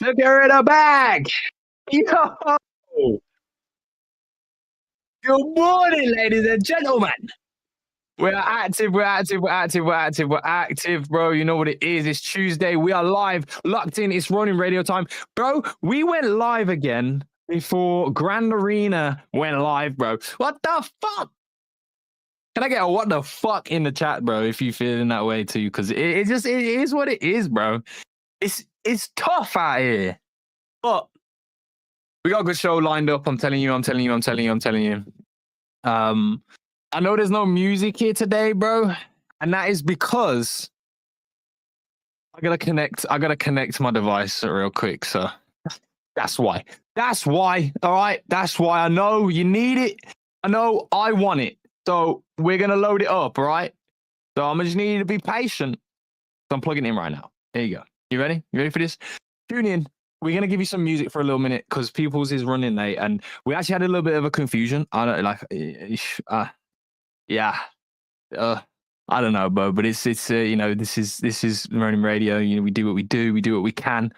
Look her in the bag. Yo. Good morning, ladies and gentlemen. We're active, bro. You know what it is. It's Tuesday. We are live, locked in. It's Ronin Radio time. Bro, we went live again before Grand Arena went live, bro. What the fuck? Can I get a what the fuck in the chat, bro, if you feeling that way too? Because it is what it is, bro. It's tough out here. But we got a good show lined up. I'm telling you. I know there's no music here today, bro, and that is because I gotta connect my device real quick. So that's why. All right. That's why. I know you need it. I know I want it. So we're gonna load it up. All right. So I'm just need you to be patient. So I'm plugging it in right now. There you go. You ready? You ready for this? Tune in. We're gonna give you some music for a little minute because people's is running late, and we actually had a little bit of a confusion. I don't like. Yeah. I don't know, bro, but it's this is Ronin Radio. You know, we do what we do. We do what we can.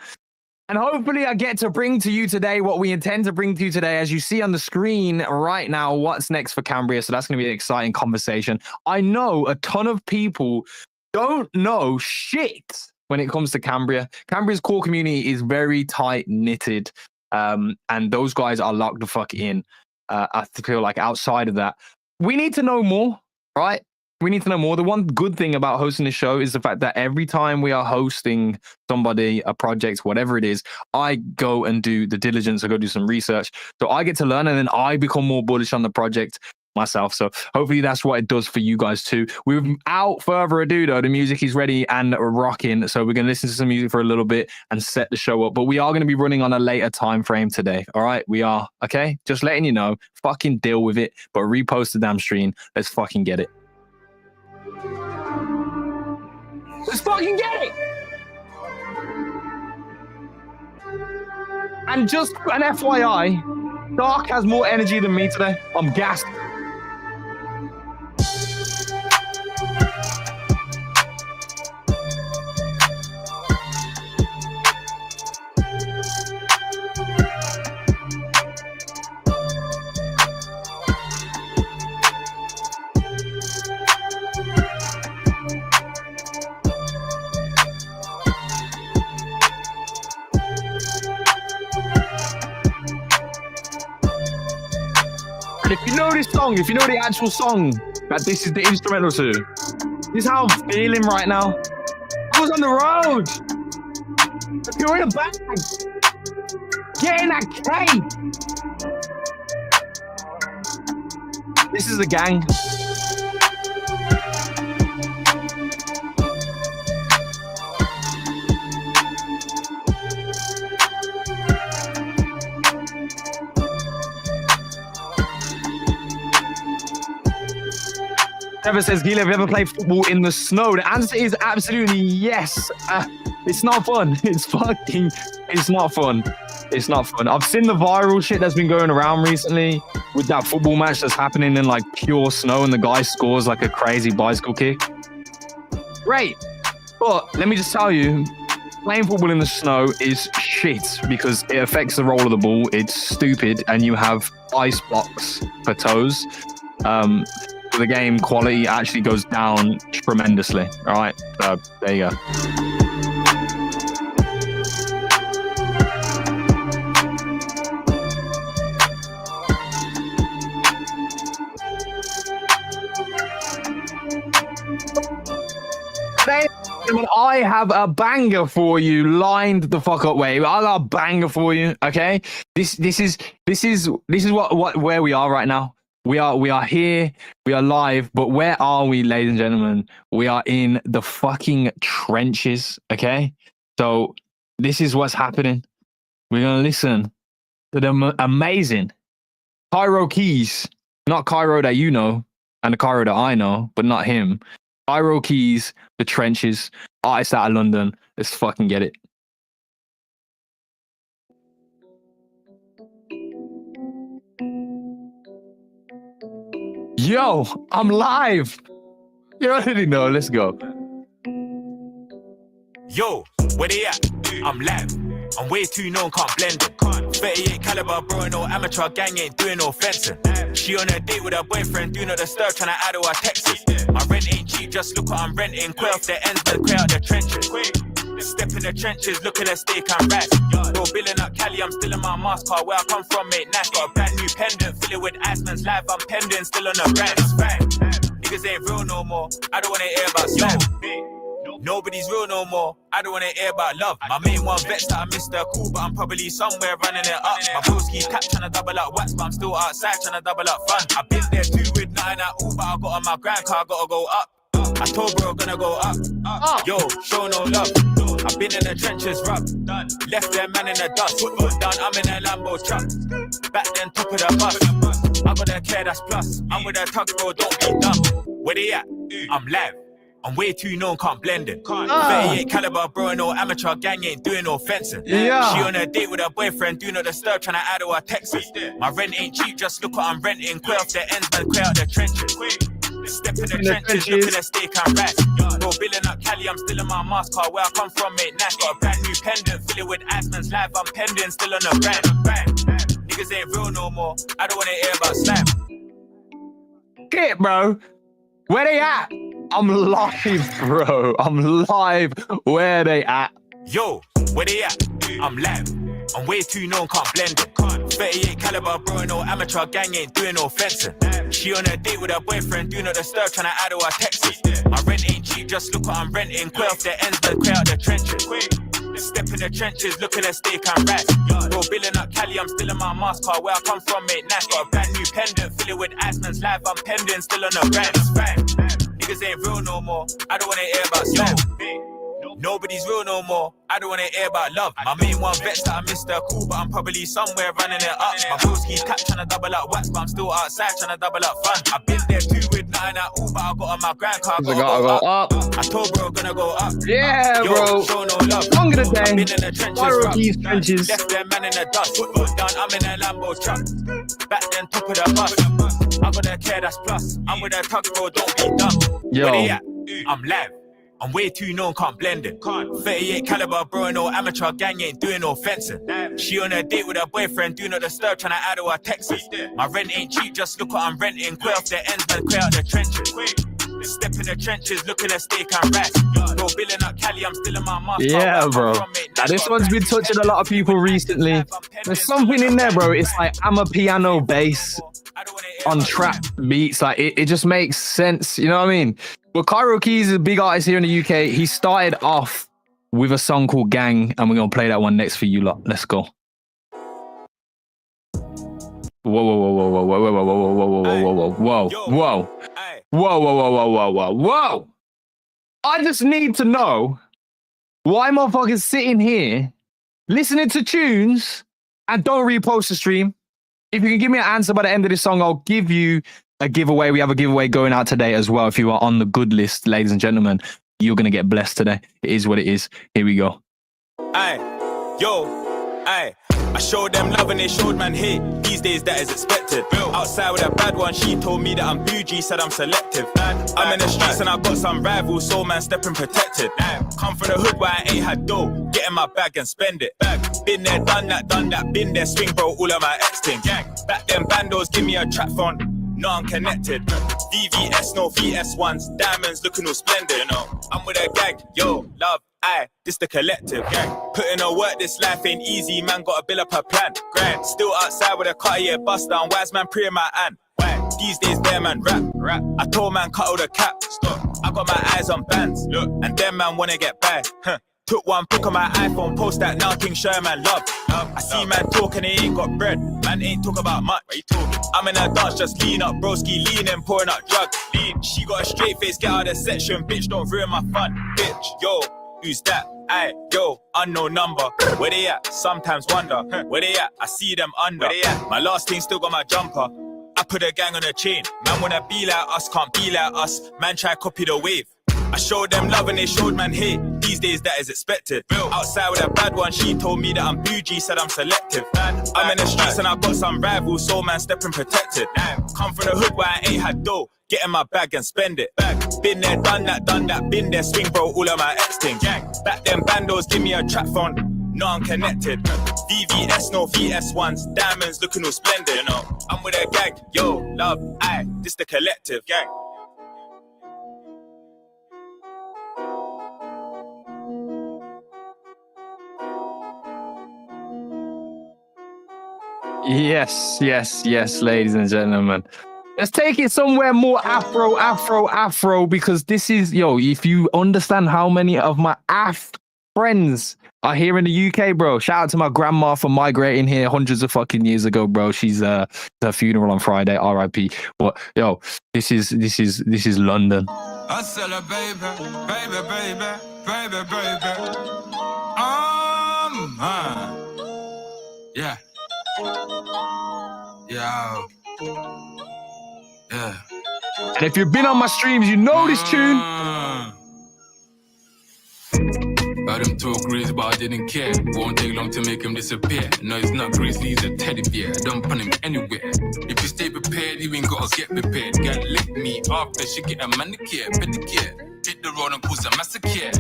And hopefully I get to bring to you today what we intend to bring to you today. As you see on the screen right now, what's next for Cambria. So that's going to be an exciting conversation. I know a ton of people don't know shit when it comes to Cambria. Cambria's core community is very tight knitted. And those guys are locked the fuck in. I feel like outside of that, we need to know more, right? We need to know more. The one good thing about hosting the show is the fact that every time we are hosting somebody, a project, whatever it is, I go and do the diligence. I go do some research. So I get to learn, and then I become more bullish on the project myself. So hopefully that's what it does for you guys too. Without further ado, though, the music is ready and rocking. So we're going to listen to some music for a little bit and set the show up. But we are going to be running on a later time frame today. All right, we are. Okay, just letting you know. Fucking deal with it. But repost the damn stream. Let's fucking get it. Let's fucking get it! And just an FYI, Dark has more energy than me today. I'm gassed. And if you know this song, if you know the actual song that this is the instrumental to, this is how I'm feeling right now. I was on the road. You're in a bag. Get in that cave. This is the gang. Trevor says, Gila, have you ever played football in the snow? The answer is absolutely yes. It's not fun. It's not fun. It's not fun. I've seen the viral shit that's been going around recently with that football match that's happening in like pure snow and the guy scores like a crazy bicycle kick. Great. But let me just tell you, playing football in the snow is shit because it affects the roll of the ball. It's stupid. And you have ice blocks for toes. The game quality actually goes down tremendously. All right, so there you go. I have a banger for you, lined the fuck up way. I got a banger for you. Okay, this is what where we are right now. We are here, we are live, but where are we, ladies and gentlemen? We are in the fucking trenches, okay? So this is what's happening. We're going to listen to the amazing Cairo Keys, not Cairo that you know, and the Cairo that I know, but not him. Cairo Keys, the trenches, artist out of London. Let's fucking get it. Yo, I'm live. You already know. Let's go. Yo, where they at? I'm live. I'm way too known, can't blend it. 38 caliber, bro, no amateur gang ain't doing no fencing. She on a date with her boyfriend, do not disturb, tryna add to her texts. My rent ain't cheap, just look what I'm renting. Quay off the ends, then quay out the trenches. Step in the trenches, look at the steak and rice. Bro, billing up Cali, I'm still in my mask car. Where I come from, mate, nice. Got a brand new pendant, fill it with Iceman's live, I'm pending, still on the brand. Niggas ain't real no more, I don't wanna hear about slang. Nobody's real no more, I don't wanna hear about love. My main one vets that I missed her cool, but I'm probably somewhere running it up. My broski's cap tryna double up wax, but I'm still outside tryna double up fun. I've been there too with nothing at all, but I got on my grind car, gotta go up. I told bro gonna go up. Yo, show no love. I've been in the trenches, rub. Left their man in the dust. Foot down, I'm in a Lambo truck. Back then, top of the bus. I got a care that's plus. I'm with a tug, bro, don't be dumb. Where they at? I'm live. I'm way too known, can't blend it. 38 caliber, bro, no amateur gang ain't doing no fencing. She on a date with her boyfriend, do not disturb, tryna add to her texts. My rent ain't cheap, just look what I'm renting. Quay off the ends, man, quay out the trenches. Step in the trenches, look at the steak and rice. Bro, billing up Cali, I'm still in my mask car. Where I come from, mate, nice. Got a brand new pendant, fill it with Iceman's live, I'm pending, still on the brand. Niggas ain't real no more, I don't wanna hear about slam. Get, bro. Where they at? I'm live, bro. I'm live. Where they at? Yo, where they at? I'm live. I'm way too known, can't blend it. 38 caliber, bro, no amateur gang ain't doing no fencing. She on a date with her boyfriend, do not disturb, tryna add to her texts. My rent ain't cheap, just look what I'm renting. Quay off the ends, then quay out the trenches. Step in the trenches, look at the steak and rice. Bro, billing up Cali, I'm still in my mask car. Where I come from, mate, nice. Got a brand new pendant, fill it with Iceman's live, I'm pending, still on the brand. Niggas ain't real no more, I don't wanna hear about slang. Nobody's real no more, I don't wanna hear about love. My main one vets that I missed her cool, but I'm probably somewhere running it up. My broski's cap tryna double up wax, but I'm still outside tryna double up fun. I've been there too with nothing at all, but I got on my grind car, gotta go up. I told bro gonna go up. Yeah, yo, bro. Show no love. Long of the day. I've been in the trenches, trenches. Left their man in the dust. Foot down, I'm in a Lambo truck. Back then, top of the bus. I got a care that's plus. I'm with a tug, bro, don't be dumb. Yo. Where they at? I'm live. I'm way too known, can't blend it. 38 caliber, bro, no amateur gang ain't doing no fencing. She on a date with her boyfriend, do not disturb, tryna add to her texts. My rent ain't cheap, just look what I'm renting. Quay off the ends, man, quay out the trenches. Step in the trenches, look at the steak and rice. Bro, billing up Cali, I'm still in my mask. Yeah, bro. Now, this one's been touching a lot of people recently. There's something in there, bro. It's like I'm a piano bass on trap beats. Like it just makes sense. You know what I mean? But Cairo Keys is a big artist here in the UK. He started off with a song called Gang, and we're gonna play that one next for you lot. Let's go. Whoa, whoa, whoa, whoa, whoa, whoa, whoa, whoa, whoa, whoa, whoa, whoa, whoa, whoa, whoa, whoa, whoa, whoa, whoa. I just need to know why motherfuckers sitting here listening to tunes and don't repost the stream. If you can give me an answer by the end of this song, I'll give you a giveaway. We have a giveaway going out today as well. If you are on the good list, ladies and gentlemen, you're going to get blessed today. It is what it is. Here we go. Aye, yo, aye. I showed them love and they showed man hate. These days that is expected. Outside with a bad one, she told me that I'm bougie, said I'm selective. I'm in the streets and I got some rivals, so man stepping protected. Come from the hood where I ain't had dough, get in my bag and spend it. Been there, done that, been there, swing bro, all of my ex-ting. Back then bandos, give me a trap phone. No, I'm connected. VVS, no VS1s. Diamonds looking all splendid, you know. I'm with a gang, yo, love, this the collective. Putting a work, this life ain't easy, man, gotta build up a plan. Grind, still outside with a Cartier bust down. Wise man, pre my hand. These days, bear man, rap. I told man, cut all the cap. Stop. I got my eyes on bands. Look, and them man wanna get bad. Took one pic on my iPhone, post that now, King Sherman, love. I see man talking, he ain't got bread. Man ain't talk about much. I'm in a dance, just lean up, broski, leaning, pouring out drugs. Lean. She got a straight face, get out of the section, bitch, don't ruin my fun. Bitch, yo, who's that? Aye, yo, unknown number. Where they at? Sometimes wonder. Where they at? I see them under. Where they at? My last thing still got my jumper. I put a gang on a chain. Man wanna be like us, can't be like us. Man try copy the wave. I showed them love and they showed man hate. These days that is expected. Outside with a bad one, she told me that I'm bougie, said I'm selective. I'm in the streets and I got some rivals, so man stepping protected. Come from the hood where I ain't had dough, get in my bag and spend it. Been there, done that, been there, swing bro, all of my ex-ting. Back then bandos, give me a trap phone. no, I'm connected. VVS, no VS1s, diamonds looking all splendid, you know. I'm with a gang, yo, love, aye, this the collective gang. Yes, ladies and gentlemen. Let's take it somewhere more Afro, because this is, if you understand how many of my friends are here in the UK, bro. Shout out to my grandma for migrating here hundreds of fucking years ago, bro. She's her funeral on Friday, RIP. But this is London. Hustler, baby. Yeah. And if you've been on my streams, you know this tune. Heard him talk grease, but I didn't care. Won't take long to make him disappear. No, it's not grease, he's a teddy bear. Don't put him anywhere. If you stay prepared, you ain't gotta get prepared. Can't lick me up, that she get a manicure, pedicure. Hit the road and cause a massacre.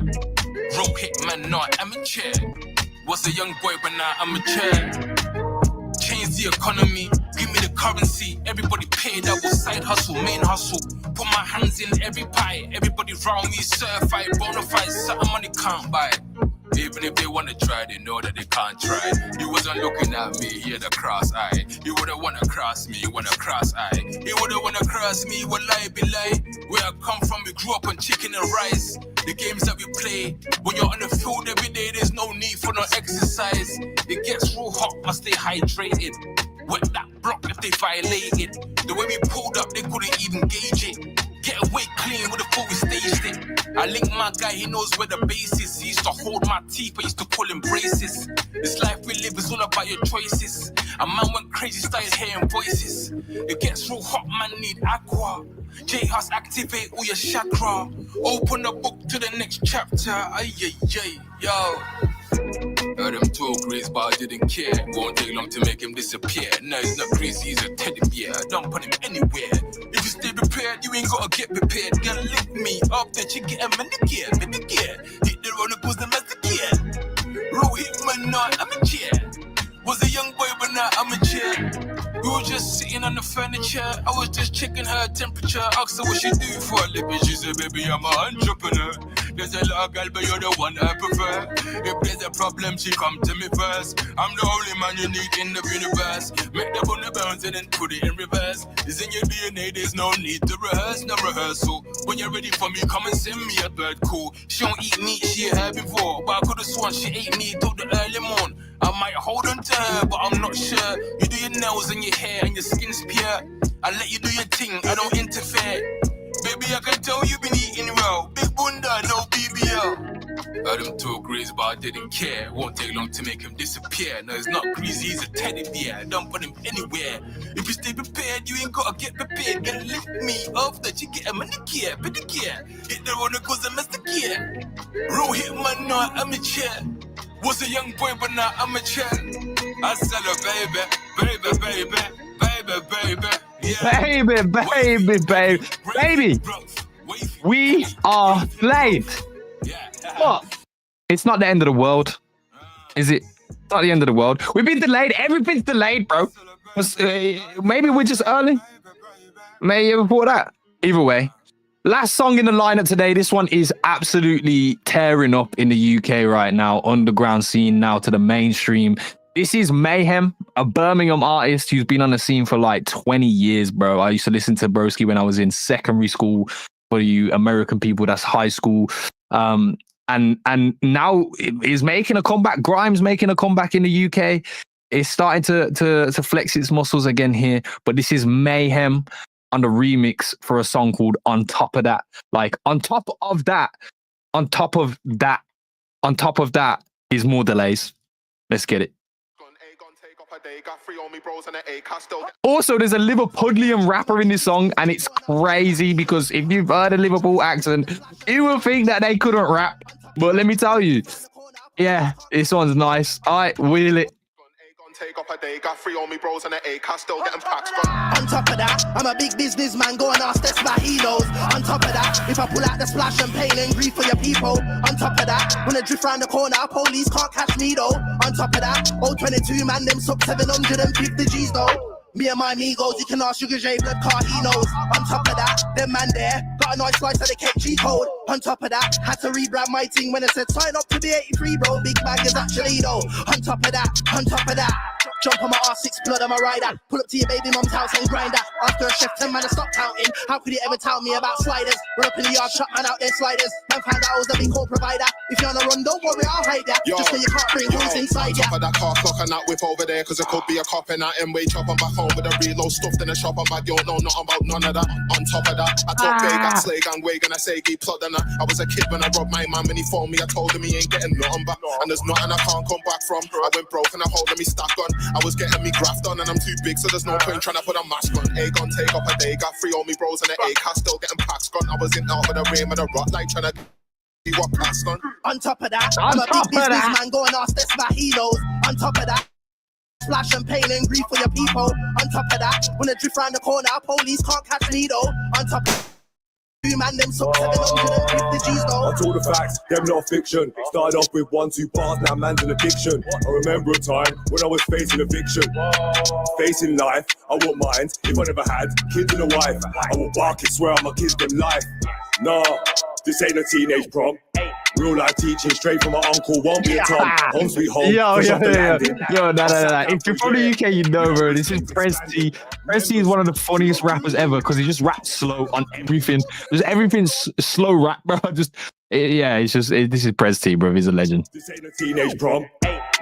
Roll hit man, not amateur. Was a young boy, but now I'm a chair. Change the economy, give me the currency. Everybody paid, I will side hustle, main hustle. Put my hands in every pie. Everybody round me certified, bonafide, something money can't buy. Even if they wanna try, they know that they can't try. You wasn't looking at me, you had a cross eye. You wouldn't wanna cross me, you wanna cross eye. You wouldn't wanna cross me, what lie be lie. Where I come from, we grew up on chicken and rice. The games that we play, when you're on the field every day, there's no need for no exercise. It gets real hot, must stay hydrated. Wet that block if they violated. The way we pulled up, they couldn't even gauge it. Get away clean with the full we staged it. I link my guy, he knows where the base is. He used to hold my teeth, I used to call him braces. This life we live is all about your choices. A man went crazy, started hearing voices. It gets real hot, man need aqua. J-House activate all your chakra. Open the book to the next chapter. Ay, yo. Heard him talk grease, but I didn't care. Won't take long to make him disappear. No, he's not greasy, he's a teddy bear. Don't put him anywhere. If you stay prepared, you ain't gotta get prepared. Gonna lick me up, that you get a manicure. Hit the road and cause the massacre. Roll hit man, not I'm a chair. Was a young boy, but now I'm a chair. We were just sitting on the furniture. I was just checking her temperature. Asked her what she do for a living. She said, baby, I'm an entrepreneur. There's a lot of girl, but you're the one I prefer. If there's a problem, she come to me first. I'm the only man you need in the universe. Make the bunny bounce and then put it in reverse. It's in your DNA, there's no need to rehearse, no rehearsal. When you're ready for me, come and send me a bird call. She don't eat meat, she ate her before. But I could've sworn she ate me till the early morn. I might hold on to her, but I'm not sure. You do your nails and your hair and your skin's pure. I let you do your thing, I don't interfere. Baby, I can tell you been eating well. Big bunda, no BBL. Heard him talk grease, but I didn't care. Won't take long to make him disappear. No, he's not greasy, he's a teddy bear. Don't put him anywhere. If you stay prepared, you ain't gotta get prepared. Gonna lift me up, that you get a manicure, pedicure. Hit the road and cause a massacre. Roll hit man, not amateur. Was a young boy, but now I'm a chair. I said, baby. Yeah. Baby. We are late. What? It's not the end of the world, is it? It's not the end of the world. We've been delayed. Everything's delayed, bro. Maybe we're just early. Maybe before that. Either way. Last song in the lineup today. This one is absolutely tearing up in the UK right now. Underground scene now to the mainstream. This is Mayhem, a Birmingham artist who's been on the scene for like 20 years, bro. I used to listen to Broski when I was in secondary school. For you American people, that's high school. And now is making a comeback. Grime's making a comeback in the UK. It's starting to flex its muscles again here. But this is Mayhem on the remix for a song called On Top of That. Like on top of that is more delays. Let's get it. Also, there's a Liverpudlian rapper in this song, and it's crazy because if you've heard a Liverpool accent, you would think that they couldn't rap. But let me tell you, yeah, this one's nice. All right, wheel it. Take up a day, got 3 on me bros and an A, still getting packs. On top of that, I'm a big businessman, go and ask that's my heroes. On top of that, if I pull out the splash and pain and grief for your people. On top of that, when I drift round the corner, police can't catch me though. On top of that, old 22 man, them sub 750 G's though. Me and my amigos, you can ask Sugar J Blood car, he knows. On top of that, them man there, got a nice slice of the cake G code. On top of that, had to rebrand my team when I said sign up to the 83 bro. Big bag is actually though. On top of that, jump on my R6 blood on my rider. Pull up to your baby mum's house and grind that. After a chef 10 man I stopped counting. How could you ever tell me about sliders? We're up in the yard, shot man out there sliders. Man found out I was a big call provider. If you're on a run, don't worry, I'll hide that. Just so you can't bring holes inside ya. On top of that car clock and that whip over there, cause it could be a cop and that M-way chop. I'm back home with a reload stuffed in the shop. I'm bad, you don't know nothing about none of that. On top of that, I thought they got slag and wig and I say he plot and I was a kid when I robbed my man when he phoned me. I told him he ain't getting nothing back. And there's nothing I can't come back from. I went broke and I holding me stack on. I was getting me graft on and I'm too big, so there's no point trying to put a mask on. A gun take up a day, got 3 on me bros and an A cast still getting packs gone. I was in out with a rain with a rot like trying to see what passed on. On top of that, I'm a big businessman, go and ask that's my heroes. On top of that, splash and pain and grief for your people. On top of that, when I drift round the corner, police can't catch me though. On top of man, them sub 750 G's though. I told the facts, them not fiction. Started off with 1-2 bars, now man's an addiction. I remember a time when I was facing eviction. Facing life, I won't mind if I never had kids and a wife. I will bark it, swear I'ma kiss them life. Nah, this ain't a teenage prom. Real life teaching straight from my uncle, won't be a Tom. Home sweet home. Yo, no. If you're from the UK, you know, bro. This is Presti. Presti is one of the funniest rappers ever because he just raps slow on everything. Just everything's slow rap, bro. This is Presti, bro. He's a legend. This ain't a teenage prom.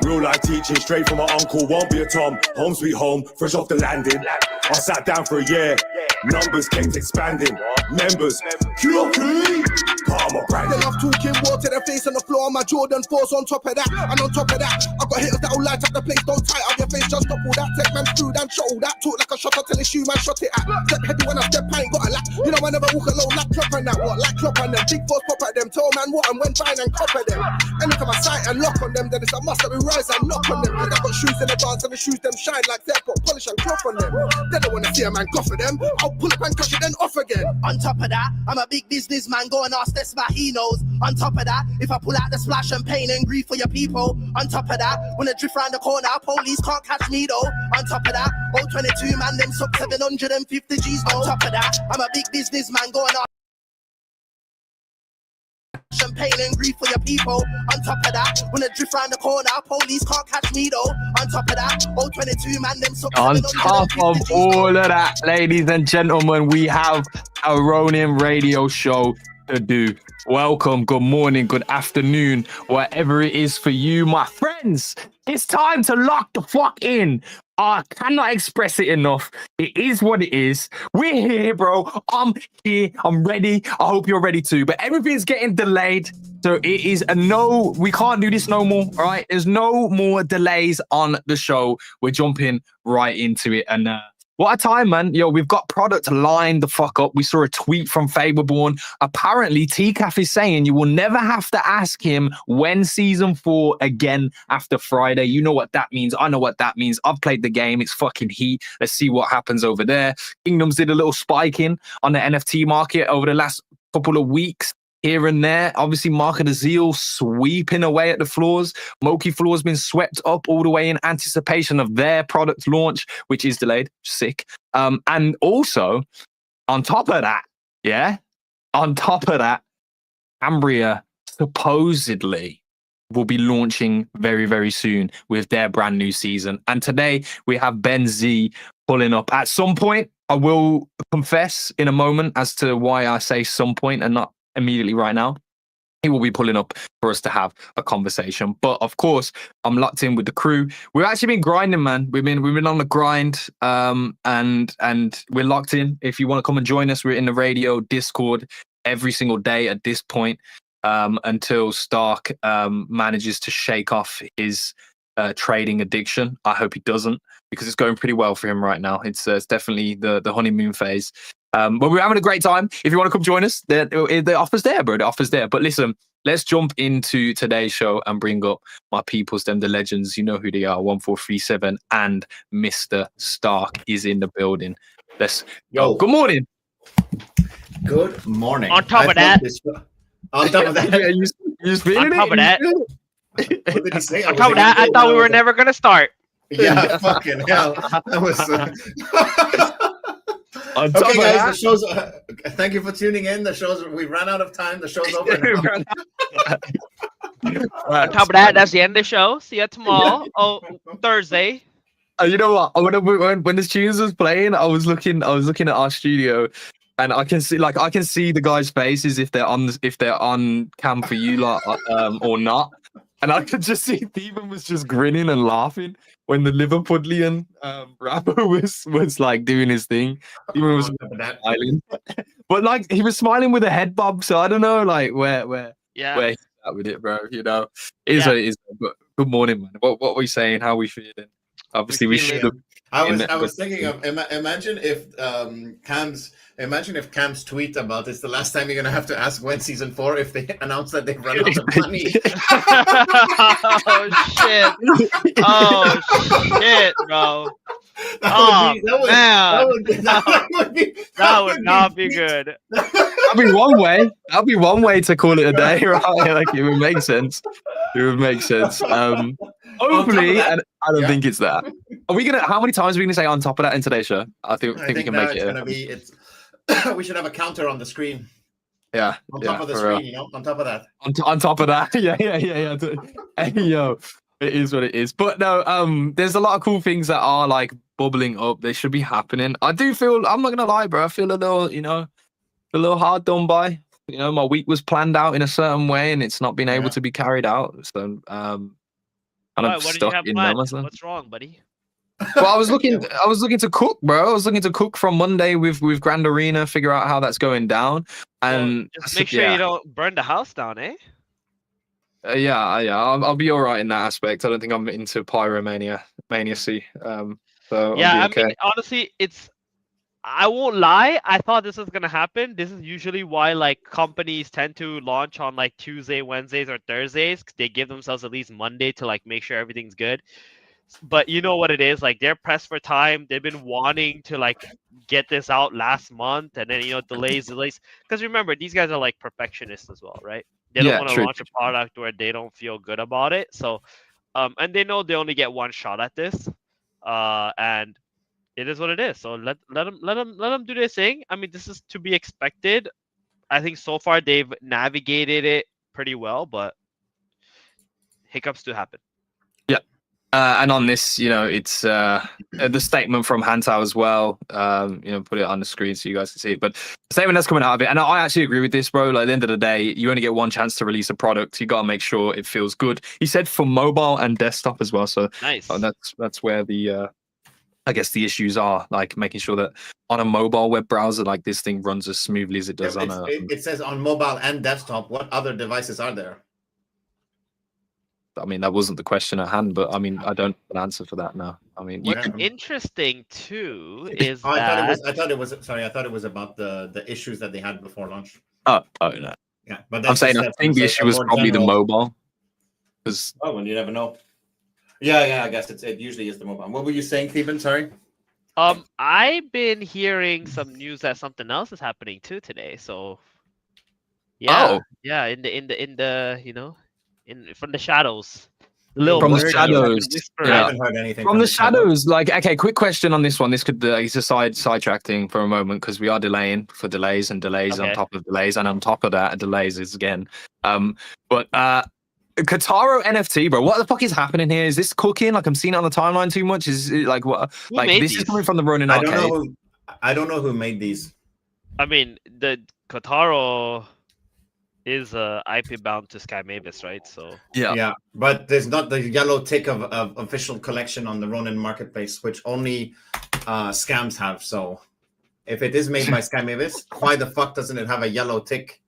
Real life teaching straight from my uncle, won't be a Tom. Home sweet home, fresh off the landing. I sat down for a year. Numbers kept expanding. Members, QP. Palmer Brandon. They love talking war to their face on the floor. My Jordan 4's on top of that. And on top of that, I got hitters that'll light up the place. Don't tight up your face, just stop all that. Take man through that, shot all that. Talk like a shot, I tell you, man, shot it at. Step heavy when I step, I ain't got a lap. You know I never walk alone, like clock on that. What? Like clock on them. Big force pop at them. Tell man what and when fine and cop at them. Anytime I sight and lock on them, then it's a must that we rise and knock on them. Cause I got shoes in the dance and the shoes them shine like they're got polish and cloth on them. They don't wanna see a man go for them. I'll pull up and crush it then off again. On top of that, I'm a big businessman, go and ask that's my he knows. On top of that, if I pull out the splash and pain and grief for your people. On top of that, when I drift round the corner, police can't catch me though. On top of that, old 22 man, them sub 750 G's. On top of that, I'm a big businessman, go and ask champagne and grief for your people. On top of that, when I drift round the corner, police can't catch me though. On top of that, old 22 man, them sub on top of all of that, ladies and gentlemen, we have a Ronin radio show to do. Welcome, good morning, good afternoon, whatever it is for you, my friends. It's time to lock the fuck in. I cannot express it enough. It is what it is. We're here, bro. I'm here. I'm ready. I hope you're ready too. But everything's getting delayed. So it is a no, we can't do this no more. All right. There's no more delays on the show. We're jumping right into it. And what a time, man. Yo, we've got product lined the fuck up. We saw a tweet from Faberborn. Apparently, TCAF is saying you will never have to ask him when season 4 again after Friday. You know what that means. I know what that means. I've played the game. It's fucking heat. Let's see what happens over there. Kingdoms did a little spiking on the NFT market over the last couple of weeks. Here and there, obviously, Mark of the Zeal sweeping away at the floors. Moki floor's been swept up all the way in anticipation of their product launch, which is delayed. Sick. And also, on top of that, Ambria supposedly will be launching very, very soon with their brand new season. And today we have Ben Z pulling up. At some point, I will confess in a moment as to why I say some point and not immediately right now. He will be pulling up for us to have a conversation. But of course, I'm locked in with the crew. We've actually been grinding, man. We've been on the grind, and we're locked in. If you want to come and join us, we're in the radio Discord every single day at this point, until Stark manages to shake off his trading addiction. I hope he doesn't, because it's going pretty well for him right now. It's definitely the honeymoon phase. But we're having a great time. If you want to come join us, the offer's there, bro. The offer's there. But listen, let's jump into today's show and bring up my peoples, them the legends. You know who they are. 1437 and Mr. Stark is in the building. Let's go. Good morning. Good morning. On top of that. On top of that. Yeah, you feeling On top of that. What did he say? On top of that, I thought we were never gonna start. Yeah, fucking hell. That was. On top Okay, of guys, that, the show's. Thank you for tuning in. The show's. We ran out of time. The show's over now. On top of that, that's the end of the show. See you tomorrow. Oh, Thursday. You know what? When the tunes was playing, I was looking at our studio, and I can see the guys' faces if they're on cam for you lot or not. And I could just see Stephen was just grinning and laughing when the Liverpudlian rapper was like doing his thing. Stephen was smiling, but like he was smiling with a head bob. So I don't know, like where he's at with it, bro. You know, it is what it is. But good morning, man. What were we saying? How are we feeling? Obviously, we should have. I was thinking of imagine if Cam's tweet about it's the last time you're gonna have to ask when season 4 if they announce that they've run out of money. Oh shit, bro. That would not be good. That'd be one way. That'd be one way to call it a day, right? Like it would make sense. It would make sense. Hopefully, and I don't think it's that. Are we gonna? How many times are we gonna say on top of that in today's show? I think we can make it. Gonna be. We should have a counter on the screen. Yeah. On top of the screen, you know. On top of that. On top of that. Yeah. Hey, yo, it is what it is. But no, there's a lot of cool things that are like bubbling up. They should be happening. I do feel. I'm not gonna lie, bro. I feel a little hard done by. You know, my week was planned out in a certain way, and it's not been able to be carried out. So, What did you have planned? What's wrong, buddy? Well, I was looking to cook, bro. I was looking to cook from Monday with Grand Arena, figure out how that's going down, and just make sure you don't burn the house down, eh? Yeah. I'll be all right in that aspect. I don't think I'm into pyromania-cy. So yeah, I'll be okay. I mean, honestly, I won't lie. I thought this was gonna happen. This is usually why like companies tend to launch on like Tuesday, Wednesdays, or Thursdays. They give themselves at least Monday to like make sure everything's good. But you know what it is, like they're pressed for time. They've been wanting to like get this out last month, and then delays. Because remember, these guys are like perfectionists as well, right? They don't want to launch a product where they don't feel good about it. So, and they know they only get one shot at this, and it is what it is. So let them do their thing. I mean, this is to be expected. I think so far they've navigated it pretty well, but hiccups do happen. Yeah. And on this, it's the statement from Hantao as well. Put it on the screen so you guys can see it. But the statement that's coming out of it, and I actually agree with this, bro. Like at the end of the day, you only get one chance to release a product. You got to make sure it feels good. He said for mobile and desktop as well. So nice. That's where the I guess the issues are, like making sure that on a mobile web browser, like this thing runs as smoothly as it does on a. It says on mobile and desktop. What other devices are there? I mean, that wasn't the question at hand, but I mean, I don't have an answer for that now. I mean, what's interesting too is I thought it was about the issues that they had before launch. Oh no. Yeah, but I'm saying I think the issue was probably the mobile. Well, you never know. Yeah, I guess it usually is the mobile. What were you saying, Stephen? Sorry. I've been hearing some news that something else is happening too today. So, yeah, in the from the shadows. From the shadows. I haven't heard anything from the shadows. Like, okay, quick question on this one. This could it's a sidetrack thing for a moment because we are delaying for delays and delays on top of delays, and on top of that, delays is again. But Kataro NFT, bro. What the fuck is happening here? Is this cooking? Like, I'm seeing it on the timeline too much. Is it like what? Like, this is coming from the Ronin Arcade. I don't know who made these. I mean, the Kataro is IP bound to Sky Mavis, right? So yeah, but there's not the yellow tick of official collection on the Ronin marketplace, which only scams have. So if it is made by Sky Mavis, why the fuck doesn't it have a yellow tick?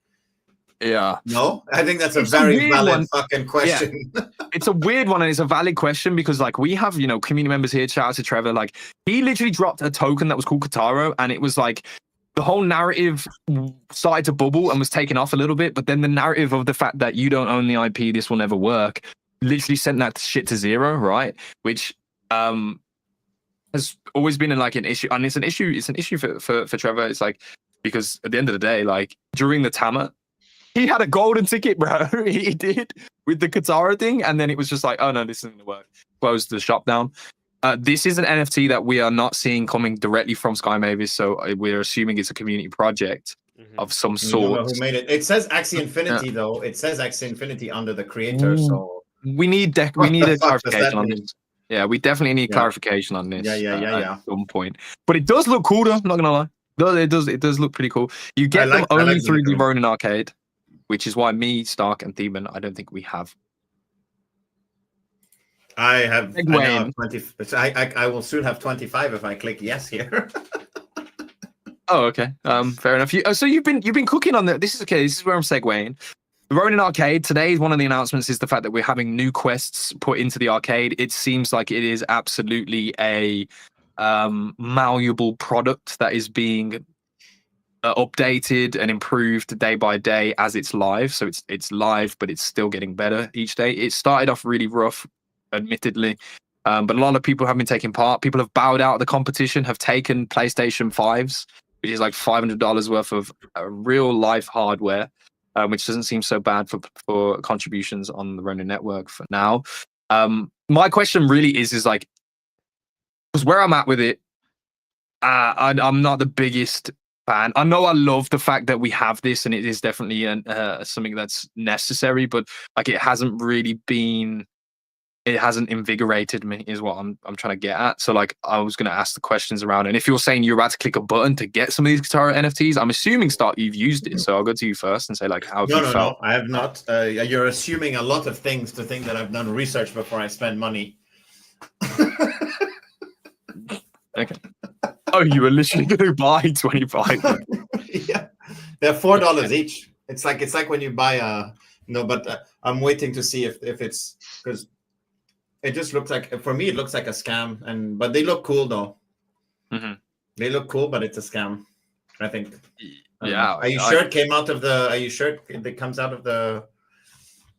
Yeah. No, I think that's a very valid fucking question. Yeah. It's a weird one, and it's a valid question because, like, we have, community members here. Shout out to Trevor. Like, he literally dropped a token that was called Kataro, and it was like the whole narrative started to bubble and was taken off a little bit, but then the narrative of the fact that you don't own the IP, this will never work, literally sent that shit to zero, right? Which has always been an issue, and it's an issue for Trevor. It's like, because at the end of the day, like during the Tama, he had a golden ticket, bro. He did with the Katara thing, and then it was just like, oh no, this isn't gonna work. Closed the shop down. This is an NFT that we are not seeing coming directly from Sky Mavis, so we're assuming it's a community project of some sort. Who made it? It says Axie Infinity though. It says Axie Infinity under the creator, so we need a clarification on this. Yeah, we definitely need clarification on this. Yeah. At some point, but it does look cool though. I'm not gonna lie. It does look pretty cool. You get them only through the Ronin arcade, which is why me, Stark, and Thiemann, I don't think we have. I have 20. I will soon have 25 if I click yes here. Oh, okay. Fair enough. So you've been cooking on the. This is okay. This is where I'm segueing. The Ronin arcade today. One of the announcements is the fact that we're having new quests put into the arcade. It seems like it is absolutely a malleable product that is being updated and improved day by day as it's live. So it's live, but it's still getting better each day. It started off really rough, admittedly, but a lot of people have been taking part. People have bowed out of the competition, have taken PlayStation 5s, which is like $500 worth of real life hardware, which doesn't seem so bad for contributions on the Ronin network for now. My question really is like, because where I'm at with it, I'm not the biggest fan. I know I love the fact that we have this, and it is definitely something that's necessary, but like it hasn't invigorated me, is what I'm trying to get at. So like I was going to ask the questions around, and if you're saying you're about to click a button to get some of these Katara NFTs, I'm assuming Stark, you've used it. So I'll go to you first and say like, how have you felt? No, I have not. You're assuming a lot of things to think that I've done research before I spend money. Okay. Oh, you were literally going to buy 25. Yeah, they're $4 each. It's like when you buy but I'm waiting to see if it's, because it just looks like, for me it looks like a scam, but they look cool though. Mm-hmm. They look cool, but it's a scam, I think. Yeah. Are you sure it came out of the? Are you sure it comes out of the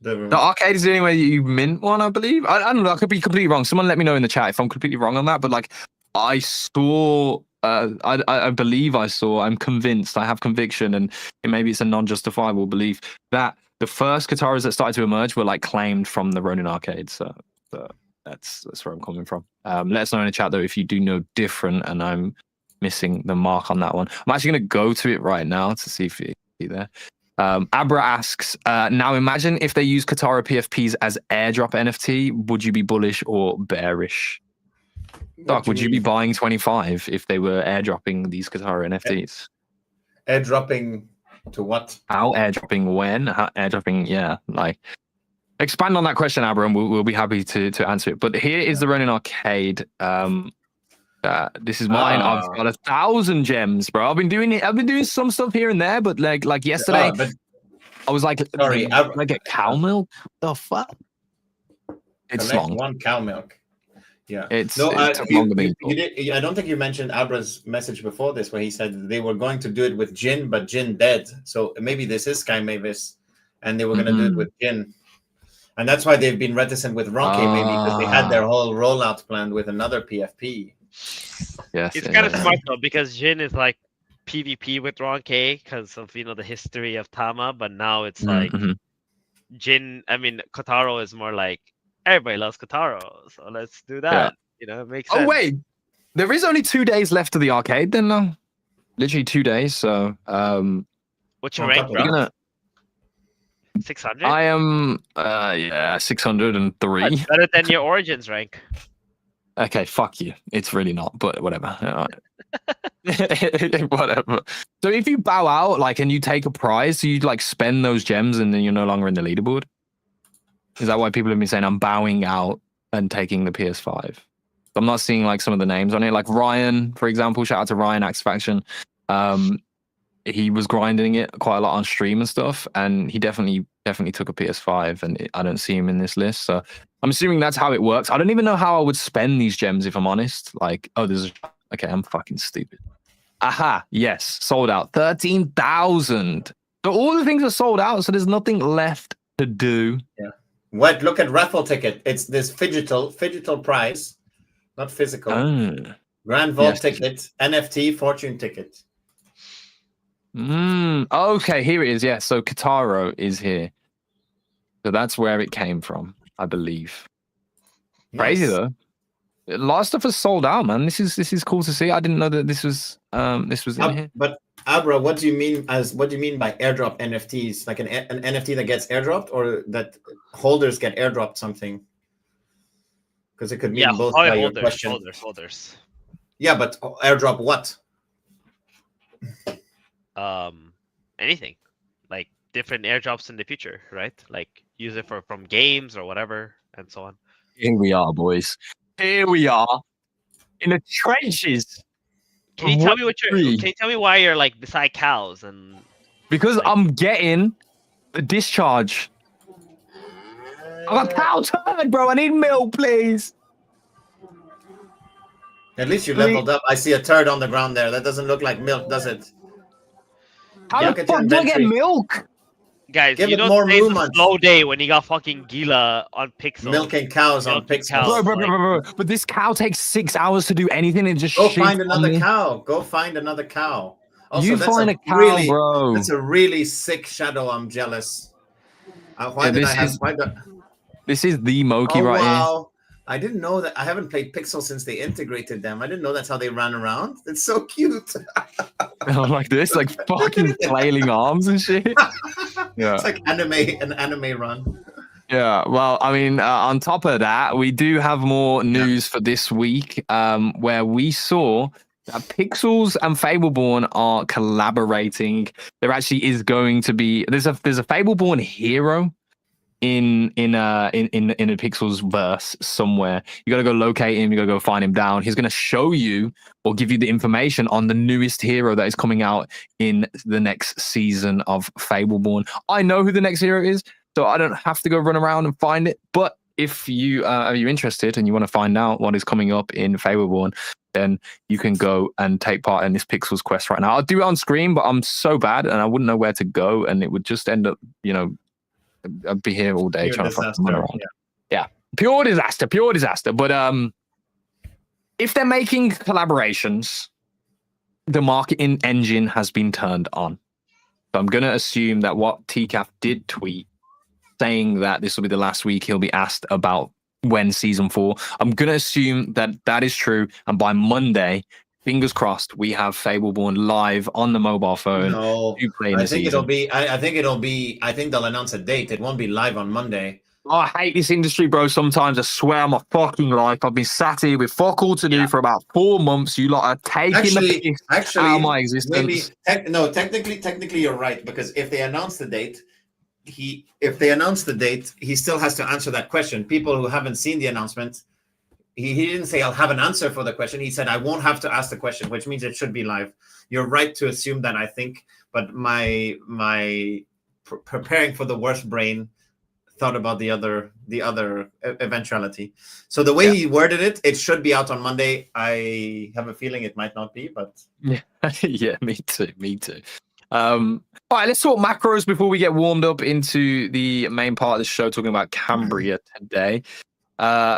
arcade is the only way you mint one, I believe. I don't know. I could be completely wrong. Someone let me know in the chat if I'm completely wrong on that. But like, I saw. I believe I saw. I'm convinced. I have conviction, and maybe it's a non-justifiable belief that the first Kataras that started to emerge were like claimed from the Ronin arcade. So that's where I'm coming from. Let us know in the chat though if you do know different, and I'm missing the mark on that one. I'm actually going to go to it right now to see if you see there. Abra asks, now imagine if they use Katara PFPs as airdrop NFT, would you be bullish or bearish? Doc, would you be buying 25 if they were airdropping these Katara NFTs? Airdropping to what? How airdropping when? How airdropping, yeah. Like, expand on that question, Abra, and we'll be happy to answer it. But here is the Ronin arcade. This is mine. I've got 1,000 gems, bro. I've been doing some stuff here and there, but like yesterday, I was like, sorry, like a cow milk. The fuck? It's long. One cow milk. Yeah, it took longer than you did. I don't think you mentioned Abra's message before this, where he said they were going to do it with Jin, but Jin dead. So maybe this is Sky Mavis, and they were going to do it with Jin, and that's why they've been reticent with Ronke, maybe because they had their whole rollout planned with another PFP. Yes, it's kind of smart though, because Jin is like PvP with Ronke because of the history of Tama, but now it's like Jin. I mean, Kotaro is more like everybody loves Kotaro, so let's do that. It makes sense. Oh wait, there is only 2 days left of the arcade. Then no, literally 2 days. So what's your rank, bro? 600. I am 603. That's better than your Origins rank. Okay, fuck you. It's really not, but whatever. Whatever. So if you bow out, like, and you take a prize, do you like spend those gems and then you're no longer in the leaderboard? Is that why people have been saying I'm bowing out and taking the PS5? I'm not seeing like some of the names on it, like Ryan, for example. Shout out to Ryan Axe Faction. He was grinding it quite a lot on stream and stuff, and he definitely took a PS5, and I don't see him in this list. So I'm assuming that's how it works. I don't even know how I would spend these gems, if I'm honest. Like, okay, I'm fucking stupid. Aha, yes, sold out. 13,000. So all the things are sold out, so there's nothing left to do. Yeah. What? Look at raffle ticket. It's this phygital prize, not physical. Oh. Grand Vault Yes. ticket, NFT, fortune ticket. Okay, here it is. Yeah, so Kataro is here. So that's where it came from, I believe. Crazy Nice. though. A lot of stuff is sold out, man. This is cool to see. I didn't know that this was in here. But Abra, what do you mean by airdrop NFTs? Like an NFT that gets airdropped, or that holders get airdropped something? Because it could mean both. By your question. Holders. Yeah, but airdrop what? Anything, like different airdrops in the future, right? Like use it from games or whatever, and so on. Here we are, boys. Here we are in the trenches. Can you tell me why you're like beside cows and? Because like, I'm getting the discharge. I got cow turd, bro. I need milk, please. At least you leveled up. I see a turd on the ground there. That doesn't look like milk, does it? How the fuck do I get milk? Guys, give you it know more today's room a on slow day when you got fucking Gila on Pixel. Milking cows on Pixel. Bro. But this cow takes 6 hours to do anything and just go shits find on another me. cow. Go find another cow. Also, You that's find a cow, really, bro. That's a really sick shadow. I'm jealous. This is the Moki right here. I didn't know that. I haven't played Pixel since they integrated them. I didn't know that's how they ran around. It's so cute. Like this, like fucking flailing arms and shit. Yeah, it's like an anime run. Yeah, well, I mean, on top of that, we do have more news for this week, where we saw that Pixels and Fableborn are collaborating. There actually is going to be there's a Fableborn hero in a Pixels verse somewhere. You gotta go locate him, you gotta go find him down. He's gonna show you or give you the information on the newest hero that is coming out in the next season of Fableborn. I know who the next hero is, so I don't have to go run around and find it. But if you are interested and you want to find out what is coming up in Fableborn, then you can go and take part in this Pixels quest right now. I'll do it on screen, but I'm so bad and I wouldn't know where to go, and it would just end up, I'd be here all day trying to fucking run around. Yeah, pure disaster. But if they're making collaborations, the marketing engine has been turned on. So I'm gonna assume that what TCAF did tweet, saying that this will be the last week he'll be asked about when season 4. I'm gonna assume that is true, and by Monday, fingers crossed, we have Fableborn live on the mobile phone. No, I think it'll be. I think they'll announce a date. It won't be live on Monday. Oh, I hate this industry, bro. Sometimes I swear my fucking life. I've been sat here with fuck all to do for about 4 months. You lot are taking the piss out of my existence. Technically, you're right, because if they announce the date, he still has to answer that question. People who haven't seen the announcement. He didn't say I'll have an answer for the question. He said I won't have to ask the question, which means it should be live. You're right to assume that, I think, but my preparing for the worst brain thought about the other eventuality. So the way he worded it, it should be out on Monday. I have a feeling it might not be, but yeah, me too. All right, let's talk macros before we get warmed up into the main part of the show, talking about Cambria today.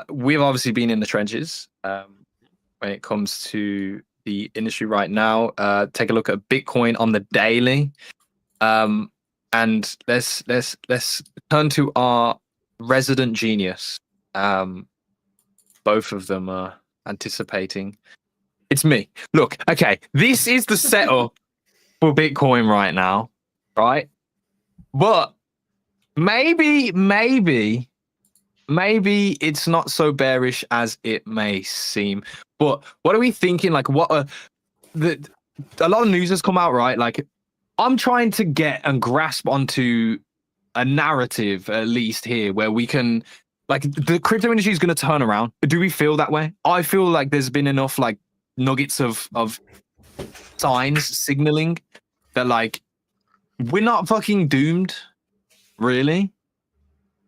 We've obviously been in the trenches when it comes to the industry right now. Take a look at Bitcoin on the daily, and let's turn to our resident genius. Both of them are anticipating. It's me. Look, okay, this is the setup for Bitcoin right now, right? But maybe it's not so bearish as it may seem. But what are we thinking? Like, a lot of news has come out, right? Like, I'm trying to get and grasp onto a narrative, at least here, where we can, like, the crypto industry is going to turn around. Do we feel that way? I feel like there's been enough, like, nuggets of signs signaling that, like, we're not fucking doomed, really.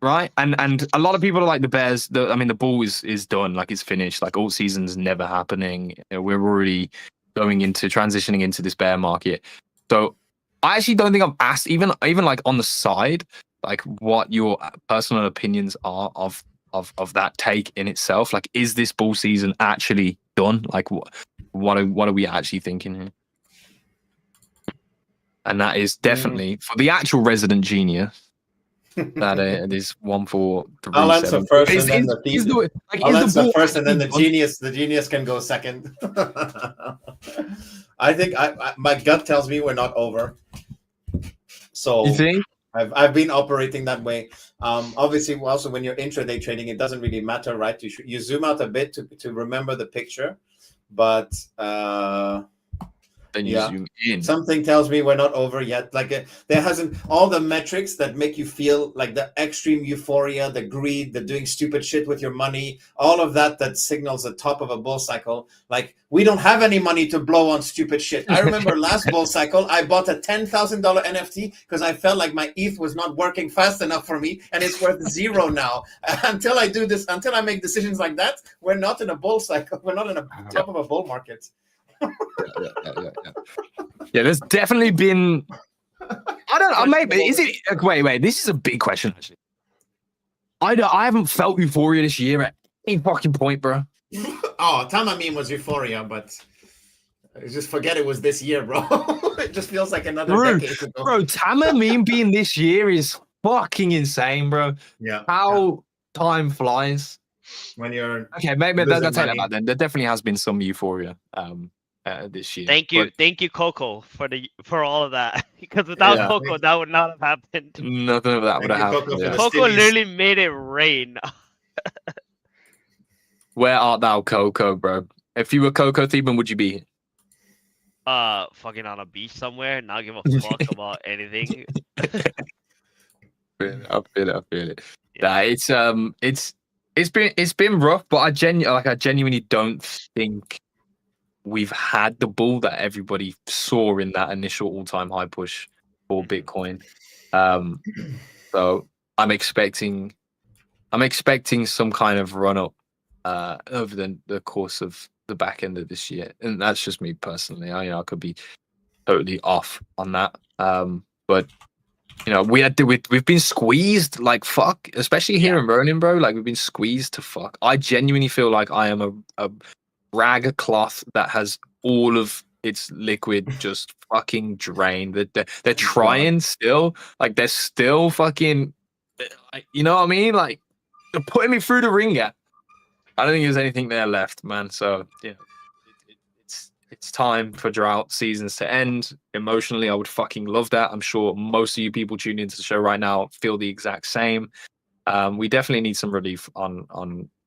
Right, and a lot of people are like the Bears. The bull is done, like it's finished. Like all season's never happening. We're already transitioning into this bear market. So I actually don't think I've asked even like on the side, like what your personal opinions are of that take in itself. Like, is this bull season actually done? Like, what are we actually thinking here? And that is definitely for the actual resident genius. That it is 1-4-3-7. I'll answer first, and then I'll answer ball first, and then actually the genius can go second. I think my gut tells me we're not over. So You think? I've been operating that way. Obviously, also when you're intraday trading, it doesn't really matter, right? You zoom out a bit to remember the picture, but then you zoom in. Something tells me we're not over yet. Like there hasn't all the metrics that make you feel like the extreme euphoria, the greed, the doing stupid shit with your money, all of that signals the top of a bull cycle. Like we don't have any money to blow on stupid shit. I remember last bull cycle, I bought a $10,000 NFT because I felt like my ETH was not working fast enough for me, and it's worth zero now. Until I make decisions like that, we're not in a bull cycle. We're not in a top of a bull market. Yeah, there's definitely been. I don't know. Maybe is it? Wait. This is a big question. Actually, I haven't felt euphoria this year at any fucking point, bro. Oh, Tama meme was euphoria, but just forget it was this year, bro. It just feels like another decade ago. Bro, Tama meme being this year is fucking insane, bro. Yeah. How time flies. When you're okay, maybe that's that then. There definitely has been some euphoria. This year. Thank you, Coco, for all of that. Because without Coco, that would not have happened. Nothing of that would have happened. Coco literally made it rain. Where art thou, Coco, bro? If you were Coco Theban, would you be? Fucking on a beach somewhere, not give a fuck about anything. I feel it. Yeah, it's been rough, but I genuinely don't think we've had the bull that everybody saw in that initial all-time high push for Bitcoin. So I'm expecting some kind of run up over the course of the back end of this year, and that's just me personally. I could be totally off on that, but we've been squeezed like fuck, especially here in Ronin, bro. Like we've been squeezed to fuck. I genuinely feel like I am a rag cloth that has all of its liquid just fucking drained. They're trying still, like they're still fucking, you know what I mean? Like they're putting me through the ringer. I don't think there's anything there left, man. So it's time for drought seasons to end. Emotionally, I would fucking love that. I'm sure most of you people tuning into the show right now feel the exact same. We definitely need some relief on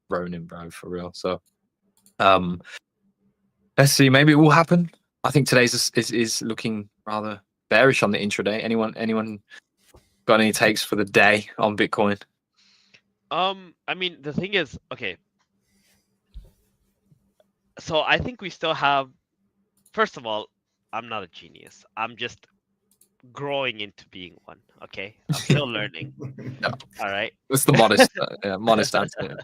Ronin, bro, for real. So let's see, maybe it will happen. I think today's is looking rather bearish on the intraday. Anyone got any takes for the day on Bitcoin? I mean, the thing is, okay. So I think we still have. First of all, I'm not a genius. I'm just growing into being one. Okay, I'm still learning. No. All right. That's the modest answer.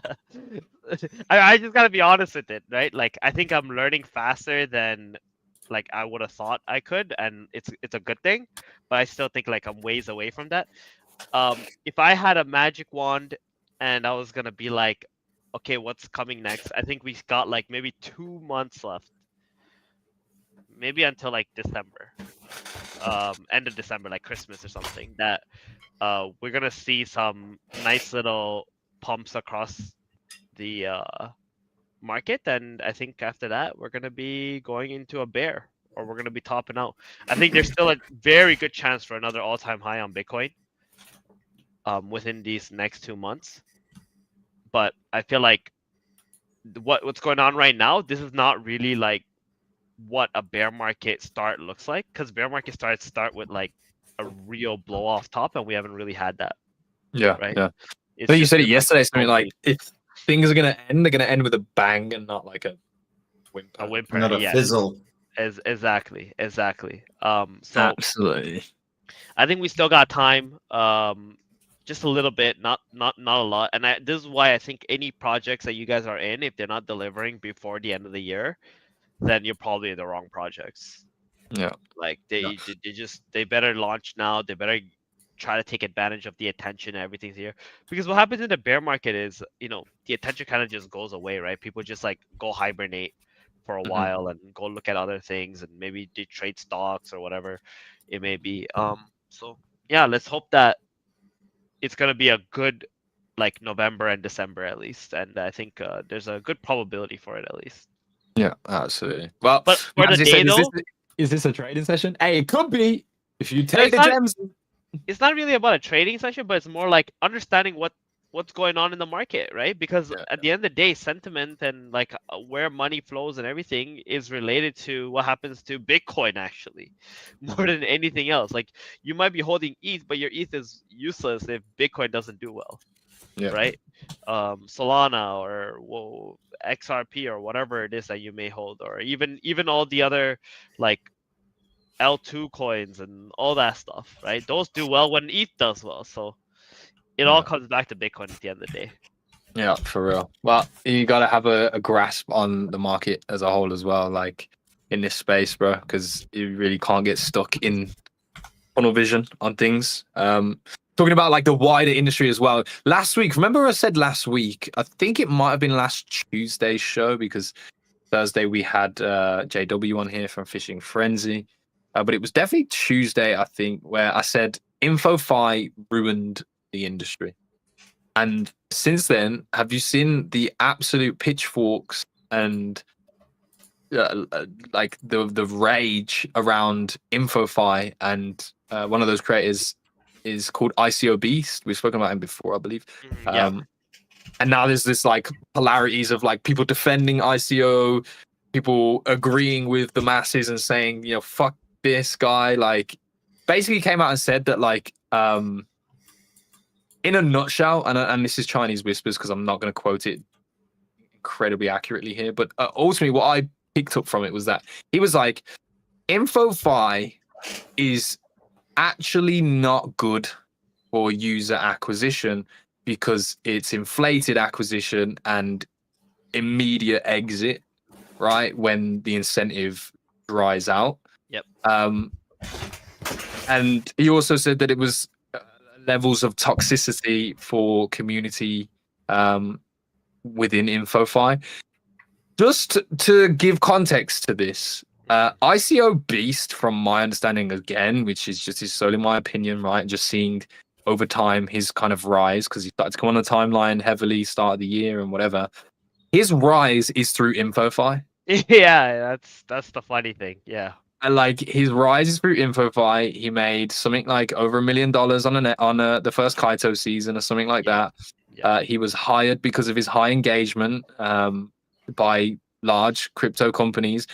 I just gotta be honest with it, right? Like I think I'm learning faster than like I would have thought I could, and it's a good thing. But I still think like I'm ways away from that. If I had a magic wand and I was gonna be like, okay, what's coming next? I think we got like maybe 2 months left. Maybe until like December, end of December, like Christmas or something, that we're gonna see some nice little pumps across the market, and I think after that we're gonna be going into a bear, or we're gonna be topping out. I think there's still a very good chance for another all-time high on Bitcoin within these next 2 months, but I feel like what's going on right now, this is not really like what a bear market start looks like, because bear market start with like a real blow off top, and we haven't really had that. Yeah, right. Yeah. I think you said it yesterday. Something like if things are gonna end, they're gonna end with a bang and not like a whimper. A whimper, not a fizzle. Exactly. So absolutely. I think we still got time. Just a little bit, not a lot. And this is why I think any projects that you guys are in, if they're not delivering before the end of the year, then you're probably in the wrong projects. Yeah. Like they better launch now. They better try to take advantage of the attention and everything's here. Because what happens in the bear market is, the attention kind of just goes away, right? People just like go hibernate for a while and go look at other things and maybe they trade stocks or whatever it may be. So yeah, let's hope that it's gonna be a good like November and December at least, and I think there's a good probability for it at least. Yeah, absolutely. Well, But for the Ramsey day said, though, is this a trading session? Hey, it could be if you no, take the gems. it's not really about a trading session, but it's more like understanding what's going on in the market, right? Because at the end of the day, sentiment and like where money flows and everything is related to what happens to Bitcoin actually, more than anything else. Like you might be holding ETH, but your ETH is useless if Bitcoin doesn't do well, right? Solana or XRP or whatever it is that you may hold, or even all the other like L2 coins and all that stuff, right? Those do well when ETH does well. So it all comes back to Bitcoin at the end of the day. Yeah, for real. Well, you got to have a grasp on the market as a whole as well, like in this space, bro, because you really can't get stuck in tunnel vision on things. Talking about like the wider industry as well. Last week, remember I said last week, I think it might have been last Tuesday's show because Thursday we had JW on here from Fishing Frenzy. But it was definitely Tuesday, I think, where I said InfoFi ruined the industry. And since then, have you seen the absolute pitchforks and like the rage around InfoFi? And one of those creators is called ICO Beast. We've spoken about him before, I believe. And now there's this like polarities of like people defending ICO, people agreeing with the masses and saying, fuck this guy. Like basically came out and said that like in a nutshell, and this is Chinese whispers because I'm not going to quote it incredibly accurately here, but ultimately what I picked up from it was that he was like, InfoFi is actually not good for user acquisition because it's inflated acquisition and immediate exit, right, when the incentive dries out. And he also said that it was levels of toxicity for community within InfoFi. Just to give context to this, ICO Beast, from my understanding again, which is just solely my opinion, right? Just seeing over time his kind of rise, because he started to come on the timeline heavily start of the year and whatever. His rise is through InfoFi. Yeah, that's the funny thing. Yeah. And like his rise is through InfoFi. He made something like over $1 million on the first Kaito season or something like that. He was hired because of his high engagement by large crypto companies.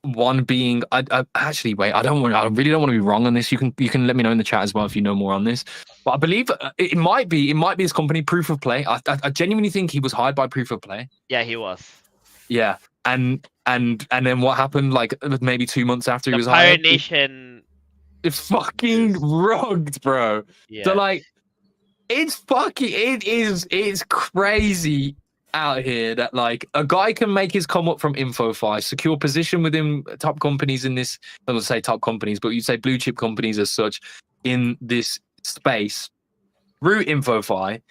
One being, I actually wait. I really don't want to be wrong on this. You can let me know in the chat as well if you know more on this. But I believe it might be his company, Proof of Play. I genuinely think he was hired by Proof of Play. Yeah, he was. Yeah, and then what happened? Like maybe 2 months after he was Pirate hired, Nation. it's fucking rugged, bro. Yeah. So like, it's crazy out here that like a guy can make his come up from InfoFi, secure position within top companies in this. I don't say top companies, but you'd say blue chip companies as such in this space through InfoFi.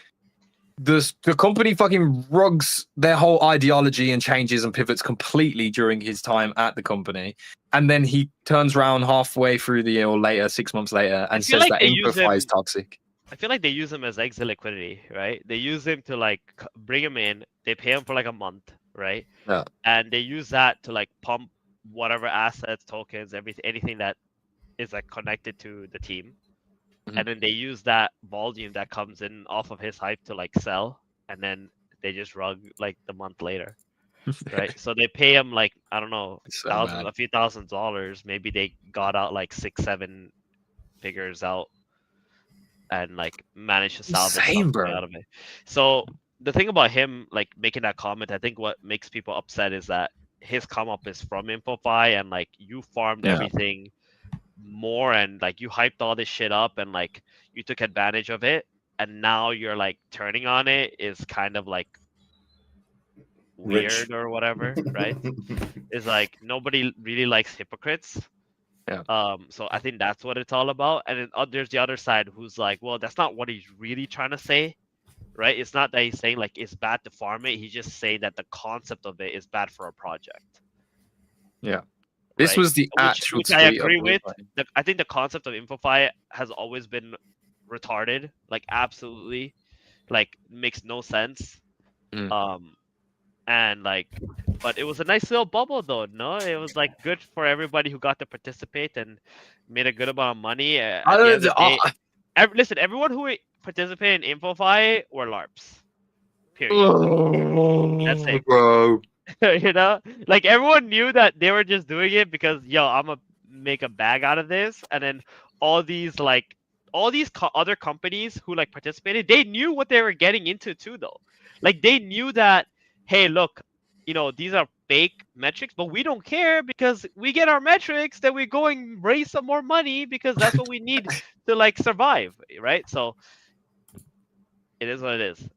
The company fucking rugs their whole ideology and changes and pivots completely during his time at the company, and then he turns around halfway through the year or later, 6 months later, and says that InfoFi is toxic. I feel like they use him as exit liquidity, right? They use him to like bring him in. They pay him for like a month, right? Yeah. And they use that to like pump whatever assets, tokens, anything that is like connected to the team. And then they use that volume that comes in off of his hype to like sell, and then they just rug like the month later, right? So they pay him like, I don't know, a few $1,000s. Maybe they got out like 6-7 figures out, and like managed to salvage something out of it. So the thing about him like making that comment, I think what makes people upset is that his come up is from InfoFi, and like you farmed everything more, and like you hyped all this shit up, and like you took advantage of it, and now you're like turning on it is kind of like weird or whatever, right? Is like nobody really likes hypocrites. Yeah. So I think that's what it's all about. And then there's the other side who's like, well, that's not what he's really trying to say, right? It's not that he's saying like it's bad to farm it. He's just saying that the concept of it is bad for a project. Yeah. This right? was the actual which I tweet of agree it, with. like- I think the concept of InfoFi has always been retarded, like absolutely, like makes no sense. And like, but it was a nice little bubble though. No, it was like good for everybody who got to participate and made a good amount of money. At the end of the day, listen, everyone who participated in InfoFi were LARPs. Period. That's it. Bro. You know, like everyone knew that they were just doing it because I'm gonna make a bag out of this, and then all these other companies who like participated, they knew what they were getting into too, though. Like they knew that, hey, look, these are fake metrics, but we don't care because we get our metrics, then we go and raise some more money because that's what we need to like survive, right? So it is what it is.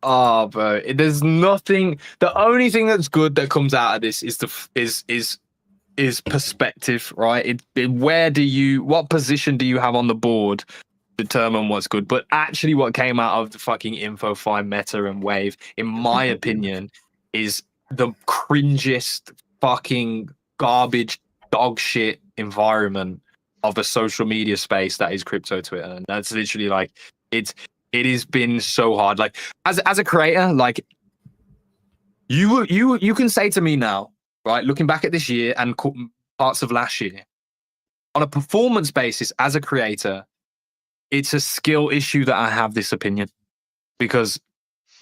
Oh, bro, there's nothing. The only thing that's good that comes out of this is perspective, right? What position do you have on the board determine what's good? But actually, what came out of the fucking InfoFi meta and wave, in my opinion, is the cringiest fucking garbage dog shit environment of a social media space that is crypto Twitter, and that's literally like it has been so hard. Like as a creator, like you can say to me now, right? Looking back at this year and parts of last year, on a performance basis, as a creator, it's a skill issue that I have this opinion, because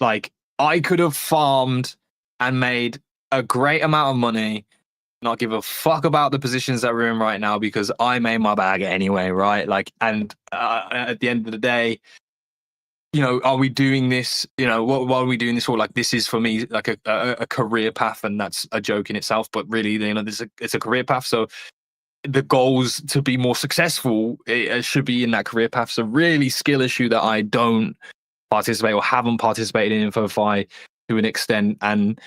like I could have farmed and made a great amount of money, not give a fuck about the positions that we're in right now because I made my bag anyway, right? Like, and at the end of the day, are we doing this? Why are we doing this for? Like, this is for me like a career path, and that's a joke in itself. But really, it's a career path. So the goals to be more successful, it should be in that career path. So really, skill issue that I don't participate or haven't participated in InfoFi to an extent, and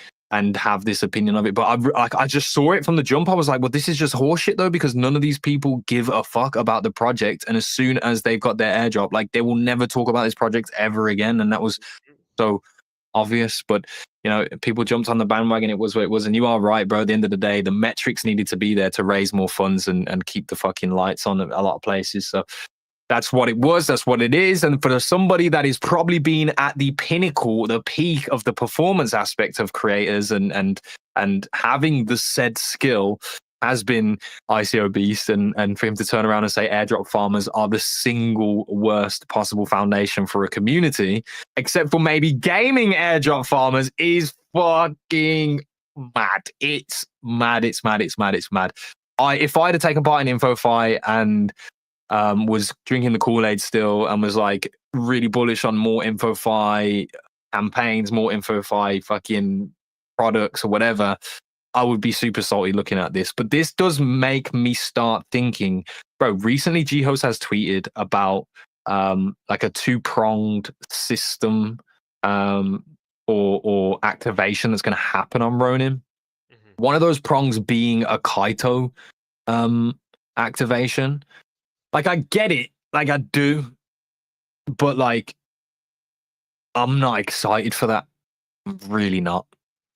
have this opinion of it. But I just saw it from the jump. I was like, well, this is just horseshit though, because none of these people give a fuck about the project. And as soon as they've got their airdrop, like they will never talk about this project ever again. And that was so obvious. But people jumped on the bandwagon. It was what it was. And you are right, bro. At the end of the day, the metrics needed to be there to raise more funds and keep the fucking lights on a lot of places. So that's what it was. That's what it is. And for somebody that is probably been at the pinnacle, the peak of the performance aspect of creators and having the said skill has been ICO Beast. And for him to turn around and say airdrop farmers are the single worst possible foundation for a community, except for maybe gaming airdrop farmers, is fucking mad. It's mad. It's mad. It's mad. It's mad. If I had taken part in InfoFi and was drinking the Kool-Aid still and was like really bullish on more InfoFi campaigns, more InfoFi fucking products or whatever, I would be super salty looking at this. But this does make me start thinking, bro, recently G-Host has tweeted about like a two-pronged system or activation that's going to happen on Ronin. Mm-hmm. One of those prongs being a Kaito activation. Like, I get it. Like, I do. But, like, I'm not excited for that. I'm really not.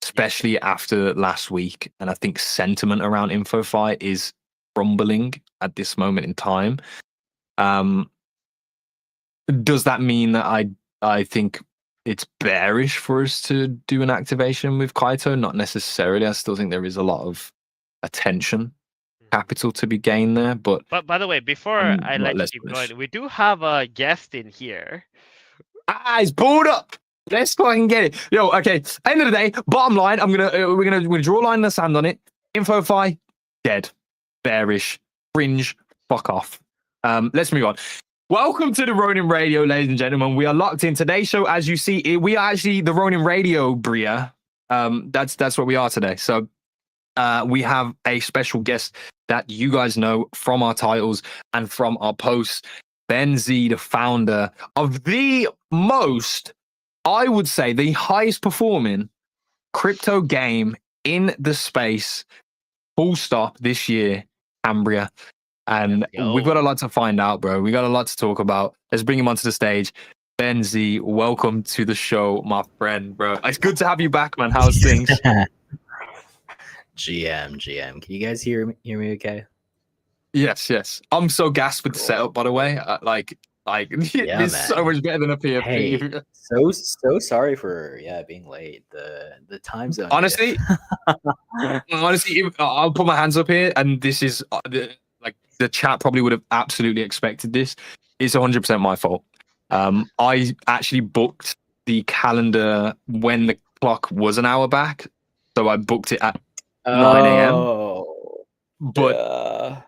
Especially after last week. And I think sentiment around InfoFi is crumbling at this moment in time. Does that mean that I think it's bearish for us to do an activation with Kaito? Not necessarily. I still think there is a lot of attention capital to be gained there, but by the way, before I let you keep going, we do have a guest in here. He's pulled up. Let's fucking get it. Yo, okay. End of the day, bottom line, we're gonna draw a line in the sand on it. InfoFi, dead, bearish, fringe, fuck off. Let's move on. Welcome to the Ronin Radio, ladies and gentlemen. We are locked in today's show. As you see, we are actually the Ronin Radiobria. That's what we are today. So we have a special guest that you guys know from our titles and from our posts. Ben Z, the founder of the most, I would say, the highest performing crypto game in the space, full stop, this year, Cambria. And we've got a lot to find out, bro. We got a lot to talk about. Let's bring him onto the stage. Benzi, welcome to the show, my friend, bro. It's good to have you back, man. How's things? GM. Can you guys hear me okay? Yes. I'm so gassed with the setup, by the way. Yeah, it's so much better than a PFP. Hey, so sorry for being late. The time zone. Honestly, I'll put my hands up here, and this is the chat probably would have absolutely expected this. It's 100% my fault. I actually booked the calendar when the clock was an hour back, so I booked it at 9 a.m. But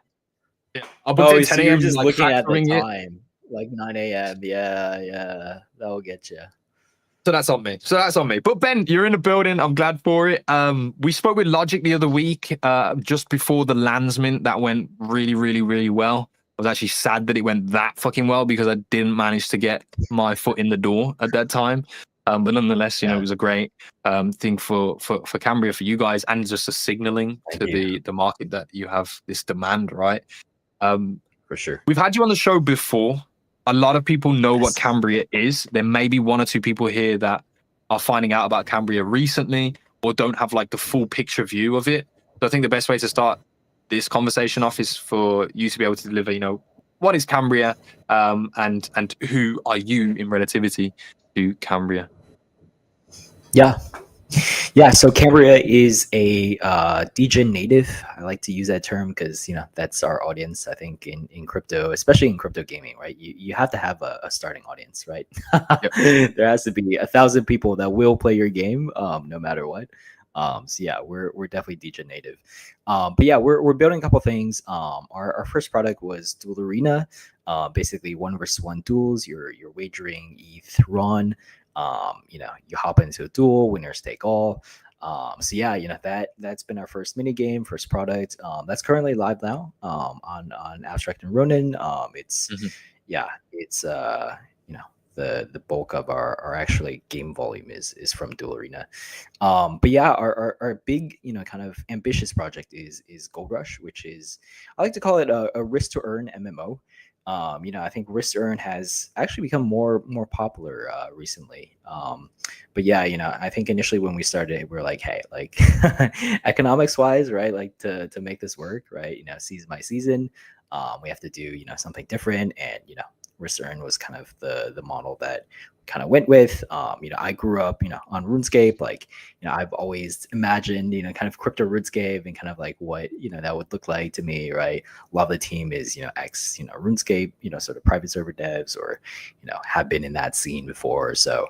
I booked it at 10 so a.m. you're just like, looking at the factoring it. time, like 9 a.m. Yeah, that'll get you. So that's on me. But Ben, you're in the building. I'm glad for it. We spoke with Logic the other week, just before the Landsmint. That went really, really, really well. I was actually sad that it went that fucking well because I didn't manage to get my foot in the door at that time. But nonetheless, it was a great thing for Cambria, for you guys, and just a signaling to the market that you have this demand, right? For sure. We've had you on the show before. A lot of people know what Cambria is. There may be one or two people here that are finding out about Cambria recently or don't have like the full picture view of it. So I think the best way to start this conversation off is for you to be able to deliver, what is Cambria, and who are you in relativity to Cambria? Yeah, so Cambria is a DJ native. I like to use that term because that's our audience. I think in crypto, especially in crypto gaming, right? You have to have a starting audience, right? Yep. There has to be 1,000 people that will play your game, no matter what. So yeah, we're definitely DJ native. But yeah, we're building a couple things. Our first product was Duel Arena, basically 1v1 duels. You're wagering ETH RON. You hop into a duel, winners take all. So yeah, that's been our first mini game, first product. That's currently live now on Abstract and Ronin. It's the bulk of our actually game volume is from Duel Arena. But yeah, our big kind of ambitious project is Gold Rush, which is, I like to call it a risk to earn MMO. I think risk to earn has actually become more popular recently. But yeah, I think initially when we started, we were like, hey, like economics wise, right? Like to make this work, right? Season by season, we have to do something different, and risk to earn was kind of the model that kind of went with. I grew up on RuneScape. Like I've always imagined kind of crypto RuneScape and kind of like what that would look like to me, right? A lot of the team is ex RuneScape sort of private server devs, or have been in that scene before. So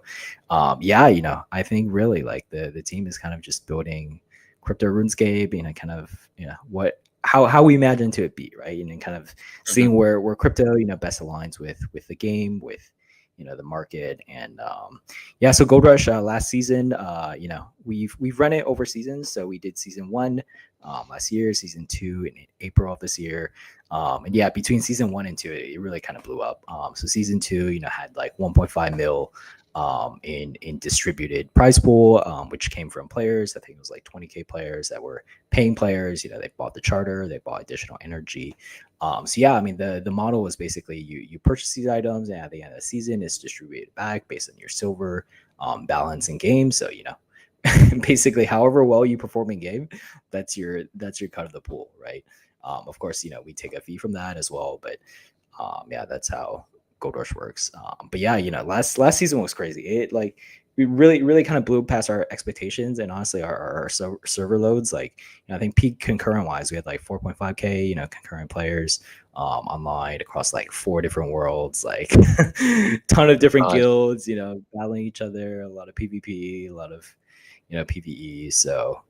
I think really like the team is kind of just building crypto RuneScape, kind of what how we imagine to it be, right? And then kind of seeing where crypto best aligns with the game, with the market. And so Gold Rush last season, we've run it over seasons. So we did season 1 last year, season 2 in April of this year. And yeah, between season 1 and 2, it really kind of blew up. So season 2 had like 1.5 mil in distributed prize pool, which came from players. I think it was like 20K players that were paying players. They bought the charter, they bought additional energy. So yeah, I mean the model was basically you purchase these items, and at the end of the season it's distributed back based on your silver balance in game. So basically however well you perform in game, that's your cut of the pool, right? Of course, we take a fee from that as well, but that's how Gold Rush works. But yeah, last season was crazy. It like we really kind of blew past our expectations, and honestly our server loads, like I think peak concurrent wise we had like 4.5K concurrent players online across like 4 different worlds, like ton of different guilds battling each other, a lot of PvP, a lot of PvE. So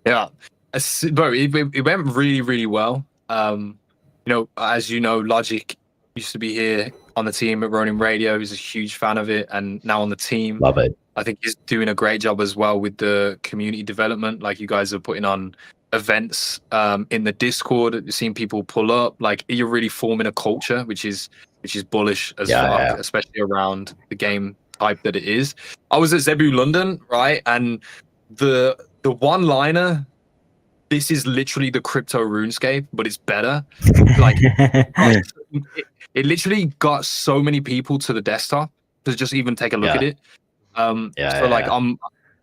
Bro, it went really, really well. As Logic used to be here on the team at Ronin Radio. He's a huge fan of it, and now on the team. Love it. I think he's doing a great job as well with the community development. Like you guys are putting on events in the Discord. You're seeing people pull up. Like you're really forming a culture, which is bullish as fuck, especially around the game type that it is. I was at Zebu London, right? And the one-liner, this is literally the crypto RuneScape, but it's better. Like it literally got so many people to the desktop to just even take a look at it. So like I'm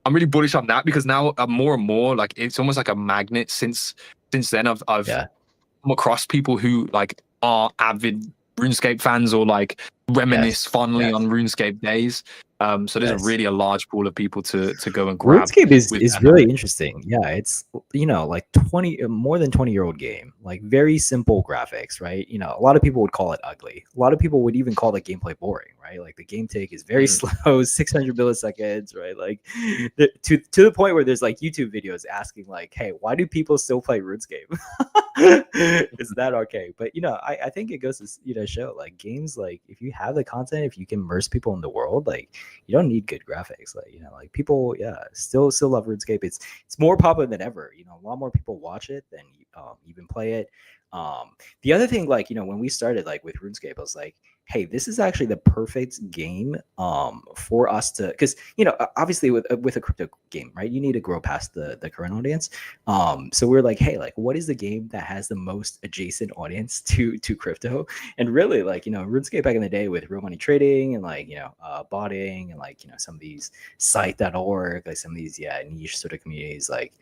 really bullish on that because now more and more like it's almost like a magnet since then I've come across people who like are avid RuneScape fans or like reminisce fondly on RuneScape days. So there's really a large pool of people to go and grab. RuneScape is really interesting. Yeah, it's like 20 more than 20-year-old game, like very simple graphics, right? A lot of people would call it ugly. A lot of people would even call the gameplay boring, right? Like the game take is very slow, 600 milliseconds, right? Like to the point where there's like YouTube videos asking like, hey, why do people still play RuneScape? Is that okay? But I think it goes to show like games, like if you have the content, if you can immerse people in the world, like you don't need good graphics. Like like people still love RuneScape. It's more popular than ever. A lot more people watch it than even play it. The other thing, like when we started like with RuneScape, I was like, hey, this is actually the perfect game for us to, because obviously with a crypto game, right, you need to grow past the current audience. So we're like, hey, like what is the game that has the most adjacent audience to crypto? And really, like RuneScape back in the day with real money trading and like botting and like some of these site.org, like some of these niche sort of communities, like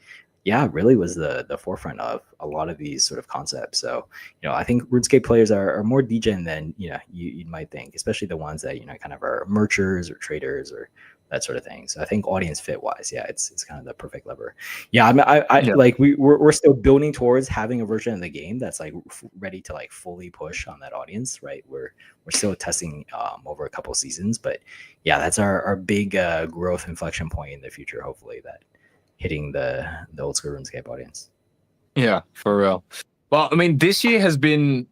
really was the forefront of a lot of these sort of concepts. So, I think RuneScape players are more degen than, you might think, especially the ones that, kind of are merchers or traders or that sort of thing. So I think audience fit wise, it's kind of the perfect lever. Yeah. I mean, like we're still building towards having a version of the game that's like ready to like fully push on that audience, right? We're still testing over a couple of seasons, but that's our big growth inflection point in the future. Hopefully that hitting the old school RuneScape audience. Yeah, for real. Well, I mean, this year has been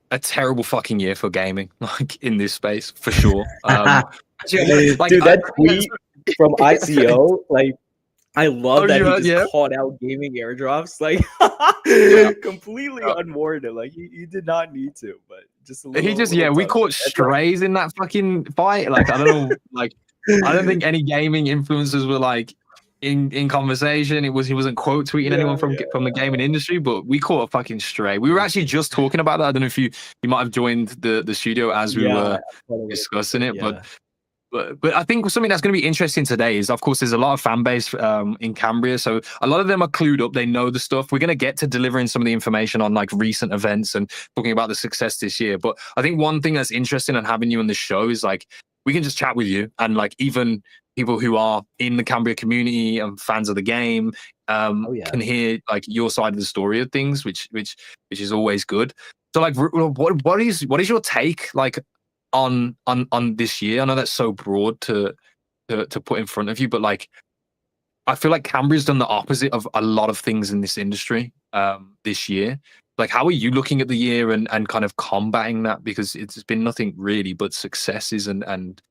a terrible fucking year for gaming, like in this space for sure. Dude, that tweet from ICO, like I love that he just called out gaming airdrops, like completely unwarranted. Like you did not need to, but just a little we caught strays in that fucking fight. Like I don't know, like I don't think any gaming influencers were like in conversation. He wasn't quote tweeting anyone from the gaming industry, but we caught a fucking stray. We were actually just talking about that. I don't know if you might have joined the studio as we were discussing it, but I think something that's going to be interesting today is, of course, there's a lot of fan base in Cambria, so a lot of them are clued up. They know the stuff. We're going to get to delivering some of the information on like recent events and talking about the success this year. But I think one thing that's interesting and having you on the show is like we can just chat with you, and like even people who are in the Cambria community and fans of the game can hear like your side of the story of things, which is always good. So like, what is your take like on this year? I know that's so broad to put in front of you, but like I feel like Cambria's done the opposite of a lot of things in this industry this year. Like, how are you looking at the year and kind of combating that? Because it's been nothing really but successes and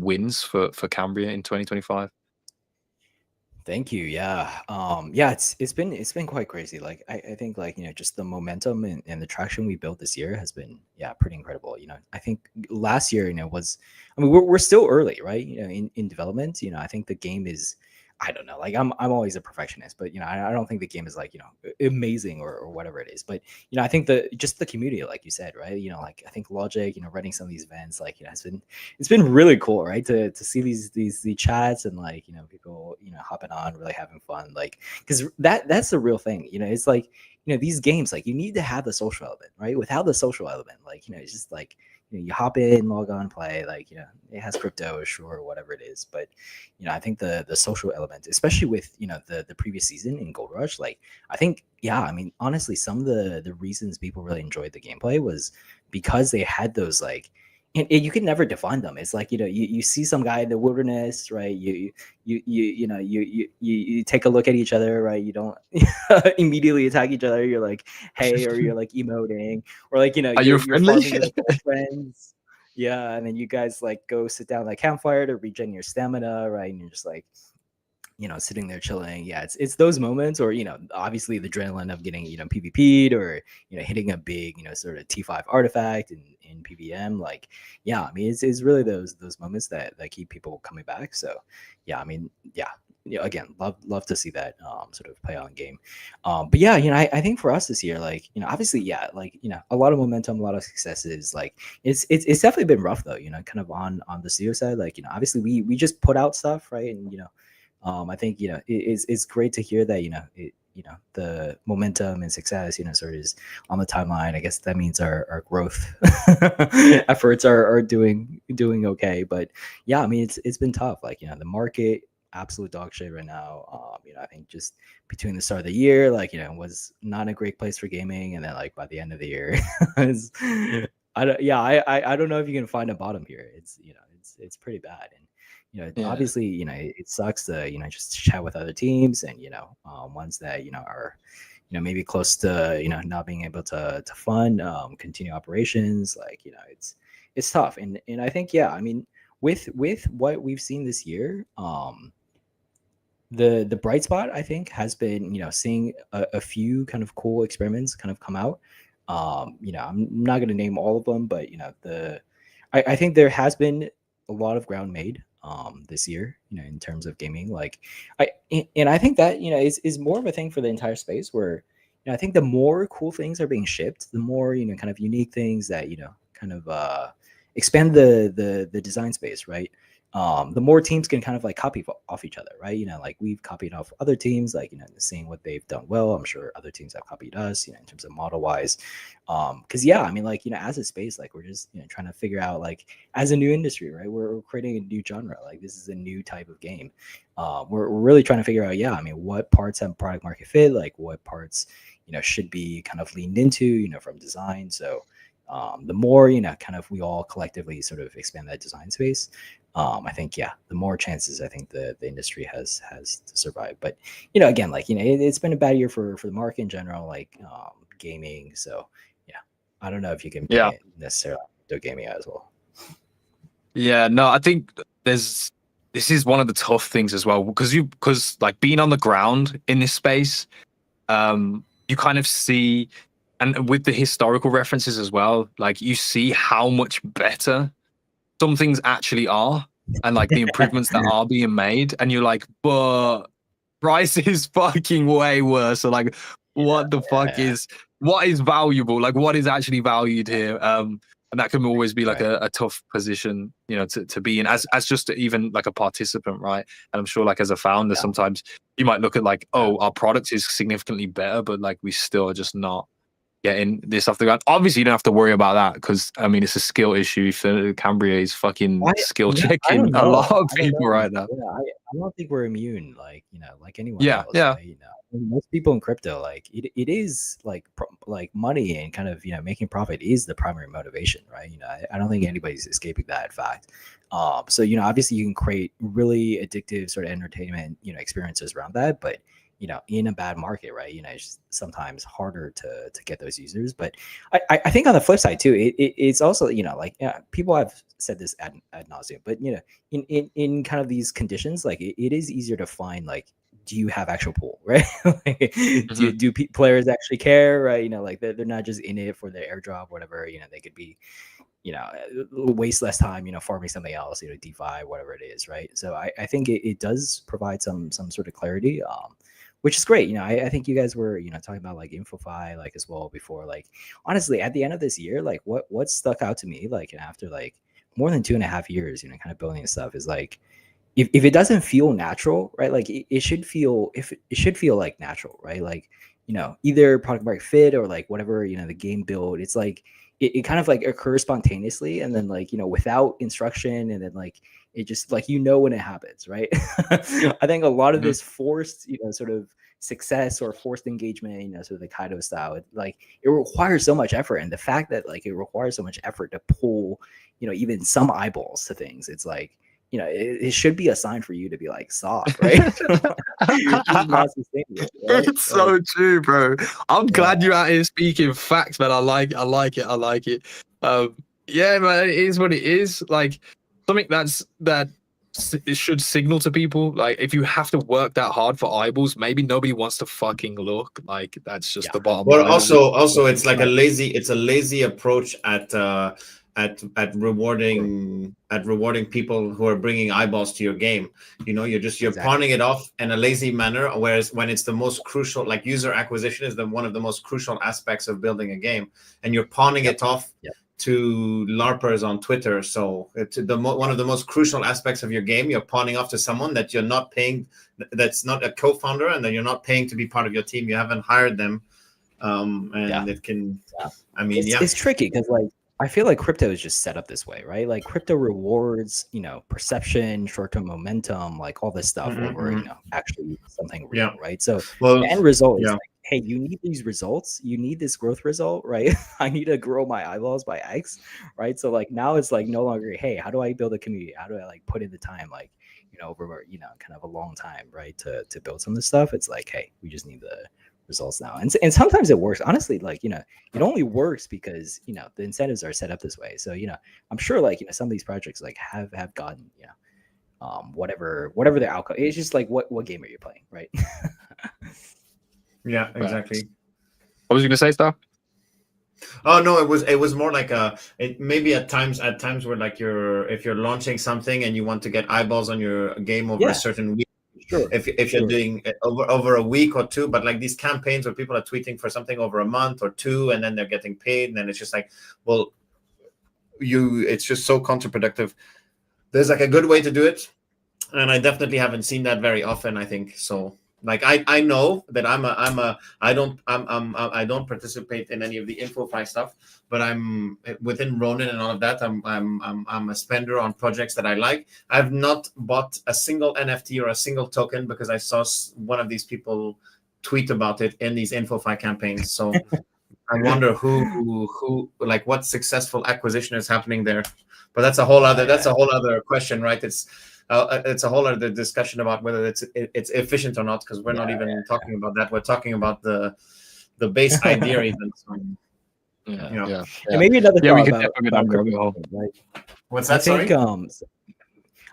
wins for Cambria in 2025. Thank you. It's been quite crazy. Like I think like just the momentum and the traction we built this year has been pretty incredible. I think last year was, I mean, we're still early, right? In development. I think the game is, I don't know, like I'm always a perfectionist, but I don't think the game is like amazing or whatever it is. But I think just the community, like you said, right? Like I think Logic, running some of these events, like it's been really cool, right? To see these chats and like people hopping on, really having fun, like because that's the real thing. It's like these games, like you need to have the social element, right? Without the social element, like it's just like you hop in, log on, play, like it has crypto, sure, whatever it is, but I think the social element, especially with the previous season in Gold Rush, like I think I mean honestly some of the reasons people really enjoyed the gameplay was because they had those like, and you can never define them. It's like you see some guy in the wilderness, right? You take a look at each other, right? You don't immediately attack each other. You're like, hey, or you're like emoting, or like you're farming with friends, and then you guys like go sit down at a campfire to regen your stamina, right? And you're just like sitting there chilling. Yeah, it's those moments, or obviously the adrenaline of getting PvP'd, or hitting a big sort of T5 artifact in PVM. Like, yeah, I mean it's really those moments that keep people coming back. So yeah, I mean, yeah, again, love to see that sort of play on game. But yeah, I think for us this year, like, obviously, yeah, like, a lot of momentum, a lot of successes. Like, it's definitely been rough though, kind of on the studio side. Like, obviously we just put out stuff, right? And I think it's great to hear that the momentum and success sort of is on the timeline. I guess that means our growth efforts are doing okay. But yeah, I mean it's been tough. Like, the market, absolute dog shit right now. I think just between the start of the year, like, was not a great place for gaming, and then like by the end of the year, I don't know if you can find a bottom here. It's pretty bad. And Yeah. obviously, it sucks to just chat with other teams, and ones that are maybe close to not being able to fund continue operations. Like, it's tough. And I think, yeah, I mean, with what we've seen this year, the bright spot, I think, has been seeing a few kind of cool experiments kind of come out. I'm not going to name all of them, but I think there has been a lot of ground made this year, in terms of gaming. Like, I think that is more of a thing for the entire space, where I think the more cool things are being shipped, the more kind of unique things that kind of expand the design space, right? The more teams can kind of like copy off each other, right? Like, we've copied off other teams, like, seeing what they've done well. I'm sure other teams have copied us, in terms of model wise. Because yeah, I mean, like, as a space, like, we're just trying to figure out, like, as a new industry, right? We're creating a new genre. Like, this is a new type of game. We're really trying to figure out, yeah, I mean, what parts have product market fit, like what parts should be kind of leaned into, from design. So the more kind of we all collectively sort of expand that design space, I think, yeah, the more chances I think the industry has to survive. But again, like, it's been a bad year for the market in general, like gaming. So yeah, I don't know if you can bring it necessarily to gaming as well. Yeah, no, I think this is one of the tough things as well, because like being on the ground in this space, you kind of see, and with the historical references as well, like, you see how much better some things actually are, and like the improvements that are being made, and you're like, but price is fucking way worse. So like, what the fuck is what is valuable? Like, what is actually valued here? And that can always be like a tough position, to be in as just even like a participant, right? And I'm sure, like, as a founder, sometimes you might look at like, oh, our product is significantly better, but like we still are just not getting this off the ground. Obviously, you don't have to worry about that, because I mean, it's a skill issue. For Cambria is fucking skill checking a lot of people right now. Yeah, I don't think we're immune, like like anyone Yeah, else. yeah. Right? Most people in crypto, like it is like like money and kind of making profit is the primary motivation, right? I don't think anybody's escaping that fact. So obviously you can create really addictive sort of entertainment experiences around that, but in a bad market, right? It's just sometimes harder to get those users. But I think on the flip side too, it's also, like, people have said this ad nauseum, but in kind of these conditions, like it is easier to find, like, do you have actual pool, right? Like, do players actually care, right? Like they're not just in it for the airdrop, whatever. They could be waste less time farming something else, DeFi, whatever it is, right? So I think it does provide some sort of clarity, which is great. I think you guys were talking about like InfoFi, like, as well before. Like, honestly, at the end of this year, like what stuck out to me, like, after like more than 2.5 years kind of building this stuff, is like, if it doesn't feel natural, right? Like it should feel like natural, right? Like, either product market fit or like whatever, the game build, it's like it kind of like occurs spontaneously, and then like without instruction, and then like it just like when it happens, right? I think a lot of this forced sort of success or forced engagement, sort of the Kaido style, it requires so much effort, and the fact that like it requires so much effort to pull even some eyeballs to things, it's like it should be a sign for you to be like, soft, right? Not sustainable, right? It's so true, bro. I'm glad you're out here speaking facts, man. I like it. Yeah, man, it is what it is. Like, something it should signal to people, like, if you have to work that hard for eyeballs, maybe nobody wants to fucking look. Like, that's just the bottom Well, line. also, it's like a lazy approach at rewarding people who are bringing eyeballs to your game. You know, you're pawning it off in a lazy manner. Whereas when it's the most crucial, like user acquisition is one of the most crucial aspects of building a game, and you're pawning it off to LARPers on Twitter. So it's one of the most crucial aspects of your game. You're pawning off to someone that you're not paying, that's not a co-founder, and then you're not paying to be part of your team. You haven't hired them. It can, I mean, it's tricky because, like, I feel like crypto is just set up this way, right? Like, crypto rewards, perception, short-term momentum, like all this stuff over, actually something real, right? So the end result is like, hey, you need these results, you need this growth result, right? I need to grow my eyeballs by X, right? So like now it's like no longer, hey, how do I build a community? How do I like put in the time, like, over kind of a long time, right, to build some of this stuff? It's like, hey, we just need the results now, and sometimes it works. Honestly, like, it only works because the incentives are set up this way. So I'm sure, like, some of these projects like have gotten whatever the outcome. It's just like what game are you playing, right? Yeah, exactly. What was you gonna say, Star? Oh no, it was more like maybe at times where, like, if you're launching something and you want to get eyeballs on your game over a certain week. Sure. If you're doing it over a week or two, but like these campaigns where people are tweeting for something over a month or two, and then they're getting paid, and then it's just like, well, it's just so counterproductive. There's like a good way to do it, and I definitely haven't seen that very often, I think. So like I know that I don't participate in any of the InfoFi stuff, but I'm within Ronin and all of that. I'm a spender on projects that I like. I've not bought a single NFT or a single token because I saw one of these people tweet about it in these InfoFi campaigns. So I wonder who like what successful acquisition is happening there. But that's a whole other question, right? It's a whole other discussion about whether it's efficient or not, because we're not even talking about that. We're talking about the base idea even. So, And maybe another thought we could about, definitely not crypto. right? What's that? I think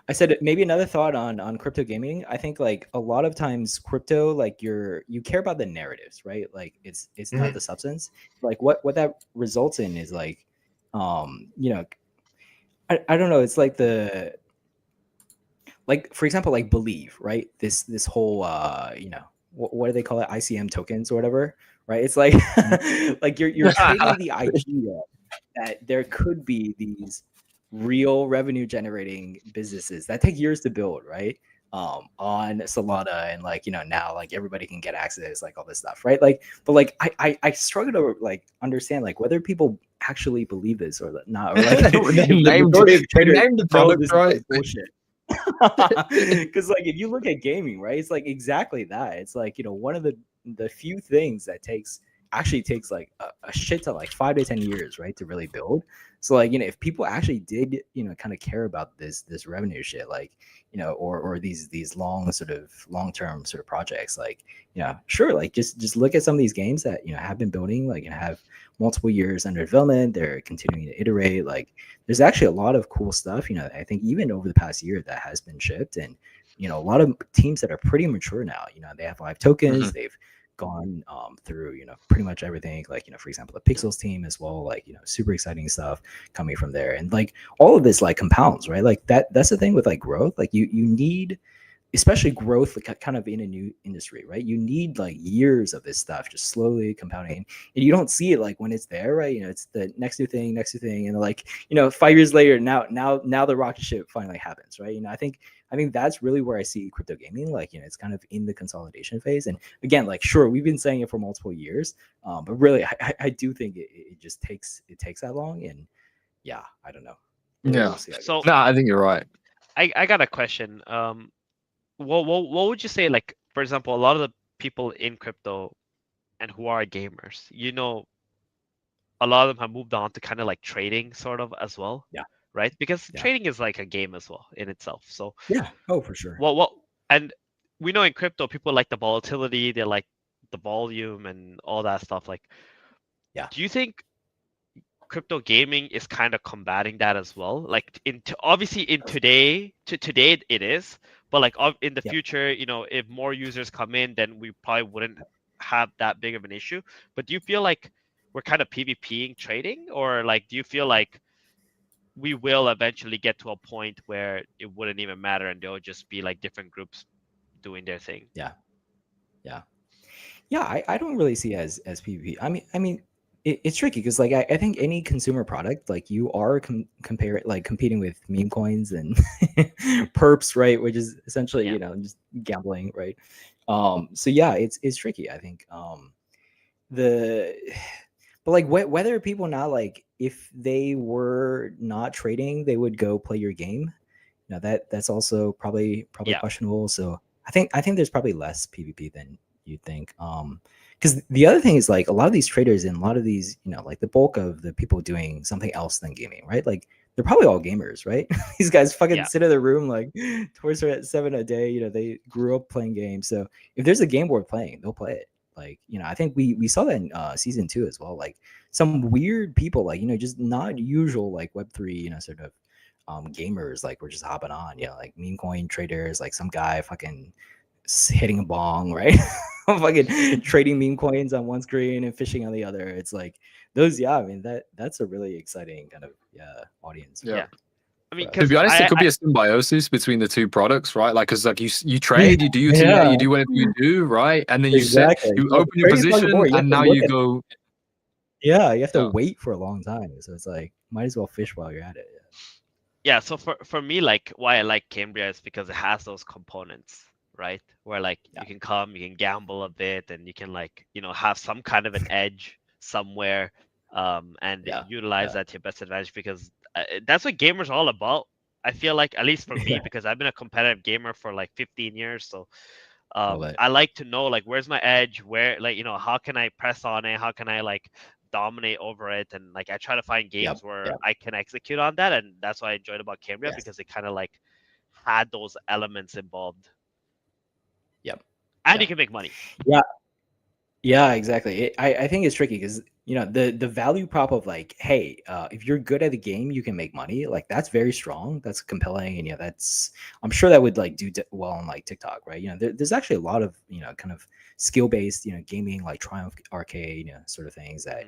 I said maybe another thought on crypto gaming. I think, like, a lot of times crypto, like, you care about the narratives, right? Like it's not the substance. Like what that results in is like, I don't know. It's like like, for example, like Believe, right? This whole what do they call it? ICM tokens or whatever, right? It's like like you're taking the idea that there could be these real revenue generating businesses that take years to build, right? On Solana, and like, now like everybody can get access, like all this stuff, right? Like, but like I struggle to like understand like whether people actually believe this or not, or like they named the product right. Bullshit. Because like if you look at gaming, right, it's like exactly that. It's like, one of the few things that actually takes like a shit to like 5 to 10 years, right, to really build. So like, if people actually did, kind of care about this revenue shit, like, or these long-term sort of projects, like, sure, like just look at some of these games that have been building, like, have multiple years under development. They're continuing to iterate. Like, there's actually a lot of cool stuff, I think even over the past year that has been shipped, and a lot of teams that are pretty mature now. They have live tokens. They've gone through pretty much everything, like, for example, the Pixels team as well, like, super exciting stuff coming from there. And like all of this like compounds, right? Like that's the thing with like growth. Like you need, especially growth, like, kind of in a new industry, right? You need like years of this stuff just slowly compounding, and you don't see it like when it's there, right? It's the next new thing, and like 5 years later, now the rocket ship finally happens, right? I think that's really where I see crypto gaming. Like, it's kind of in the consolidation phase. And again, like, sure, we've been saying it for multiple years, but really, I do think it just takes that long. And yeah, I don't know. We'll So no, I think you're right. I got a question. What would you say, like, for example, a lot of the people in crypto and who are gamers, a lot of them have moved on to kind of like trading sort of as well. Yeah. Right? Because trading is like a game as well in itself. So yeah, for sure. And we know in crypto people like the volatility, they like the volume and all that stuff. Like, yeah. Do you think crypto gaming is kind of combating that as well. Like obviously in today it is, but like in the Yep. future, if more users come in, then we probably wouldn't have that big of an issue. But do you feel like we're kind of PvPing trading, or like do you feel like we will eventually get to a point where it wouldn't even matter and there'll just be like different groups doing their thing? Yeah. I don't really see it as PvP. I mean, it's tricky because like I think any consumer product, like you are competing with meme coins and perps, right? Which is essentially Yeah. just gambling, right? So yeah, it's tricky. I think the but like whether people now, like if they were not trading, they would go play your game. That's also probably Yeah. questionable. So I think there's probably less PvP than you'd think. Because the other thing is like a lot of these traders and a lot of these, like the bulk of the people doing something else than gaming, right? Like they're probably all gamers, right? These guys fucking Yeah. sit in their room like towards at 7 a day. They grew up playing games. So if there's a game worth playing, they'll play it. Like, I think we saw that in season 2 as well. Like some weird people, like, just not usual, like Web3, sort of gamers, like we're just hopping on, like meme coin traders, like some guy fucking hitting a bong, right? Fucking trading meme coins on one screen and fishing on the other. It's like those, I mean that's a really exciting kind of audience. Yeah. I mean, To be honest, it could be a symbiosis between the two products, right? Like, because like you trade, you do your TA, you do whatever you do, right? And then you open your position, and now you go. Yeah, you have to wait for a long time, so it's like might as well fish while you're at it. Yeah, so for me, like why I like Cambria is because it has those components, right? Where like you can come, you can gamble a bit, and you can like have some kind of an edge somewhere, and utilize that to your best advantage, because that's what gamers are all about. I feel like, at least for me, because I've been a competitive gamer for like 15 years, so I like to know like where's my edge, where like how can I press on it, how can I like dominate over it, and like I try to find games where I can execute on that, and that's what I enjoyed about Cambria, because it kind of like had those elements involved. And you can make money. Yeah, exactly. I think it's tricky because the value prop of like, hey, if you're good at the game, you can make money. Like that's very strong. That's compelling, and that's, I'm sure that would like do well on like TikTok, right? There's actually a lot of kind of skill based gaming, like Triumph Arcade, sort of things that.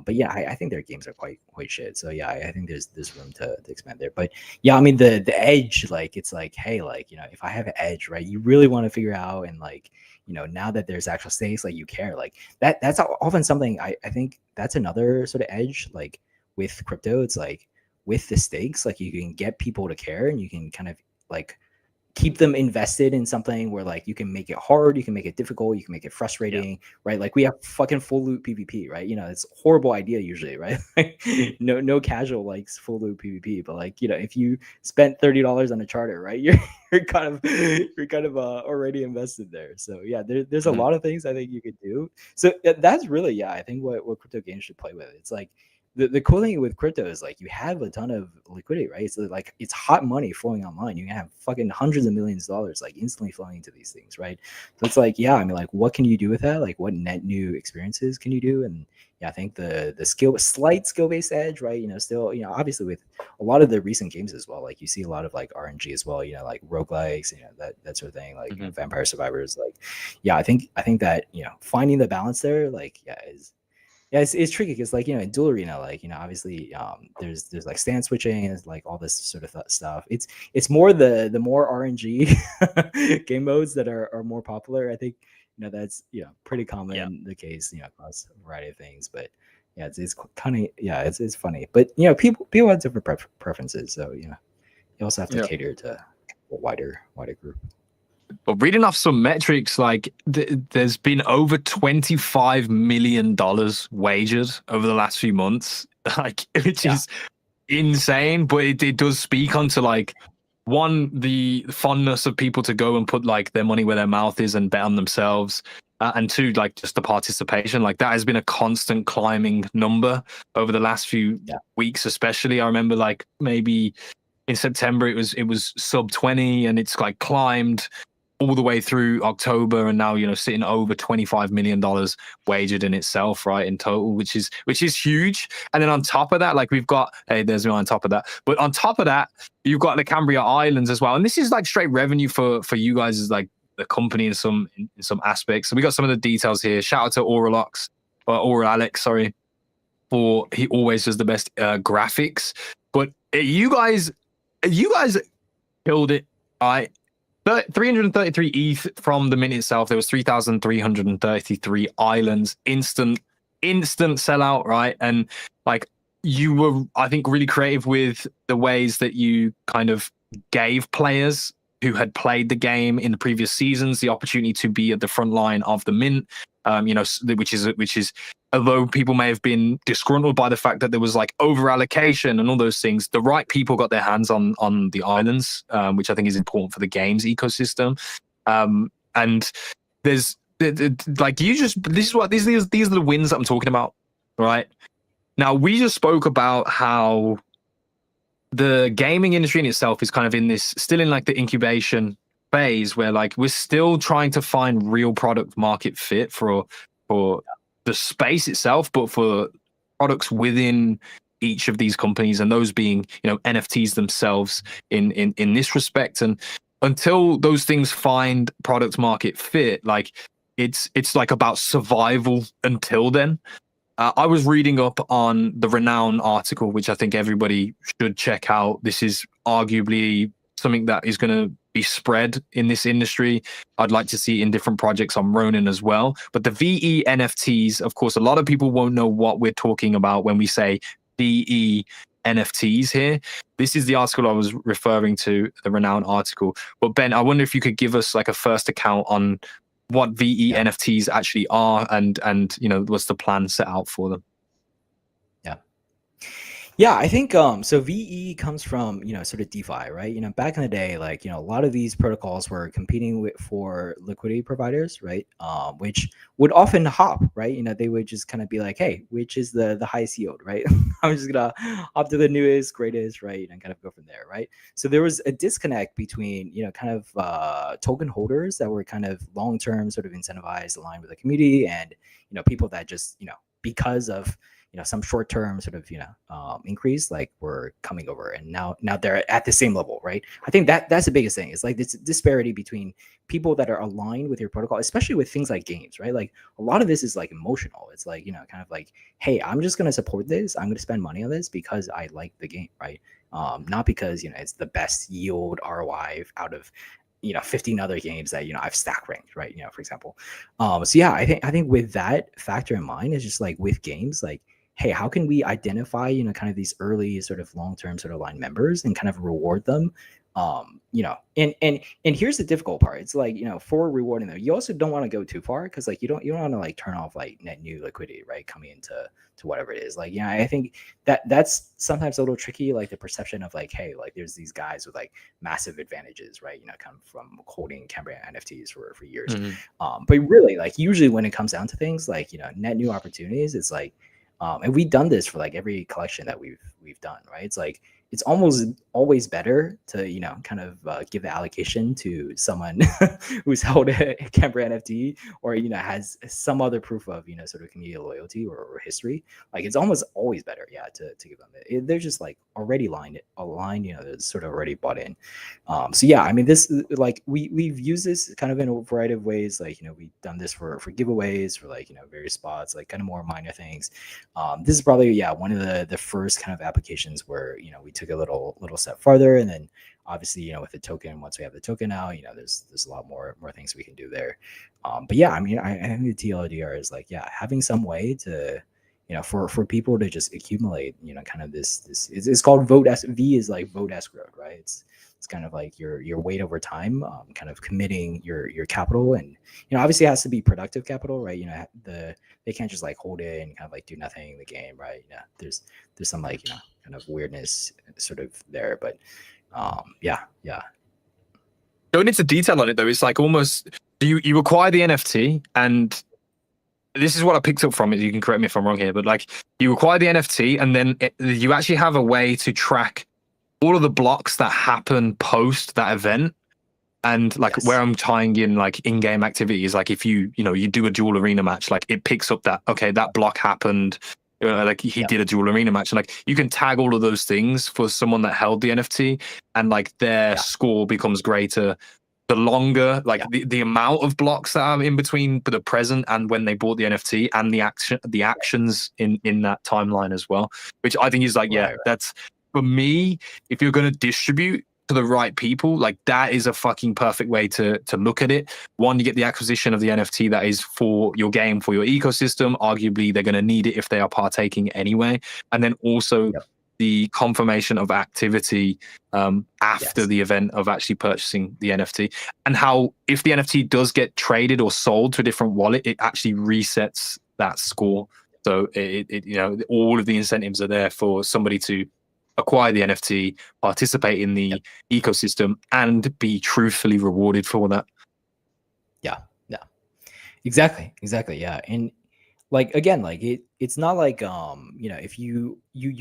But yeah, I think their games are quite shit. So yeah, I think there's room to expand there. But yeah, I mean the edge, like it's like, hey, like if I have an edge, right, you really want to figure out, and like now that there's actual stakes, like you care, like that's often something I think that's another sort of edge, like with crypto. It's like with the stakes, like you can get people to care, and you can kind of like keep them invested in something where like you can make it hard, you can make it difficult, you can make it frustrating, right? Like we have fucking full loop PvP, right? It's a horrible idea usually, right? no casual likes full loop PvP, but like if you spent $30 on a charter, right, you're kind of already invested there. So yeah, there's a lot of things I think you could do. So that's really I think what crypto games should play with. It's like the cool thing with crypto is like you have a ton of liquidity, right? So like it's hot money flowing online. You can have fucking hundreds of millions of dollars like instantly flowing into these things, right? So it's like, I mean, like what can you do with that? Like what net new experiences can you do? And I think the slight skill based edge, right? Still, obviously with a lot of the recent games as well, like you see a lot of like RNG as well, like roguelikes, that sort of thing, like Vampire Survivors, like I think that finding the balance there, like it's tricky because like in Duel Arena, like obviously there's like stand switching and like all this sort of stuff. It's more the more RNG game modes that are more popular. I think that's pretty common the case across a variety of things. But it's kind of it's funny. But people have different preferences, so you also have to cater to a wider group. But reading off some metrics, like there's been over $25 million wagered over the last few months, like which is insane. But it does speak onto like one, the fondness of people to go and put like their money where their mouth is and bet on themselves, and two, like just the participation. Like that has been a constant climbing number over the last few weeks, especially. I remember like maybe in September it was sub 20, and it's like climbed. all the way through October, and now sitting over $25 million wagered in itself, right, in total, which is huge. And then on top of that, like we've got, hey, there's me on top of that. But on top of that, you've got the Cambria Islands as well, and this is like straight revenue for you guys as like the company in some aspects. So we got some of the details here. Shout out to Oral Alex, sorry, for he always does the best graphics. But you guys killed it, right? 333 ETH from the mint itself. There was 3,333 islands. Instant sellout, right? And like you were, I think, really creative with the ways that you kind of gave players who had played the game in the previous seasons the opportunity to be at the front line of the mint. Which is although people may have been disgruntled by the fact that there was like over allocation and all those things, the right people got their hands on the islands, which I think is important for the game's ecosystem. And there's like these are the wins that I'm talking about, right? Now we just spoke about how the gaming industry in itself is kind of still in like the incubation phase where like we're still trying to find real product market fit for the space itself, but for products within each of these companies, and those being NFTs themselves in this respect. And until those things find product market fit, like it's like about survival until then. I was reading up on the Renown article, which I think everybody should check out. This is arguably something that is going to be spread in this industry. I'd like to see in different projects on Ronin as well. But the VE NFTs, of course, a lot of people won't know what we're talking about when we say VE NFTs here. This is the article I was referring to, the Renown article. But Ben, I wonder if you could give us like a first account on what VE NFTs actually are and what's the plan set out for them. Yeah, I think so VE comes from, sort of DeFi, right? Back in the day, like, a lot of these protocols were competing for liquidity providers, right? Which would often hop, right? They would just kind of be like, hey, which is the highest yield, right? I'm just gonna hop to the newest, greatest, right? And kind of go from there, right? So there was a disconnect between, kind of token holders that were kind of long-term sort of incentivized, aligned with the community, and, people that just, because of some short-term sort of increase, like we're coming over, and now they're at the same level, right? I think that's the biggest thing. It's like this disparity between people that are aligned with your protocol, especially with things like games, right? Like a lot of this is like emotional. It's like kind of like, hey, I'm just gonna support this. I'm gonna spend money on this because I like the game, right? Not because it's the best yield ROI out of 15 other games that I've stack ranked, right? For example. So yeah, I think with that factor in mind, it's just like with games, like, hey, how can we identify, kind of these early sort of long-term sort of line members and kind of reward them? And here's the difficult part. It's like, for rewarding them, you also don't want to go too far, because like you don't want to like turn off like net new liquidity, right? Coming into whatever it is. Like, I think that's sometimes a little tricky, like the perception of like, hey, like there's these guys with like massive advantages, right? Kind of from holding Cambria NFTs for years. But really, like usually when it comes down to things like, net new opportunities, it's like, and we've done this for like every collection that we've done, right? It's like it's almost always better to kind of give the allocation to someone who's held a Cambria NFT or has some other proof of sort of community loyalty or history. Like it's almost always better, to give them it. They're just like already aligned, they're sort of already bought in. So yeah, I mean, this like we've used this kind of in a variety of ways. Like we've done this for giveaways, for like various spots, like kind of more minor things. This is probably one of the first kind of applications where we took a little step farther, and then obviously with the token, once we have the token now, there's a lot more things we can do there. But yeah, I mean, I think the TLDR is like having some way to for people to just accumulate kind of this it's called vote V is like vote escrow, right? It's kind of like your weight over time, kind of committing your capital, and obviously it has to be productive capital, right? They can't just like hold it and kind of like do nothing in the game, right? There's some like kind of weirdness sort of there, but yeah. Going into detail on it though, it's like almost you acquire the NFT, and this is what I picked up from it. You can correct me if I'm wrong here, but like you acquire the NFT, and then you actually have a way to track all of the blocks that happen post that event. And like Yes. where I'm tying in like in-game activities, like if you do a dual arena match, like it picks up that, okay, that block happened, like he Yeah. did a dual arena match, and like you can tag all of those things for someone that held the NFT, and like their Yeah. score becomes greater the longer, like the amount of blocks that are in between the present and when they bought the NFT, and the actions in that timeline as well, which I think is like, yeah, Right. that's for me. If you're going to distribute to the right people, like that is a fucking perfect way to look at it. One, you get the acquisition of the NFT that is for your game, for your ecosystem. Arguably, they're going to need it if they are partaking anyway. And then also the confirmation of activity after Yes. the event of actually purchasing the NFT, and how if the NFT does get traded or sold to a different wallet, it actually resets that score. So it all of the incentives are there for somebody to acquire the NFT, participate in the ecosystem, and be truthfully rewarded for that. Yeah. Exactly. Yeah. And like again, like it's not like if you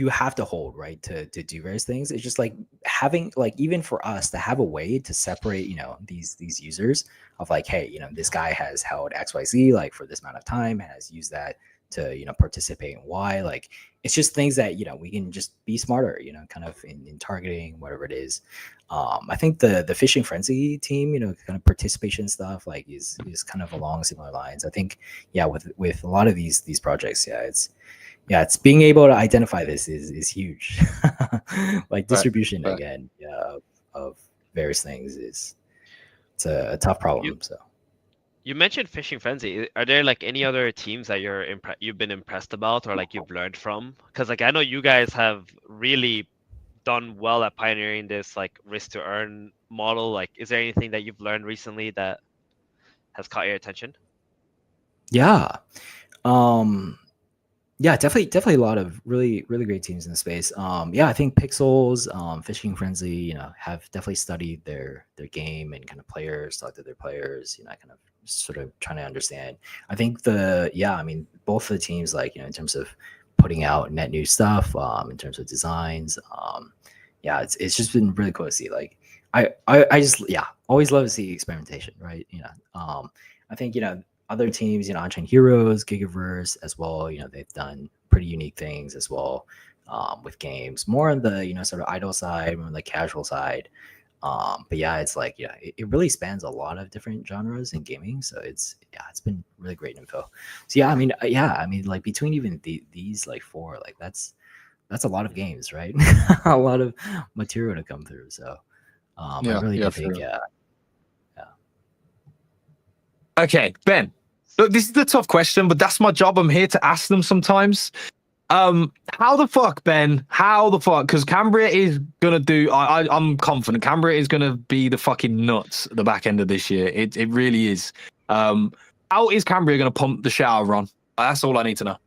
have to hold, right, to do various things. It's just like having, like, even for us to have a way to separate these users of like, hey, this guy has held XYZ like for this amount of time, has used that to participate in Y. Like it's just things that we can just be smarter, kind of in targeting whatever it is. I think the Fishing Frenzy team, kind of participation stuff like is kind of along similar lines. I think with a lot of these projects, it's being able to identify this is huge. Like distribution Right. again, of various things it's a tough problem. So You mentioned Fishing Frenzy. Are there like any other teams that you've been impressed about or like you've learned from? Because like I know you guys have really done well at pioneering this like risk to earn model. Like, is there anything that you've learned recently that has caught your attention? Definitely a lot of really great teams in the space. I think Pixels, Fishing Frenzy, have definitely studied their game and kind of players, talked to their players, kind of sort of trying to understand. I think both the teams, like, in terms of putting out net new stuff, in terms of designs, it's just been really cool to see. Like I just always love to see experimentation, right? I think other teams, On-Chain Heroes, Gigaverse as well, they've done pretty unique things as well, with games, more on the sort of idle side, more on the casual side. But it's like it really spans a lot of different genres in gaming, so it's been really great info. So I mean like between even these like four, like that's a lot of games, right? A lot of material to come through. So I really do think Okay, Ben. Look, this is the tough question, but that's my job. I'm here to ask them sometimes. How the fuck, Ben? How the fuck? Because Cambria is gonna do. I'm confident Cambria is gonna be the fucking nuts at the back end of this year. It really is. How is Cambria gonna pump the shit out of Ron? That's all I need to know.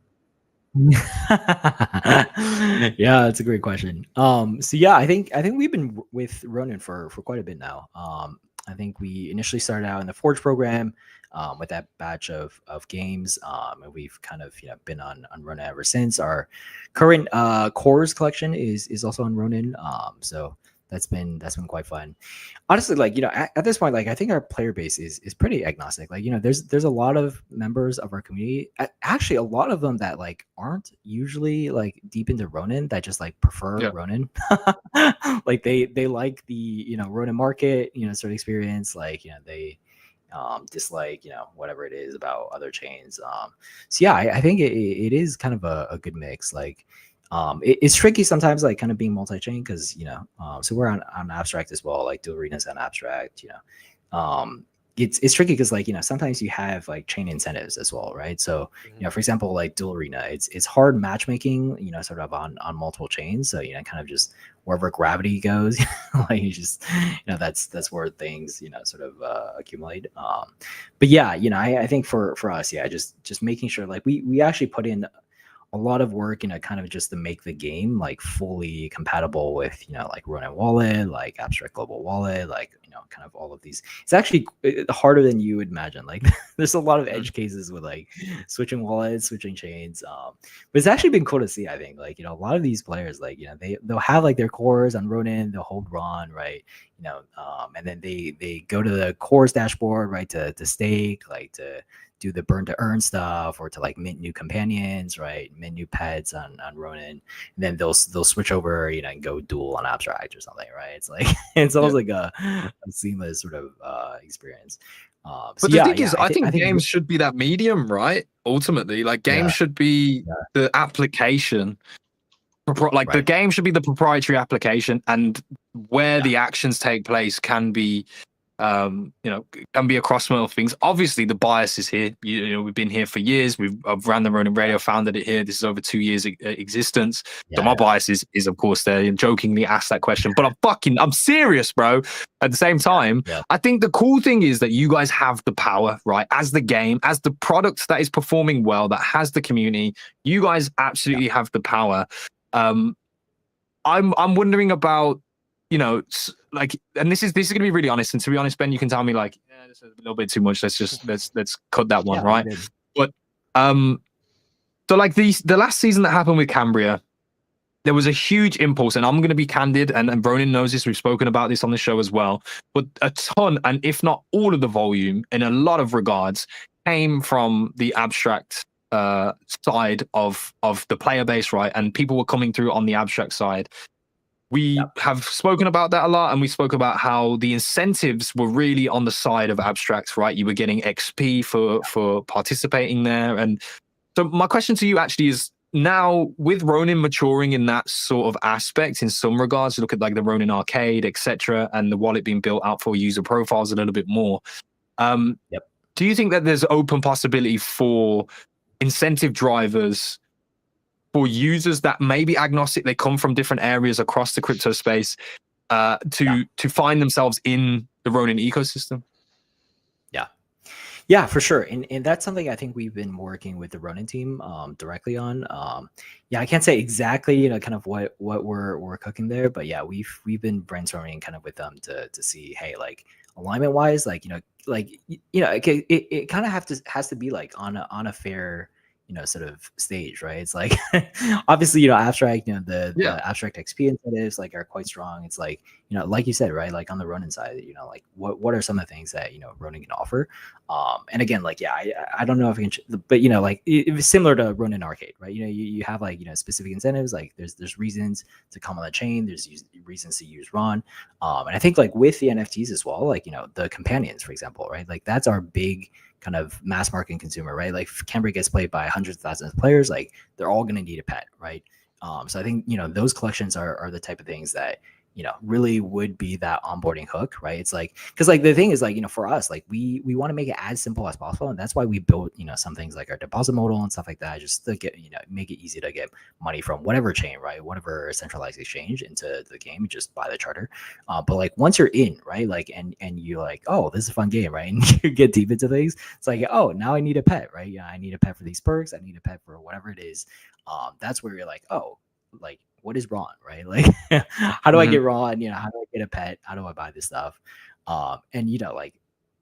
That's a great question. I think we've been with Ronin for quite a bit now. I think we initially started out in the Forge program, with that batch of games, and we've kind of been on Ronin ever since. Our current cores collection is also on Ronin, so that's been quite fun. Honestly, like at this point, like I think our player base is pretty agnostic. Like there's a lot of members of our community, actually a lot of them that like aren't usually like deep into Ronin, that just like prefer Ronin. Like they like the Ronin market sort of experience, like they dislike whatever it is about other chains. I think it is kind of a good mix. Like it's tricky sometimes, like kind of being multi-chain, because so we're on abstract as well, like Dual Arena's on abstract. It's tricky because like sometimes you have like chain incentives as well, right? So for example, like Dual Arena, it's hard matchmaking sort of on multiple chains. So kind of just wherever gravity goes, like you just that's where things sort of accumulate. But I think for us, just making sure like we actually put in a lot of work, kind of just to make the game like fully compatible with, like Ronin Wallet, like Abstract Global Wallet, like, kind of all of these. It's actually harder than you would imagine. Like there's a lot of edge cases with like switching wallets, switching chains. But it's actually been cool to see, I think, like, a lot of these players, like, they'll have like their cores on Ronin, they'll hold Ron, right? And then they go to the cores dashboard, right, to stake, like to do the burn to earn stuff, or to like mint new companions, right? Mint new pets on Ronin. And then they'll switch over, and go dual on Abstract or something, right? It's like it's almost like a seamless sort of experience. But the thing is, I think games should be that medium, right? Ultimately, like games should be the application. Like the game should be the proprietary application, and where the actions take place can be can be across multiple things. Obviously, the bias is here. We've been here for years. I've ran the Ronin Radio, founded it here. This is over 2 years existence. So my bias is of course there. And jokingly asked that question, but I'm serious, bro. At the same time, I think the cool thing is that you guys have the power, right? As the game, as the product that is performing well, that has the community, you guys absolutely have the power. I'm wondering about, like, and this is going to be really honest. And to be honest, Ben, you can tell me like, yeah, this is a little bit too much. Let's cut that one, right? But so like the last season that happened with Cambria, there was a huge impulse, and I'm going to be candid, and Ronin knows this. We've spoken about this on the show as well. But a ton, and if not all of the volume, in a lot of regards, came from the Abstract side of the player base, right? And people were coming through on the Abstract side. We have spoken about that a lot, and we spoke about how the incentives were really on the side of Abstract, right? You were getting XP for participating there. And so my question to you actually is, now with Ronin maturing in that sort of aspect in some regards, you look at like the Ronin Arcade, etc., and the wallet being built out for user profiles a little bit more. Do you think that there's open possibility for incentive drivers for users that may be agnostic, they come from different areas across the crypto space, to find themselves in the Ronin ecosystem? Yeah, for sure. And that's something I think we've been working with the Ronin team directly on. I can't say exactly, kind of what we're cooking there, but yeah, we've been brainstorming kind of with them to see, hey, like alignment wise, like, it kind of has to be like on a fair, sort of stage, right? It's like, obviously, Abstract, the Abstract XP incentives like are quite strong. It's like, like you said, right? Like on the Ronin side, like what are some of the things that, Ronin can offer? And again, like, I don't know if I can, but, like it was similar to Ronin Arcade, right? You have like, specific incentives, like there's reasons to come on the chain. There's reasons to use Ron. And I think like with the NFTs as well, like, the companions, for example, right? Like that's our big kind of mass market consumer, right? Like Cambria gets played by hundreds of thousands of players, like they're all going to need a pet, right? So I think, those collections are the type of things that, really would be that onboarding hook, right? It's like, because like the thing is like, for us, like we want to make it as simple as possible. And that's why we built, some things like our deposit modal and stuff like that, just to get, make it easy to get money from whatever chain, right? Whatever centralized exchange into the game, just buy the charter. But like once you're in, right? Like, and you're like, oh, this is a fun game, right? And you get deep into things. It's like, oh, now I need a pet, right? I need a pet for these perks. I need a pet for whatever it is. That's where you're like, oh, like, what is Ron, right? Like, how do I get Ron? How do I get a pet? How do I buy this stuff? And like,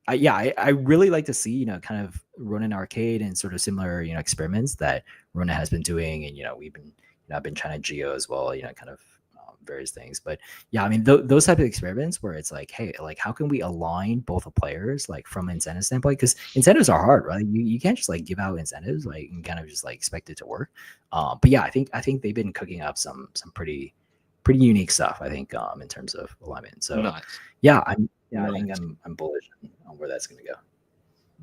I really like to see, kind of Ronin Arcade and sort of similar, experiments that Ronin has been doing, and we've been, I've been trying to geo as well, kind of various things. But yeah, I mean, those type of experiments where it's like, hey, like how can we align both the players, like from an incentive standpoint? Because incentives are hard, right? You can't just like give out incentives, like, and kind of just like expect it to work. But yeah, I think they've been cooking up some pretty unique stuff, I think, in terms of alignment. So nice. I think I'm bullish on where that's going to go.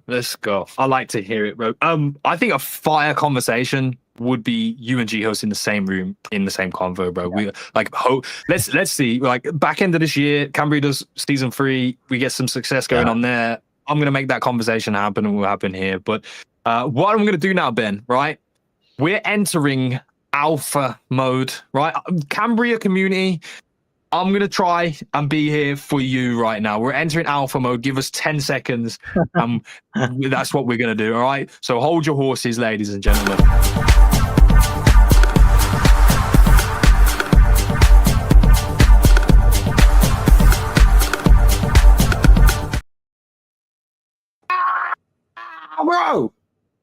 Let's go. I like to hear it, bro. I think a fire conversation would be you and G-Host in the same room, in the same convo, bro. We like let's see. Like back end of this year, Cambria does season 3. We get some success going on there. I'm gonna make that conversation happen, and will happen here. But what I'm gonna do now, Ben, right? We're entering alpha mode, right? Cambria community, I'm going to try and be here for you right now. We're entering alpha mode. Give us 10 seconds. That's what we're going to do, all right? So hold your horses, ladies and gentlemen.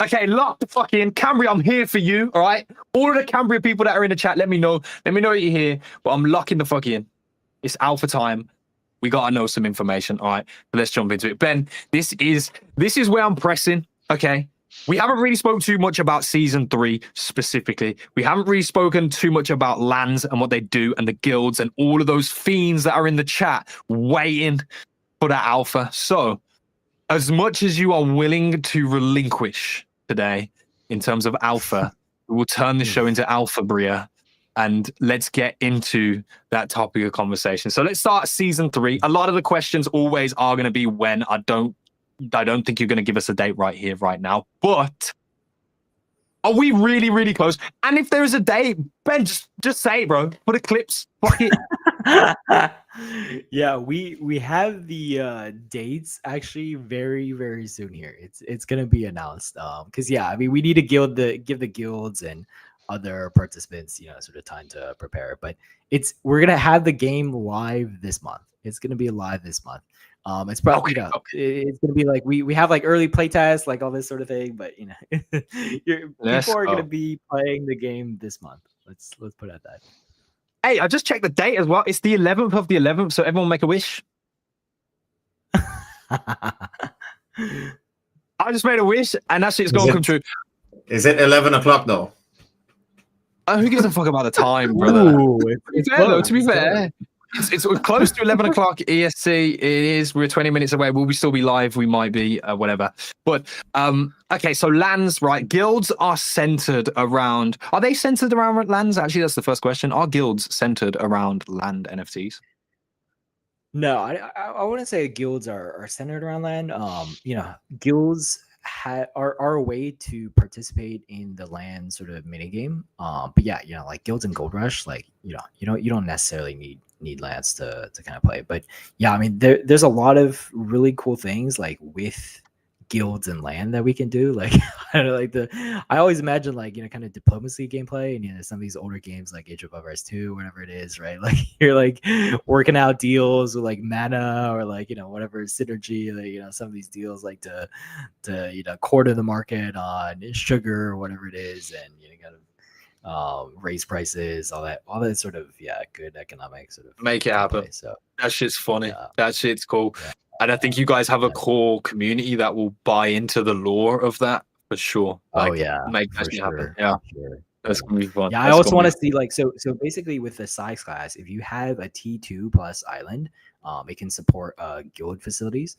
Okay, lock the fuck in. Cambria, I'm here for you. All right. All of the Cambria people that are in the chat, let me know. Let me know that you're here. But I'm locking the fuck in. It's alpha time. We gotta know some information. All right. So let's jump into it. Ben, this is where I'm pressing. Okay. We haven't really spoken too much about season 3 specifically. We haven't really spoken too much about lands and what they do and the guilds and all of those fiends that are in the chat waiting for that alpha. So, as much as you are willing to relinquish today in terms of alpha, we will turn the show into Alpha Bria, and let's get into that topic of conversation. So let's start season 3. A lot of the questions always are going to be when. I don't think you're going to give us a date right here, right now. But are we really, really close? And if there is a date, Ben, just say it, bro. Put the clips. Fuck it. Yeah, we have the dates actually very, very soon here. It's gonna be announced. Because yeah, I mean we need to give the guilds and other participants, sort of time to prepare. But we're gonna have the game live this month. It's gonna be live this month. It's probably it's gonna be like we have like early playtests, like all this sort of thing. But people are gonna be playing the game this month. Let's put it at that. Hey, I just checked the date as well. It's the 11th of the 11th, so everyone make a wish. I just made a wish, and that shit's going to come true. Is it 11 o'clock, though? Who gives a fuck about the time, brother? Ooh, to be fair, it's close to 11 o'clock EST. It is. We're 20 minutes away. Will we still be live? We might be, whatever. But, okay, so lands, right? Guilds are centered around... Are they centered around lands? Actually, that's the first question. Are guilds centered around land NFTs? No, I wouldn't say guilds are centered around land. Guilds are a way to participate in the land sort of mini game. But yeah, like guilds and Gold Rush, like you don't necessarily need lands to kind of play. But yeah, I mean there's a lot of really cool things like with guilds and land that we can do. Like I always imagine like kind of diplomacy gameplay and some of these older games like Age of Empires 2, whatever it is, right? Like you're like working out deals with like mana or like whatever synergy, like some of these deals like to quarter the market on sugar or whatever it is, and kind of raise prices, all that sort of good economic sort of make it happen. So that shit's funny. That shit's cool. And I think you guys have a core community that will buy into the lore of that for sure. Like, make that shit happen. Yeah, that's gonna be fun. Yeah, I also want to see like so basically with the size class, if you have a T2 plus island, it can support guild facilities.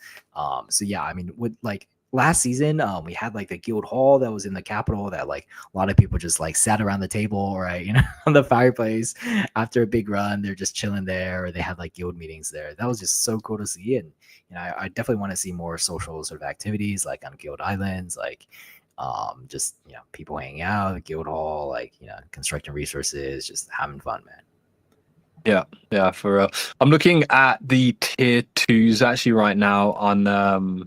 So yeah, I mean with like last season, we had like the guild hall that was in the capital that like a lot of people just like sat around the table, right? On the fireplace after a big run, they're just chilling there, or they had like guild meetings there. That was just so cool to see. And I definitely want to see more social sort of activities like on guild islands, like just people hanging out at guild hall, like constructing resources, just having fun, man. Yeah, for real. I'm looking at the tier 2s actually right now on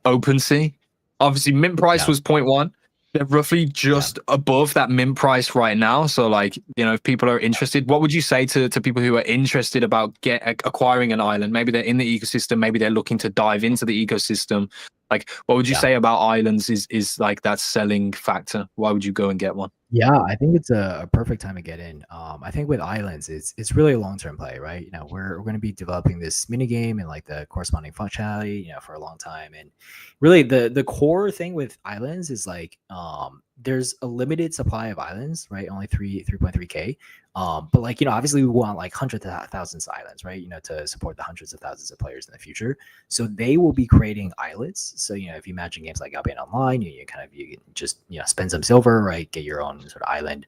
OpenSea. Obviously, mint price was 0.1. They're roughly just above that mint price right now. So, like, if people are interested, what would you say to people who are interested about acquiring an island? Maybe they're in the ecosystem. Maybe they're looking to dive into the ecosystem. Like, what would you say about islands is like that selling factor? Why would you go and get one? Yeah, I think it's a perfect time to get in. I think with islands, it's really a long-term play, right? We're going to be developing this mini game and like the corresponding functionality, for a long time. And really, the core thing with islands is like there's a limited supply of islands, right? Only 3.3K. But like obviously we want like hundreds of thousands of islands, right? To support the hundreds of thousands of players in the future. So they will be creating islets. So if you imagine games like Albion Online, you can just spend some silver, right? Get your own sort of island.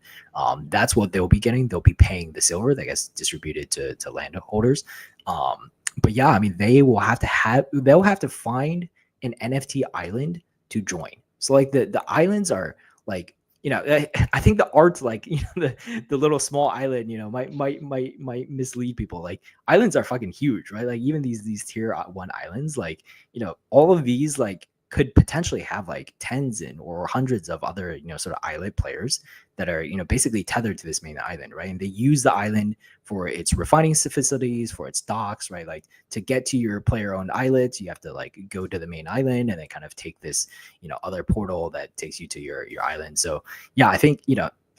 That's what they'll be getting. They'll be paying the silver that gets distributed to landholders. But yeah, I mean they'll have to find an NFT island to join. So like the islands are like I think the art, like the little small island, might mislead people. Like islands are fucking huge, right? Like even these tier 1 islands, like all of these like could potentially have like tens or hundreds of other, sort of islet players that are, basically tethered to this main island, right? And they use the island for its refining facilities, for its docks, right? Like to get to your player-owned islets, you have to like go to the main island and then kind of take this, other portal that takes you to your island. So yeah, I think,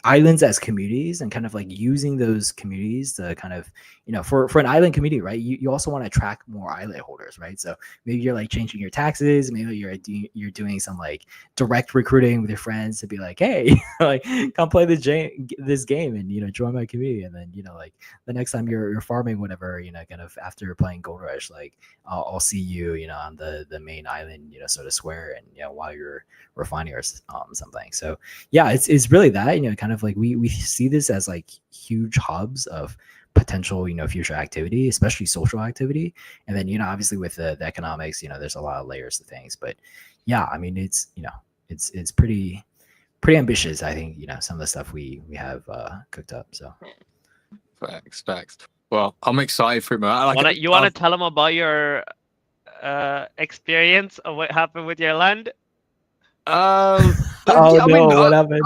islands as communities and kind of like using those communities to kind of, for an island community, right? You also want to attract more islet holders, right? So maybe you're like changing your taxes, maybe you're doing some like direct recruiting with your friends to be like, hey, like come play this game and join my community, and then like the next time you're farming whatever, kind of after you're playing Gold Rush, like I'll see you on the main island, sort of square, and while you're refining or something. So yeah, it's really that, kind of like we see this as like huge hubs of potential future activity, especially social activity. And then obviously with the economics, there's a lot of layers to things. But yeah, I mean it's it's pretty ambitious, I think, some of the stuff we have cooked up. So facts. Well, I'm excited for it. You want to tell them about your experience of what happened with your land? What happened?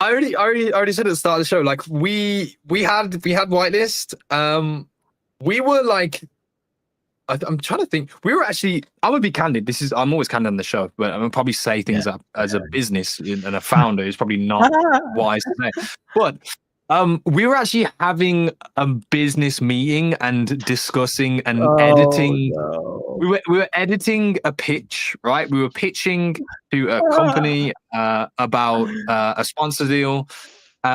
I already said at the start of the show, like we had whitelist. We were like, I'm trying to think. We were actually, I'm gonna be candid. I'm always candid on the show, but I'm gonna probably say things up as a business and a founder is probably not wise to say. But we were actually having a business meeting and discussing and editing. No. We were editing a pitch, right? We were pitching to a company about a sponsor deal.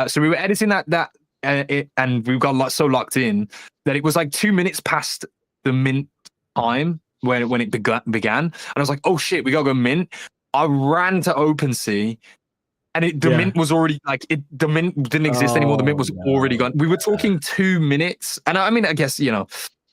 So we were editing that and we got so locked in that it was like 2 minutes past the mint time when it began. And I was like, oh shit, we gotta go mint. I ran to OpenSea. And the mint was already the mint didn't exist anymore. The mint was already gone. We were talking 2 minutes. And I mean, I guess,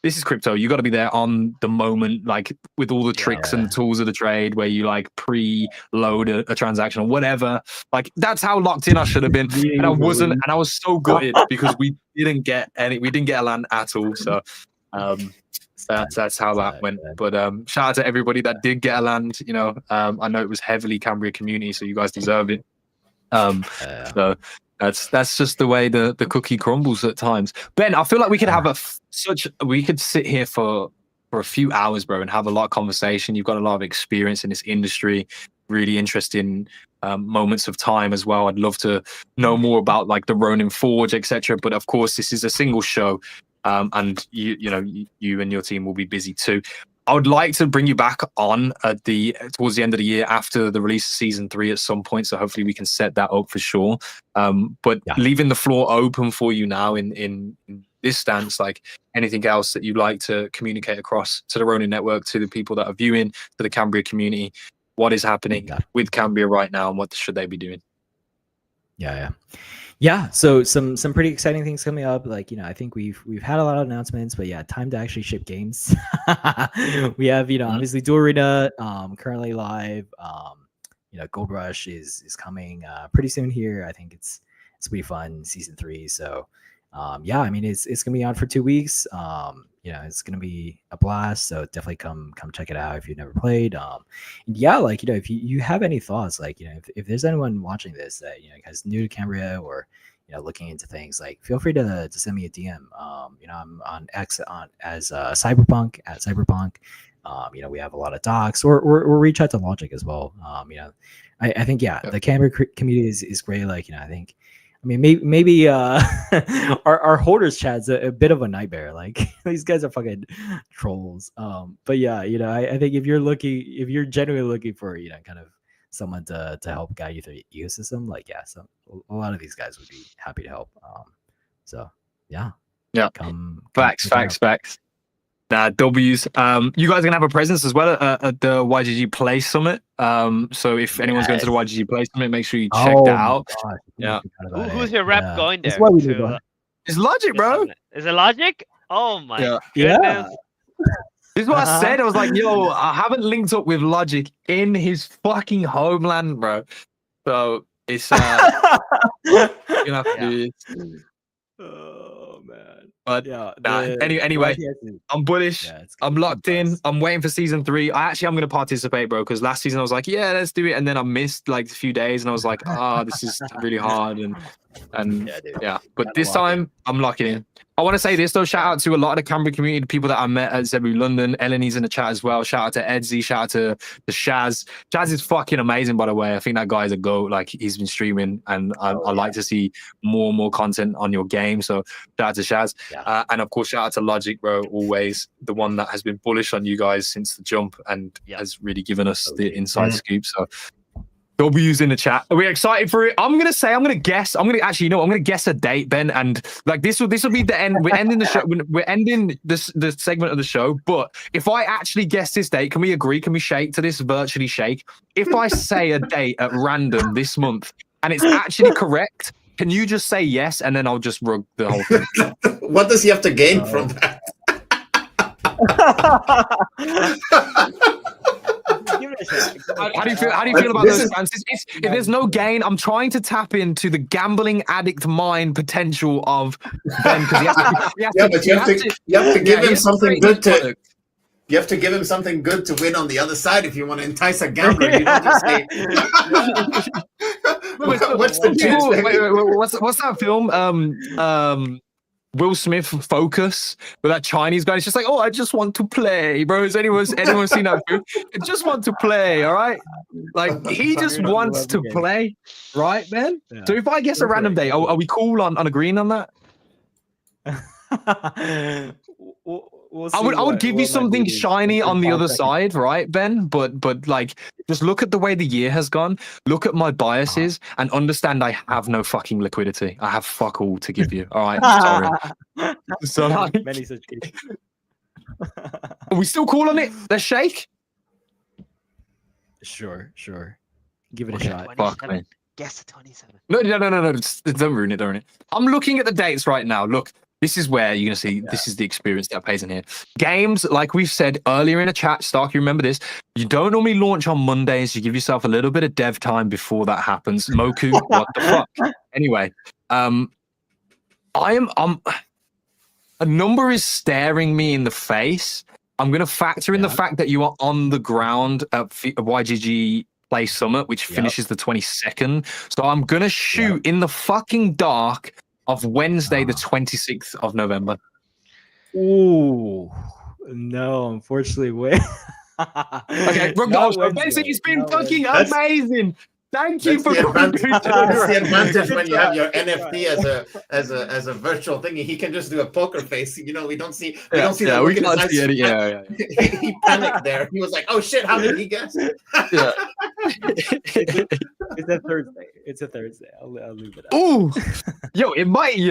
this is crypto. You got to be there on the moment, like with all the tricks and the tools of the trade where you like pre-load a transaction or whatever. Like that's how locked in I should have been. And I wasn't, and I was so gutted because we didn't get a land at all. So that's how that went. But shout out to everybody that did get a land. I know it was heavily Cambria community, so you guys deserve it. So that's just the way the cookie crumbles at times. Ben, I feel like we could have we could sit here for a few hours, bro, and have a lot of conversation. You've got a lot of experience in this industry, really interesting moments of time as well. I'd love to know more about like the Ronin Forge, etc. But of course, this is a single show, and you and your team will be busy too. I would like to bring you back on towards the end of the year after the release of season 3 at some point. So hopefully we can set that up for sure. But leaving the floor open for you now in this stance, like anything else that you'd like to communicate across to the Ronin Network, to the people that are viewing, to the Cambria community, what is happening with Cambria right now and what should they be doing? Yeah, so some pretty exciting things coming up. Like, I think we've had a lot of announcements, but yeah, time to actually ship games. We have, obviously Dual Arena currently live. Gold Rush is coming pretty soon here. I think it's pretty fun, season 3. So yeah, I mean it's gonna be on for 2 weeks. It's gonna be a blast. So definitely come check it out if you've never played. Yeah, like if you have any thoughts, like if there's anyone watching this that is new to Cambria or looking into things, like feel free to send me a DM. I'm on X as Cyberpunk at Cyberpunk. We have a lot of docs or reach out to Logic as well. I think the Cambria community is great. Like I think. I mean, maybe our holders chat's a bit of a nightmare. Like these guys are fucking trolls. But yeah, I think if you're genuinely looking for kind of someone to help guide you through the ecosystem, like so a lot of these guys would be happy to help. So yeah, come facts. W's. You guys are gonna have a presence as well at the YGG Play Summit. So if anyone's going to the YGG Play Summit, make sure you check that out. Gosh, yeah. Who's your rep going there? It's Logic, bro. Is it Logic? Oh my goodness. Yeah. This is what I said. I was like, yo, I haven't linked up with Logic in his fucking homeland, bro. So it's you're gonna have to do this. Oh man. But Yeah. anyway, I'm bullish. Yeah, it's I'm locked in. buzz. I'm waiting for season 3. I'm going to participate, bro. Because last season I was like, yeah, let's do it, and then I missed like a few days, and I was like, this is really hard, and Yeah, dude. yeah. But Gotta this lock in. time I'm locking in. I want to say this though. Shout out to a lot of the Canberra community, the people that I met at Zebu London. Eleni's in the chat as well. Shout out to Edsy. Shout out to Shaz. Shaz is fucking amazing, by the way. I think that guy is a goat. Like, he's been streaming, and I like to see more and more content on your game. So shout out to Shaz. Yeah. And of course, shout out to Logic, bro. Always the one that has been bullish on you guys since the jump and has really given us the inside scoop. So W's in the chat. Are we excited for it? I'm gonna guess. I'm gonna guess a date, Ben. And like this will be the end. We're ending the show. We're ending the segment of the show. But if I actually guess this date, can we agree? Can we shake to this? Virtually shake. If I say a date at random this month and it's actually correct, can you just say yes, and then I'll just rug the whole thing? What does he have to gain from that? How do you feel about those chances? If there's no gain, I'm trying to tap into the gambling addict mind potential of Ben, because you have to give him something good to. You have to give him something good to win on the other side if you want to entice a gambler. You don't just say, "What's the juice?" What's that film? Will Smith Focus with that Chinese guy. It's just like, oh, I just want to play, bro. Has anyone seen that film? I just want to play, all right? Like, he just wants to play, right, man? Yeah. So if I guess a random day, are we cool on agreeing on that? I would give you something shiny on the other side, right, Ben? But like, just look at the way the year has gone. Look at my biases and understand I have no fucking liquidity. I have fuck all to give you. All right, sorry. So like, many such cases. Are we still cool on it? Let's shake. Sure. Give it a shot. Fuck me. Guess 27. No. Don't ruin it. I'm looking at the dates right now. Look. This is where you're going to see, this is the experience that pays in here. Games, like we've said earlier in the chat, Stark, you remember this? You don't normally launch on Mondays. You give yourself a little bit of dev time before that happens. Moku, what the fuck? Anyway, a number is staring me in the face. I'm going to factor in the fact that you are on the ground at YGG Play Summit, which finishes the 22nd. So I'm going to shoot in the fucking dark of Wednesday, the 26th of November. Ooh, no, unfortunately, wait. Okay, Benson, it's been fucking amazing. Thank you for coming. That's the advantage when you have your NFT as a virtual thing. He can just do a poker face. You know, we don't see. We can't see it. Yeah. He panicked there. He was like, "Oh shit! How did he guess?" Yeah. It's a Thursday. I'll leave it out. Ooh,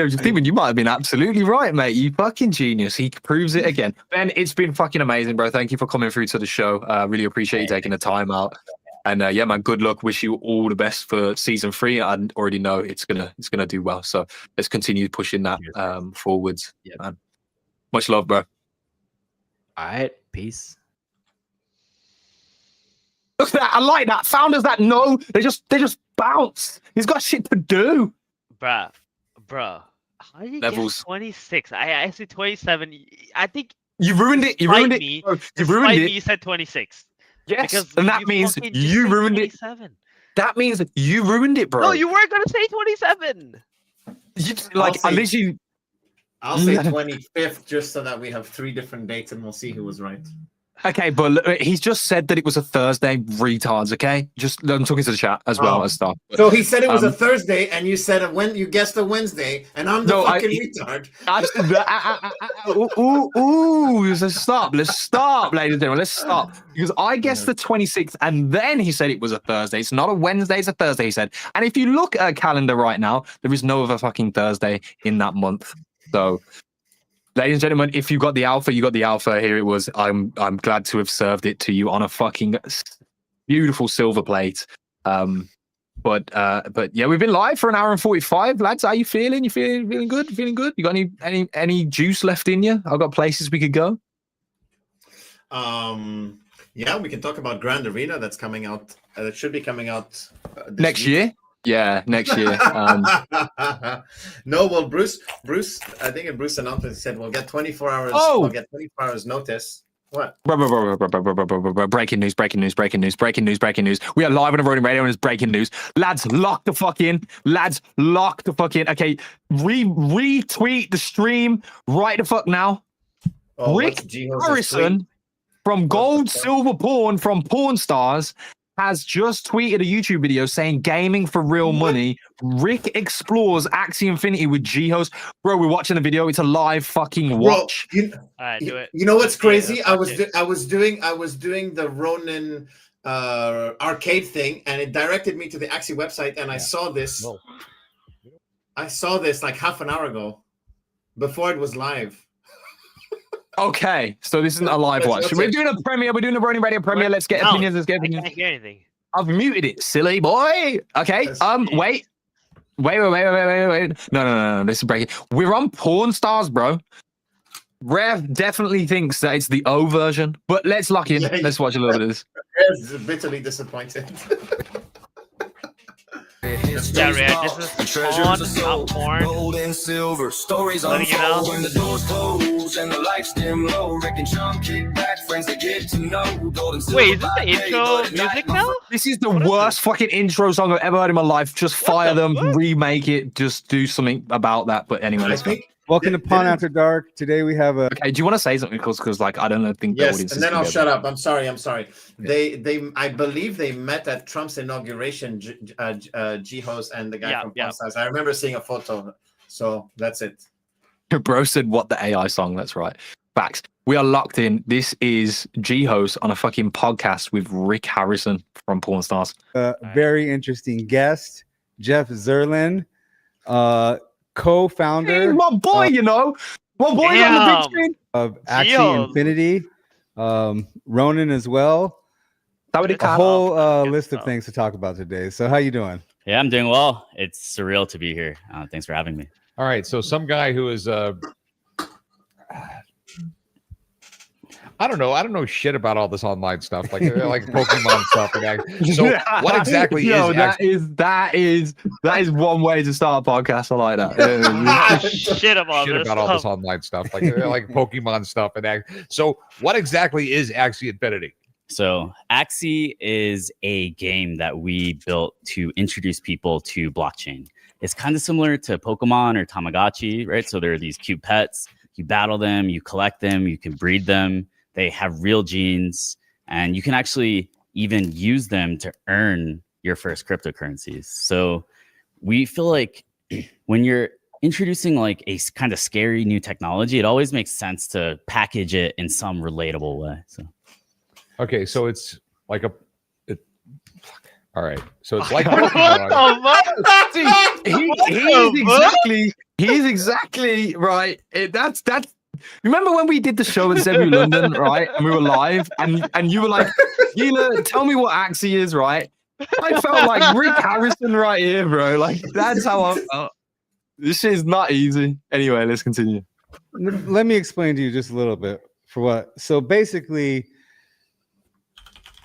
Steven, you might have been absolutely right, mate. You fucking genius. He proves it again. Ben, it's been fucking amazing, bro. Thank you for coming through to the show. Really appreciate you taking the time out. And yeah, man, good luck. Wish you all the best for season 3. I already know it's gonna do well. So let's continue pushing that forwards. Yeah, man. Much love, bro. All right, peace. Look at that. I like that. Founders that know, they just bounce. He's got shit to do. Bruh. How do you Levels. guess 26? I said 27. I think you ruined it. You ruined it. You ruined it. You said 26. Yes, because and that means you ruined it. That means you ruined it, bro. No, you weren't gonna say 27. I'll say 25th just so that we have 3 different dates and we'll see who was right. Okay, but he's just said that it was a Thursday, retards, okay? I'm talking to the chat as well as stuff. So he said it was a Thursday, and you said you guessed a Wednesday, and I'm the fucking retard. Let's stop, ladies and gentlemen. Let's stop. Because I guessed the 26th, and then he said it was a Thursday. It's not a Wednesday, it's a Thursday, he said. And if you look at a calendar right now, there is no other fucking Thursday in that month. So... ladies and gentlemen, if you got the alpha, you got the alpha. Here it was. I'm glad to have served it to you on a fucking beautiful silver plate. But yeah, we've been live for an hour and 45. Lads, how you feeling? You feeling good? Feeling good? You got any juice left in you? I've got places we could go. Yeah, we can talk about Grand Arena. That's coming out. That should be coming out next year. Yeah, next year. No, well, Bruce, I think Bruce announced it, said we'll get 24 hours. Oh! We'll get 24 hours notice. What? Breaking news. We are live on the Ronin Radio and it's breaking news. Lads, lock the fuck in. Okay, retweet the stream right the fuck now. Oh, Rick what's G-Host's Harrison tweet? from What Gold the fuck? Silver Porn from Porn Stars has just tweeted a YouTube video saying gaming for real money. Rick explores Axie Infinity with G-Host. Bro, we're watching the video. It's a live fucking watch. Bro, Alright, do it. you know what's Let's do it, crazy? let's I watch was doing the Ronin arcade thing, and it directed me to the Axie website, and I saw this. Whoa. I saw this like half an hour ago, before it was live. Okay, so this isn't a live watch. Let's We're watch it. doing a premiere. We're doing a Ronin Radio premiere. Let's get No, opinions. I can't hear anything. I've muted it, silly boy. Okay. Wait. No. This is breaking. We're on Porn Stars, bro. Rev definitely thinks that it's the O version, but let's lock in. Yeah, Let's watch a little bit of this. It's bitterly disappointed. Yeah, Red, this is porn, not porn. Gold and silver stories Letting you know. unfold when the doors close and the lights dim low. Rick and Sean kick back, friends they get to know. Gold and silver. Wait, is this by the day, intro but at music night, my now? This is the worst fucking intro song I've ever heard in my life. Just fire the them, fuck? remake it, just do something about that. But anyway, I let's go. think. Welcome to Pawn After Dark. Today we have a Okay, do you want to say something? Because like I don't think the Yes, audience. and then I'll shut up. I'm sorry. I believe they met at Trump's inauguration. G-Host and the guy Yeah, from yeah. Pawn Stars. I remember seeing a photo. So that's it. Bro said, "What the AI song?" That's right. Facts. We are locked in. This is G-Host on a fucking podcast with Rick Harrison from Porn Stars. very interesting guest, Jeff Zerlin, co-founder Hey, my boy, you know, my boy on the Damn. big screen. of Axie Geo. Infinity, Ronin as well. That A whole Good list of stuff. things to talk about today. So how you doing? Yeah, I'm doing well. It's surreal to be here. Thanks for having me. All right, so some guy who is I don't know shit about all this online stuff, like Pokemon stuff. So what exactly Yo, is that is one way to start a podcast. I like that. Shit about shit this about all this stuff. online stuff, like Pokemon stuff so what exactly is Axie Infinity? So Axie is a game that we built to introduce people to blockchain. It's kind of similar to Pokemon or Tamagotchi, right? So there are these cute pets. You battle them, you collect them, you can breed them. They have real genes, and you can actually even use them to earn your first cryptocurrencies. So we feel like when you're introducing like a kind of scary new technology, it always makes sense to package it in some relatable way. So Okay, so it's like all right, so it's like What Pokemon. the fuck? He's exactly right. That's. Remember when we did the show at Zebu London, right? And we were live, and you were like, Gila, tell me what Axie is, right? I felt like Rick Harrison right here, bro. Like that's how I felt. This shit is not easy. Anyway, let's continue. Let me explain to you just a little bit for what. So basically,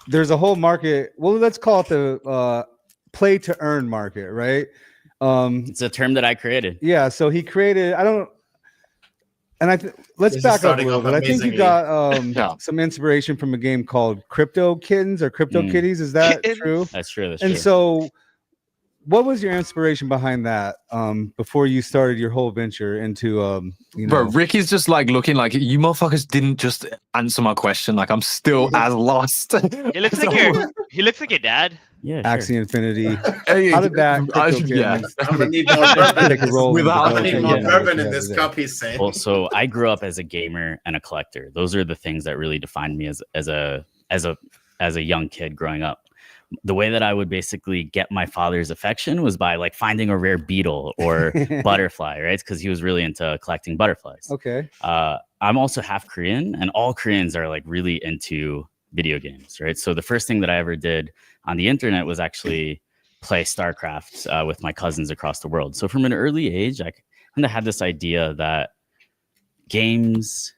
there's a whole market. Well, let's call it the play to earn market, right? it's a term that I created. Yeah. So he created. Let's This is back up a starting little off bit. I think you amazingly. got Yeah. some inspiration from a game called Crypto Kittens or Crypto Kitties. Is that true? That's true. That's And true. so, what was your inspiration behind that before you started your whole venture into Bro, Rick is just like looking like you motherfuckers didn't just answer my question. Like I'm still as lost. He looks like your dad. Yeah, Axie Infinity? Hey, How did that? yeah. I'm gonna need more bourbon. Take a roll in Without- I'm gonna need developing more what bourbon you in have this today. cup. He's saying. Well, so I grew up as a gamer and a collector. Those are the things that really defined me as a young kid growing up. The way that I would basically get my father's affection was by like finding a rare beetle or butterfly, right? Because he was really into collecting butterflies. Okay. I'm also half Korean, and all Koreans are like really into video games, right? So the first thing that I ever did on the internet was actually play StarCraft with my cousins across the world. So from an early age, I kind of had this idea that games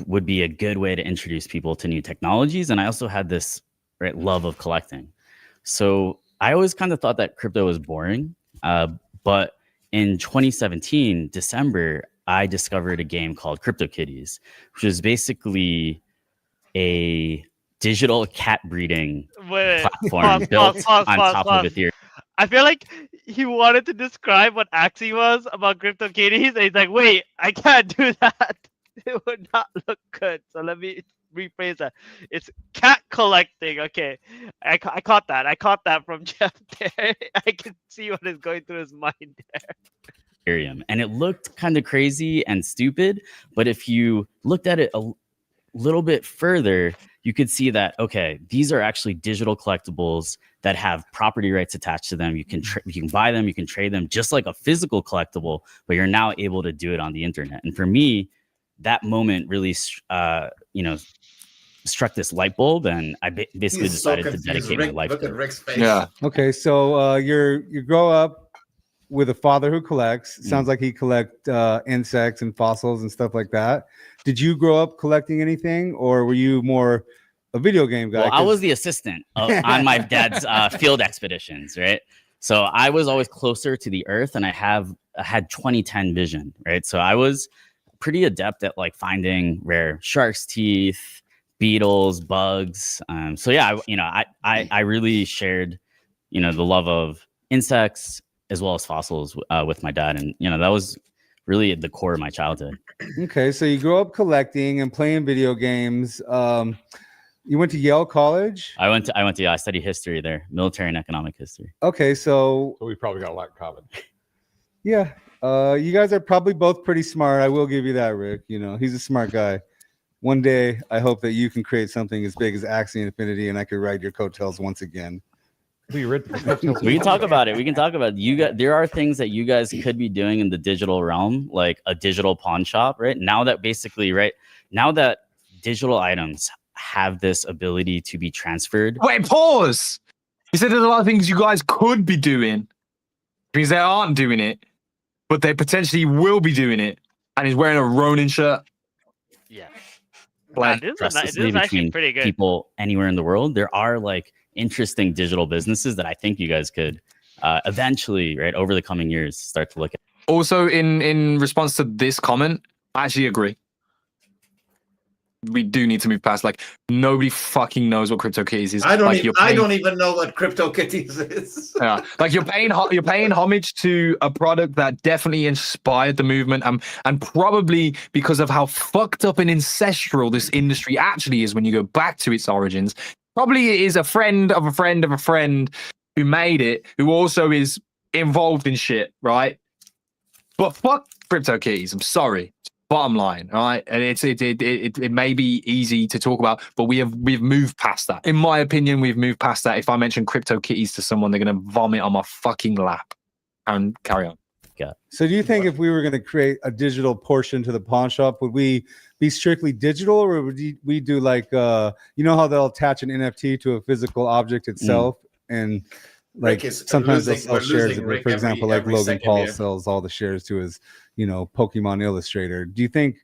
would be a good way to introduce people to new technologies. And I also had this love of collecting. So I always kind of thought that crypto was boring. But in 2017, December, I discovered a game called CryptoKitties, which is basically a digital cat breeding platform built on top of Ethereum. I feel like he wanted to describe what Axie was about CryptoKitties, and he's like, wait, I can't do that. It would not look good. So let me rephrase that. It's cat collecting. Okay. I caught that. I caught that from Jeff there. I can see what is going through his mind there. And it looked kind of crazy and stupid, but if you looked at it a little bit further, you could see that, okay, these are actually digital collectibles that have property rights attached to them. You can buy them, you can trade them just like a physical collectible, but you're now able to do it on the internet. And for me, that moment really, struck this light bulb, and I basically decided to dedicate my life Look to at it. Rick's face. Yeah. Okay, so you grow up with a father who collects. Sounds like he collect insects and fossils and stuff like that. Did you grow up collecting anything, or were you more a video game guy? Well, I was the assistant on my dad's field expeditions, right? So I was always closer to the earth, and I had 20/10 vision, right? So I was pretty adept at like finding rare shark's teeth, beetles, bugs. So yeah, I really shared, the love of insects as well as fossils with my dad, and that was really at the core of my childhood. Okay, so you grew up collecting and playing video games. You went to Yale College? I went to I studied history there, military and economic history. Okay, so we probably got a lot in common. Yeah, you guys are probably both pretty smart. I will give you that, Rick. He's a smart guy. One day, I hope that you can create something as big as Axie Infinity, and I could ride your coattails once again. We can talk about it. We can talk about it. You got. There are things that you guys could be doing in the digital realm, like a digital pawn shop, right? Now that digital items have this ability to be transferred. Wait, pause. You said there's a lot of things you guys could be doing, because they aren't doing it, but they potentially will be doing it. And he's wearing a Ronin shirt. Yeah. Like, This is actually pretty good. People anywhere in the world, there are like interesting digital businesses that I think you guys could eventually, right, over the coming years, start to look at. Also, in response to this comment, I actually agree. We do need to move past, like, nobody fucking knows what CryptoKitties is. I don't like, even know what CryptoKitties is. Yeah, like you're paying homage to a product that definitely inspired the movement, and probably because of how fucked up and ancestral this industry actually is when you go back to its origins. Probably it is a friend of a friend of a friend who made it, who also is involved in shit, right? But fuck CryptoKitties. I'm sorry. Bottom line, all right, and it may be easy to talk about, but we've moved past that. In my opinion, we've moved past that. If I mention CryptoKitties to someone, they're gonna vomit on my fucking lap. And carry on. Yeah. So, do you think if we were going to create a digital portion to the pawn shop, would we be strictly digital, or would we do like how they'll attach an NFT to a physical object itself, and like sometimes they'll sell shares of it. For example, like Logan Paul sells all the shares to his Pokemon Illustrator. Do you think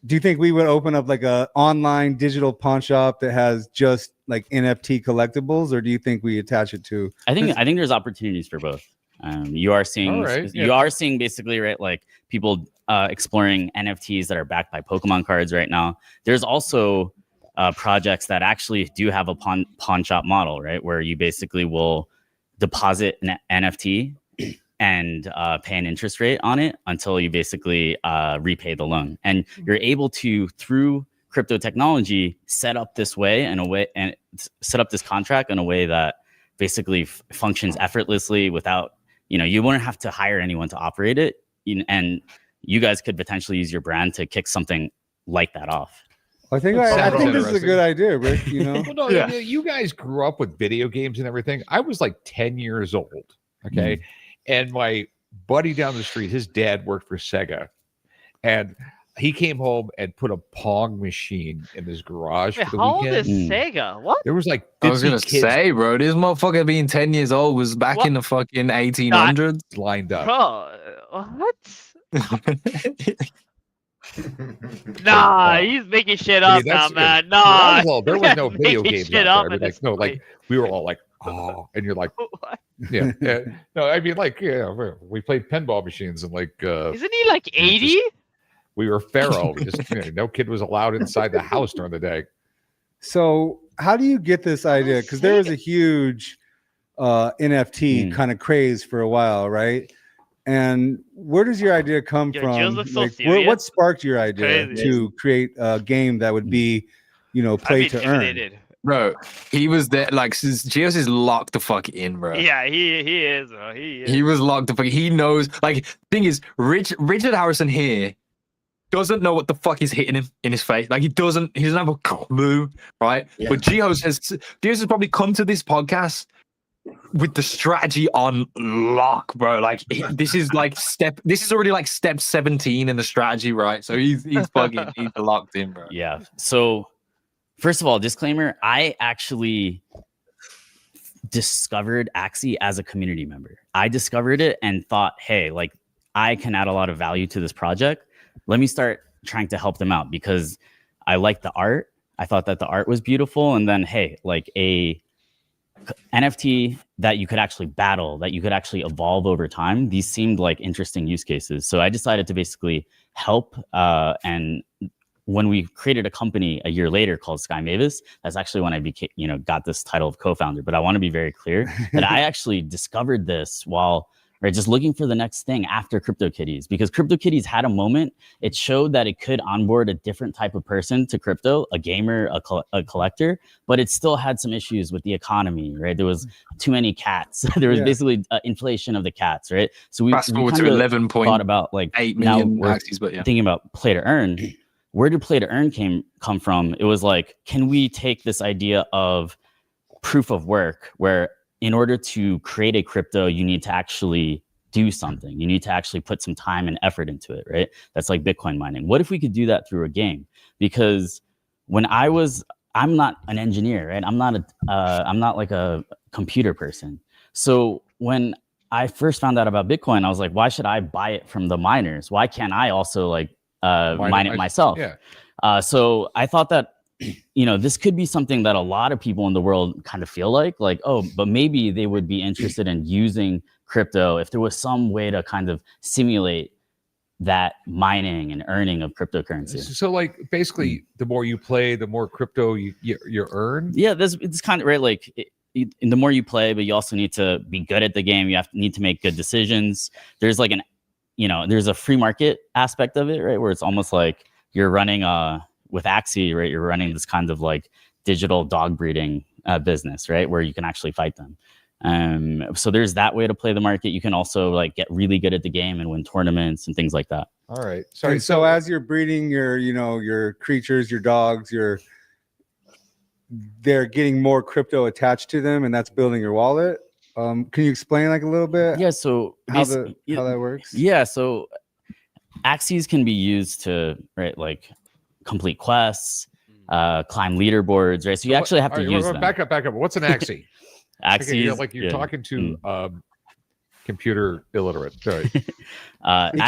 we would open up like a online digital pawn shop that has just like NFT collectibles, or do you think we attach it to? I think there's opportunities for both. You are seeing basically, right, like people exploring NFTs that are backed by Pokemon cards right now. There's also projects that actually do have a pawn shop model, right, where you basically will deposit an NFT and pay an interest rate on it until you basically repay the loan. And you're able to, through crypto technology, set up this contract in a way that basically functions effortlessly without, you wouldn't have to hire anyone to operate it. And you guys could potentially use your brand to kick something like that off. I think this is a good idea, Rick. Well, no, Yeah. You guys grew up with video games and everything. I was like 10 years old. Okay. And my buddy down the street, his dad worked for Sega. And he came home and put a Pong machine in his garage. Wait, for the how old weekend. is Sega? What? There was like 50 I was gonna kids say, bro, this motherfucker being 10 years old was back in the fucking 1800s. lined up. Bro, what? Nah, he's making shit up now, man. Nah, Well, there was no video making games shit out up there. at this Like, no, like we were all like Oh, and you're like, What? yeah. No, I mean, like, yeah, we played pinball machines and like, Isn't he like 80? we were feral. We just, no kid was allowed inside the house during the day. So how do you get this idea? Because there was a huge NFT kind of craze for a while, right? And where does your idea come Yo, from? Gilles looks so Like, serious. what sparked your idea Crazy. to create a game that would be, play to earn? Bro, he was there. Like, Geos is locked the fuck in, bro. Yeah, he is, bro. He is. He was locked the fuck. He knows. Like, thing is, Richard Harrison here doesn't know what the fuck is hitting him in his face. Like, he doesn't have a clue, right? Yeah. But Geos has probably come to this podcast with the strategy on lock, bro. Like, this is already like step 17 in the strategy, right? So he's fucking he's locked in, bro. Yeah. So first of all, disclaimer, I actually discovered Axie as a community member. I discovered it and thought, hey, like, I can add a lot of value to this project. Let me start trying to help them out because I like the art. I thought that the art was beautiful. And then, hey, like a NFT that you could actually battle, that you could actually evolve over time. These seemed like interesting use cases. So I decided to basically help. And when we created a company a year later called Sky Mavis, that's actually when I became, got this title of co-founder. But I want to be very clear that I actually discovered this while just looking for the next thing after CryptoKitties, because CryptoKitties had a moment. It showed that it could onboard a different type of person to crypto, a gamer, a collector, but it still had some issues with the economy, right? There was too many cats. There was basically inflation of the cats, right? So we Fast forward to 11.8 thought about like million now we're Axies, but yeah. thinking about play to earn. Where did play to earn come from? It was like, can we take this idea of proof of work where in order to create a crypto, you need to actually do something. You need to actually put some time and effort into it, right? That's like Bitcoin mining. What if we could do that through a game? Because when I'm not an engineer, right? I'm not like a computer person. So when I first found out about Bitcoin, I was like, why should I buy it from the miners? Why can't I also like mine it myself? Yeah. So I thought that this could be something that a lot of people in the world kind of feel like, oh, but maybe they would be interested in using crypto if there was some way to kind of simulate that mining and earning of cryptocurrency. So like basically the more you play, the more crypto you earn. Yeah, it's kind of right. Like the more you play, but you also need to be good at the game. You need to make good decisions. There's like there's a free market aspect of it, right? Where it's almost like you're running with Axie, right? You're running this kind of like digital dog breeding business, right? Where you can actually fight them. So there's that way to play the market. You can also like get really good at the game and win tournaments and things like that. All right. Sorry. So as you're breeding your creatures, your dogs, they're getting more crypto attached to them, and that's building your wallet. Can you explain like a little bit? Yeah. So how that works? Yeah. So Axies can be used to like complete quests, climb leaderboards, right? So you actually have to use them. Back up. What's an Axie? Axes, like you're talking to computer illiterate. Sorry. He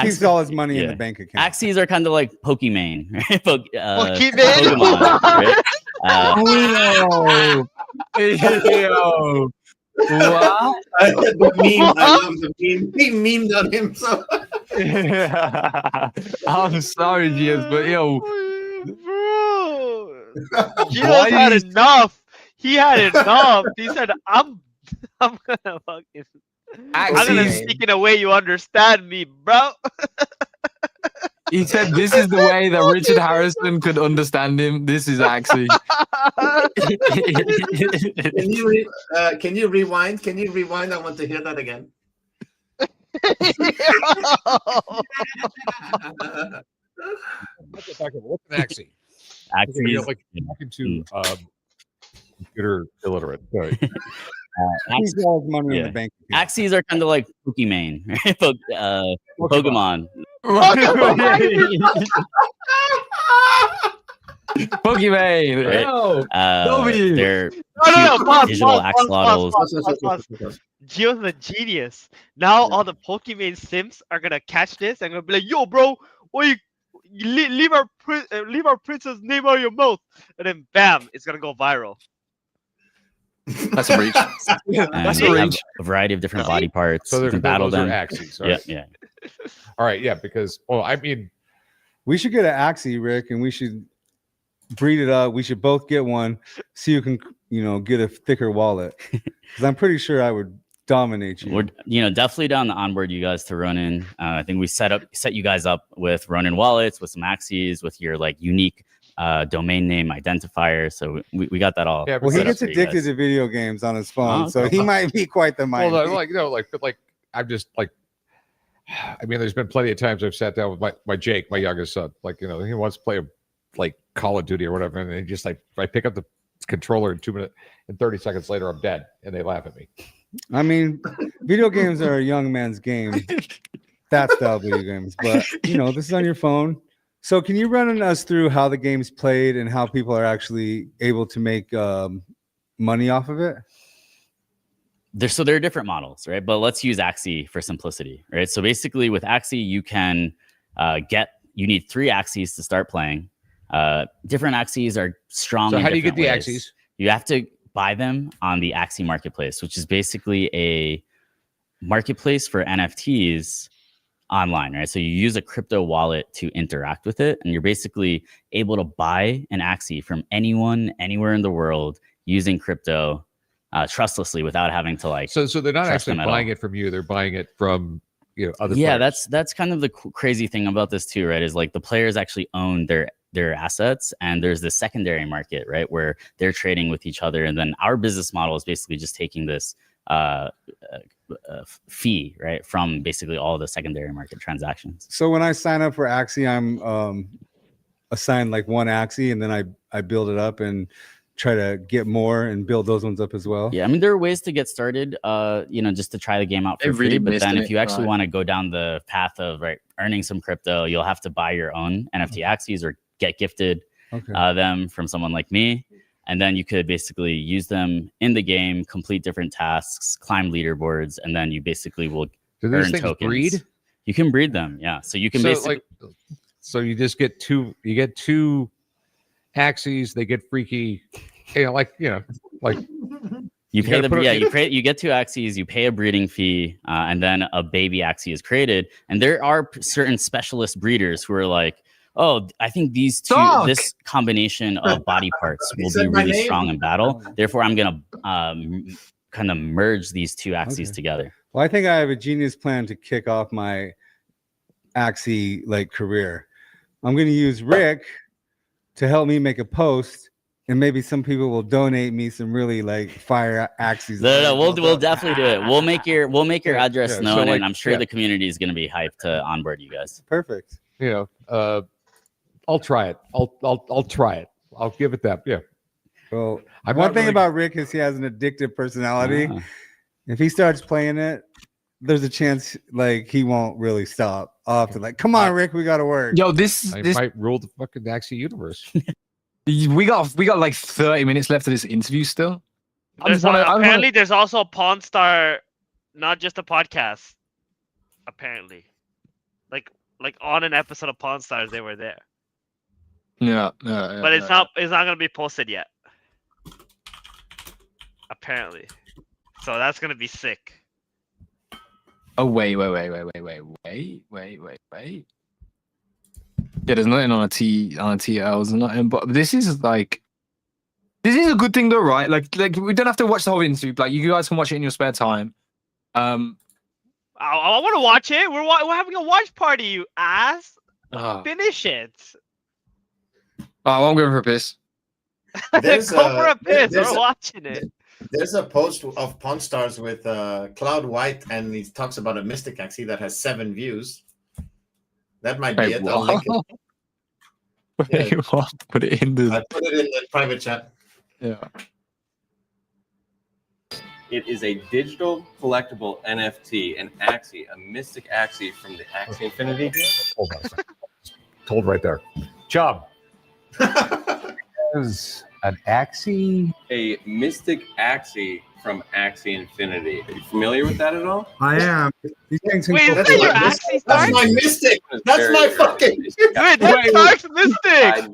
keeps all his money in the bank account. Axes are kind of like Pokemon, right? Pokemon. Pokemon, right? Yo. What? The meme, I love the meme. He memed on him. So I'm sorry, Gias, but yo, bro, Gias had enough. He had enough. He said, "I'm gonna fucking, I'm gonna speak in a way you understand me, bro." He said, "This is the way that Richard Harrison could understand him. This is actually." Can you rewind? Can you rewind? I want to hear that again. What's an Axie? Axie You're like talking to computer illiterate. Sorry. He's got all his money in the bank account. Axies are kind of like Pokemon, right? Pokemon. Pokemon. Right? They're no, digital axolotls. Gio's a genius. Now all the Pokemon Sims are gonna catch this and gonna be like, "Yo, bro, why you leave our princess name out of your mouth?" And then bam, it's gonna go viral. That's a reach. And That's they a have reach. a variety of different body parts. So You they're, can battle those them. are axes. Yeah, Right? yeah. All right, yeah, because I mean, We should get an Axie, Rick, and we should breed it up. We should both get one so you can, get a thicker wallet. Because I'm pretty sure I would dominate you. We're definitely down to onboard you guys to Ronin. I think we set you guys up with Ronin wallets, with some Axies, with your like unique domain name identifier. So we got that all. Yeah, Well, he set up gets for you addicted guys. to video games on his phone, Oh, so okay. he might be quite the mind. well, but I'm just like, I mean, there's been plenty of times I've sat down with my Jake, my youngest son, he wants to play like Call of Duty or whatever, and just like if I pick up the controller in 2 minutes and 30 seconds later, I'm dead, and they laugh at me. I mean, video games are a young man's game. That style video games, but this is on your phone. So, can you run us through how the game's played and how people are actually able to make money off of it? There are different models, right? But let's use Axie for simplicity, right? So basically, with Axie, you can you need 3 Axies to start playing. Different Axies are strong. So how do you get the ways. Axies? You have to buy them on the Axie marketplace, which is basically a marketplace for NFTs online, right? So you use a crypto wallet to interact with it, and you're basically able to buy an Axie from anyone, anywhere in the world using crypto trustlessly without having to like. So they're not trust actually them at buying all. it from you; they're buying it from other. Yeah, players. that's kind of the crazy thing about this too, right? Is like the players actually own their assets, and there's the secondary market, right, where they're trading with each other, and then our business model is basically just taking this fee, right, from basically all the secondary market transactions. So when I sign up for Axie, I'm assigned like one Axie, and then I build it up and try to get more and build those ones up as well. Yeah, I mean, there are ways to get started, just to try the game out for free. But then if you actually want to go down the path of earning some crypto, you'll have to buy your own NFT Axies or get gifted them from someone like me. And then you could basically use them in the game, complete different tasks, climb leaderboards, and then you basically will earn tokens. Breed? You can breed them, yeah. So you can basically so you just get two. You get 2 Axies. They get freaky. You pay you get 2 Axies, you pay a breeding fee, and then a baby Axie is created. And there are certain specialist breeders who are like, oh, I think this combination of body parts will be really strong in battle. Therefore, I'm gonna kind of merge these 2 Axies together. Well, I think I have a genius plan to kick off my Axie career. I'm going to use Rick to help me make a post, and maybe some people will donate me some really fire Axies. No, we'll definitely do it. We'll make your address known, and I'm sure the community is going to be hyped to onboard you guys. Perfect. I'll try it. I'll try it. I'll give it that. Yeah. Well, one thing about Rick is he has an addictive personality. If he starts playing it, there's a chance he won't really stop. I'll have to come on, Rick, we got to work. Yo, this might rule the fucking Axie universe. we got like 30 minutes left of this interview still. Apparently, there's also a Pawn Star, not just a podcast. Apparently, like on an episode of Pawn Stars, they were there. Yeah, but it's not gonna be posted yet. Apparently, so that's gonna be sick. Oh wait. Yeah, there's nothing on a TL. There's nothing, but this is a good thing though, right? Like we don't have to watch the whole interview. You guys can watch it in your spare time. I want to watch it. We're having a watch party, you ass. Finish it. I'm going for a piss. Go for a piss. We're watching it. There's a post of Pawn Stars with Cloud White, and he talks about a Mystic Axie that has 7 views. That might be it. I'll link it. Put it in the. I put it in the private chat. Yeah. It is a digital collectible NFT, an Axie, a Mystic Axie from the Axie Infinity. Hold on a second. Told right there. Job. Is an Axie? A Mystic Axie from Axie Infinity. Are you familiar with that at all? I am. Wait, is that your Axie? That's my Mystic. That's very my rare. fucking. Wait, that's Stark's I Mystic. needed Mystic.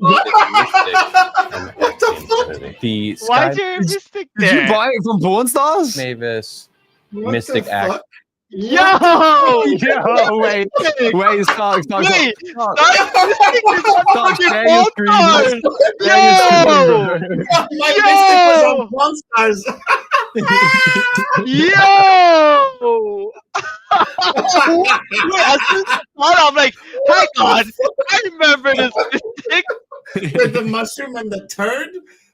What the fuck? The Why'd Sky you have Mystic Did you there? buy it from Pawn Stars? Mavis, What Mystic the Axe. fuck? Yo! Yo, wait, Stark, Wait, Stark. Stark's Mystic is on Stop fucking sharing your Pawn screen. Stars! Share your screen, Yo! bro. My Mystic was on Yo! Pawn Stars. Yo! Wait, as soon as I saw it, I'm like, hang on, I remember this Mystic. With the mushroom and the turd?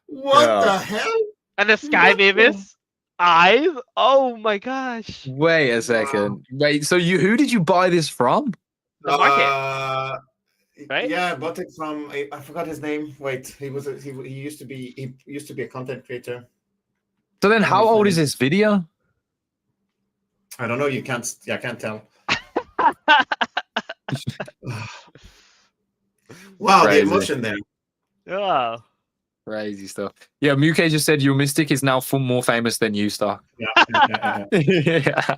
What Yeah. the hell? And the Sky Mavis eyes. Oh my gosh. Wait a second. Wait, so who did you buy this from? The market. Right? Yeah, I bought it from I forgot his name. Wait, he used to be a content creator. So then how old is this video? I don't know. I can't tell. Wow, Crazy. the emotion there. Yeah. Crazy stuff. Yeah, Muke just said your Mystic is now more famous than you, Stark. Yeah. Yeah.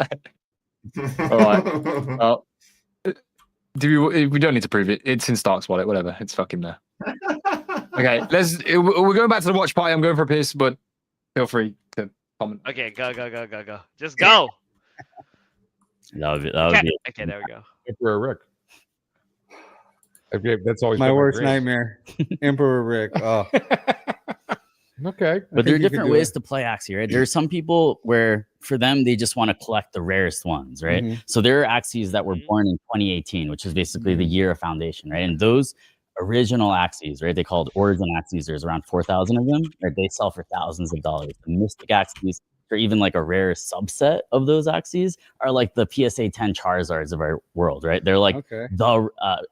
All right. Well, we don't need to prove it. It's in Stark's wallet. Whatever. It's fucking there. Okay, we're going back to the watch party. I'm going for a piss, but feel free to comment. Okay, go. Just go. That would be Okay, there we go. Emperor Rick. Okay, that's always My been worst dream. nightmare. Emperor Rick. Oh. Okay. But there are think you could different do ways it. to play Axie, right? There are some people where for them they just want to collect the rarest ones, right? Mhm. So there are Axies that were born in 2018, which is basically the year of foundation, right? And those original Axies, right? They called Origin Axies. There's around 4,000 of them, right? They sell for thousands of dollars. The Mystic Axies, or even like a rare subset of those Axies, are like the PSA 10 Charizards of our world, right? They're like Okay.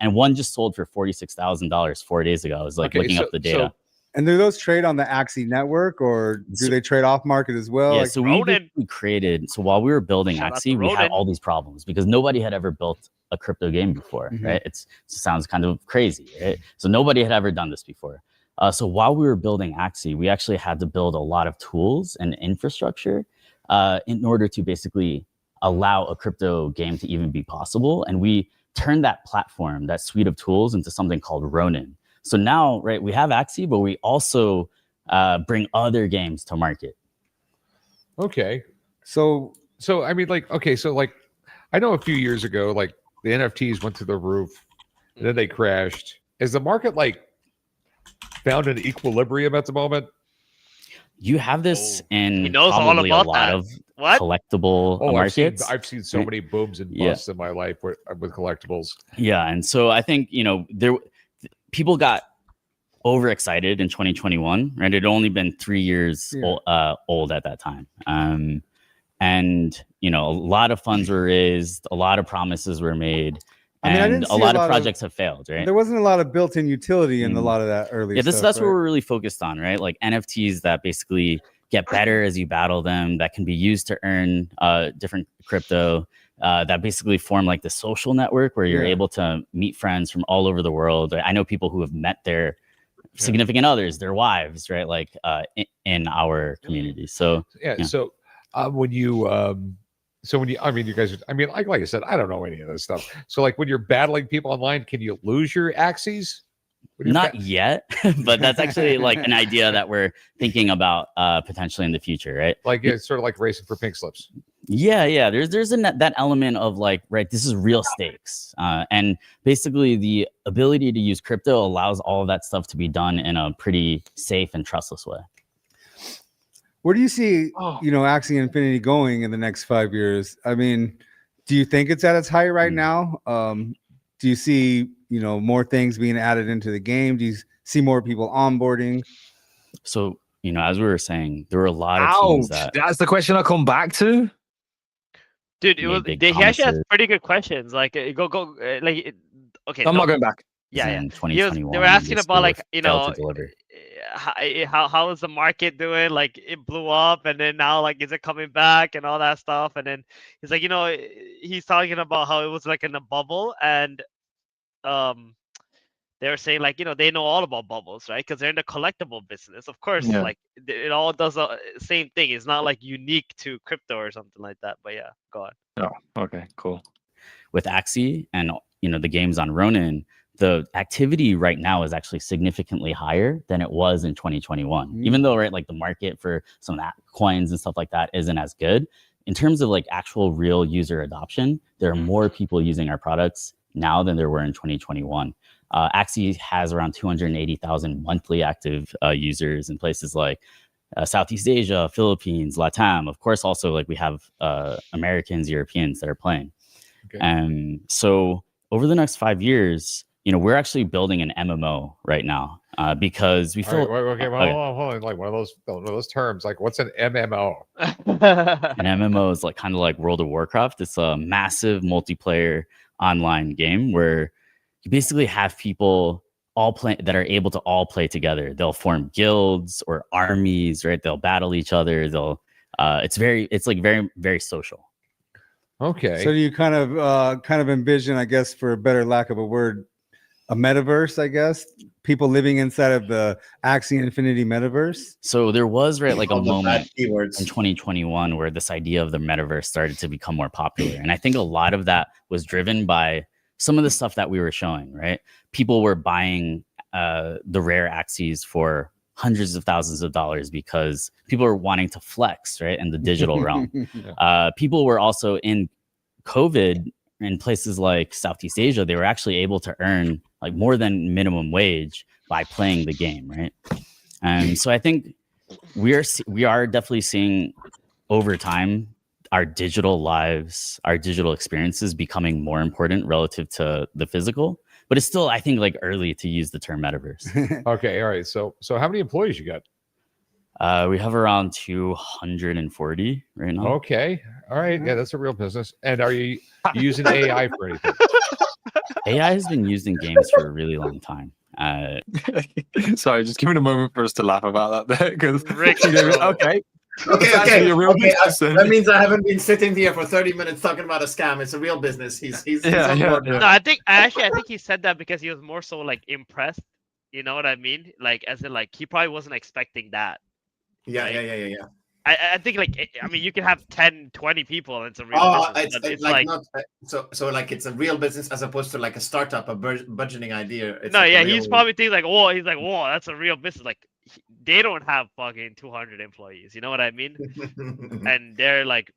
and one just sold for $46,000 4 days ago. I was like looking up the data. And do those trade on the Axie network, or do they trade off market as well? Yeah, Like, so we basically created. So while we were building Shout out Axie, to we had Ronin. all these problems because nobody had ever built a crypto game before, Mhm. right? It sounds kind of crazy, right? So nobody had ever done this before. So while we were building Axie, we actually had to build a lot of tools and infrastructure in order to basically allow a crypto game to even be possible. And we turned that platform, that suite of tools, into something called Ronin. So now, right, we have Axie, but we also bring other games to market. Okay. so I mean, like, okay, so like, I know a few years ago, like the NFTs went to the roof, and then they crashed. Is the market like found an equilibrium at the moment? You have this in He knows all probably a about lot that. of What? collectible markets. I've seen so many booms and Yeah. busts in my life with collectibles. Yeah, and so I think people got overexcited in 2021, right? It had only been 3 years old at that time, and a lot of funds were raised, a lot of promises were made, I mean, I and didn't a see lot of projects have failed, right? there wasn't a lot of built-in utility in a lot of that early Yeah, stuff. that's what right? we're really focused on, right? Like NFTs that basically get better as you battle them, that can be used to earn different crypto, that basically form like the social network where you're Yeah. able to meet friends from all over the world. I know people who have met their significant others, their wives, right? Like in our community. So Yeah. So when you I mean, you guys, I mean, like I said, I don't know any of this stuff. So like when you're battling people online, can you lose your Axies? not yet, but that's actually like an idea that we're thinking about potentially in the future, right? Like it's sort of like racing for pink slips. Yeah. There's that element of like, right, this is real stakes, and basically the ability to use crypto allows all of that stuff to be done in a pretty safe and trustless way. Where do you see, Axie Infinity going in the next 5 years? I mean, do you think it's at its height right now? Do you see, more things being added into the game? Do you see more people onboarding? So, as we were saying, there were a lot of teams that That's the question I come back to. Dude, he actually has promises. pretty good questions. Like, okay. I'm not going back. Yeah. in They 2021. were asking this about year like, failed to deliver. how is the market doing? Like it blew up, and then now like is it coming back and all that stuff? And then he's like, he's talking about how it was like in a bubble, and they were saying like they know all about bubbles, right? Because they're in the collectible business. Of course, Yeah. like it all does the same thing. It's not like unique to crypto or something like that. But yeah, go on. Oh, okay, cool. With Axie and the games on Ronin, the activity right now is actually significantly higher than it was in 2021. Even though, right, like the market for some of that coins and stuff like that isn't as good. In terms of like actual real user adoption, there are more people using our products now than there were in 2021. Axie has around 280,000 monthly active users in places like Southeast Asia, Philippines, Latam. Of course, also like we have Americans, Europeans that are playing. And so over the next 5 years, we're actually building an MMO right now because we feel okay. Well, hold on. Like one of those terms. Like, what's an MMO? An MMO is like kind of like World of Warcraft. It's a massive multiplayer online game where you basically have people all play that are able to all play together. They'll form guilds or armies, right? They'll battle each other. It's like very, very social. Okay. So do you kind of envision, I guess, for a better lack of a word, a metaverse, I guess, people living inside of the Axie Infinity metaverse? So there was, right, like a All the bad moment in keywords. 2021 where this idea of the metaverse started to become more popular. And I think a lot of that was driven by some of the stuff that we were showing, right? People were buying the rare Axies for hundreds of thousands of dollars because people were wanting to flex, right, in the digital realm. People were also in COVID in places like Southeast Asia. They were actually able to earn like more than minimum wage by playing the game, right? And so I think we are definitely seeing over time our digital lives, our digital experiences becoming more important relative to the physical. But it's still, I think, like early to use the term metaverse. Okay, all right. So how many employees you got? We have around 240 right now. Okay, all right. Yeah, that's a real business. And are you using AI for anything? AI has been used in games for a really long time. Sorry, just give me a moment for us to laugh about that there, because Okay. That means I haven't been sitting here for 30 minutes talking about a scam. It's a real business. He's on board now. No, I think he said that because he was more so like impressed. You know what I mean? Like as in like he probably wasn't expecting that. Yeah. I think like I mean you can have 10, 20 people and it's a real business. It's like not so like it's a real business as opposed to like a startup, a budgeting idea. It's no, like yeah, he's probably thinking like, whoa, that's a real business. Like they don't have fucking 200 employees. You know what I mean? And they're like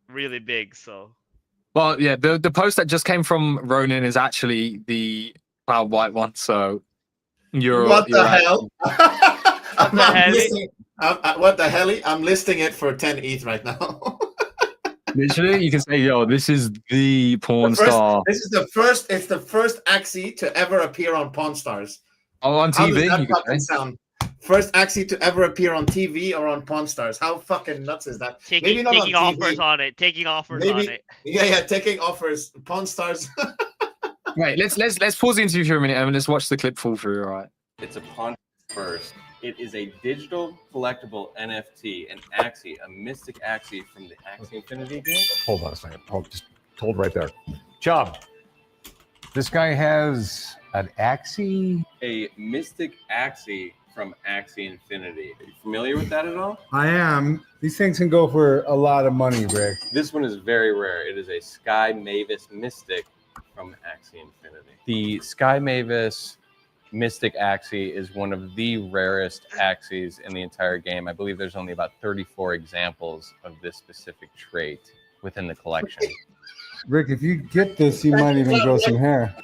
really big. So, well, yeah, the post that just came from Ronin is actually the cloud white one. So what the hell? What the hell? I'm listing it for 10 ETH right now. Literally, you can say, "Yo, this is the porn star." This is the first. It's the first Axie to ever appear on Pawn Stars. Oh, on How TV. does that fucking sound? First Axie to ever appear on TV or on Pawn Stars. How fucking nuts is that? taking offers on it. Taking offers on it. Yeah, taking offers. Pawn Stars. Right, let's pause the interview for a minute and let's watch the clip fall through. All right. It's a Pawn first. It is a digital collectible NFT, an Axie, a mystic Axie from the Axie Infinity game. Hold on a second. Just hold right there. Chum, this guy has an Axie? A mystic Axie from Axie Infinity. Are you familiar with that at all? I am. These things can go for a lot of money, Rick. This one is very rare. It is a Sky Mavis Mystic from Axie Infinity. The Sky Mavis Mystic Axie is one of the rarest Axies in the entire game. I believe there's only about 34 examples of this specific trait within the collection. Rick, if you get this, you might even grow some hair.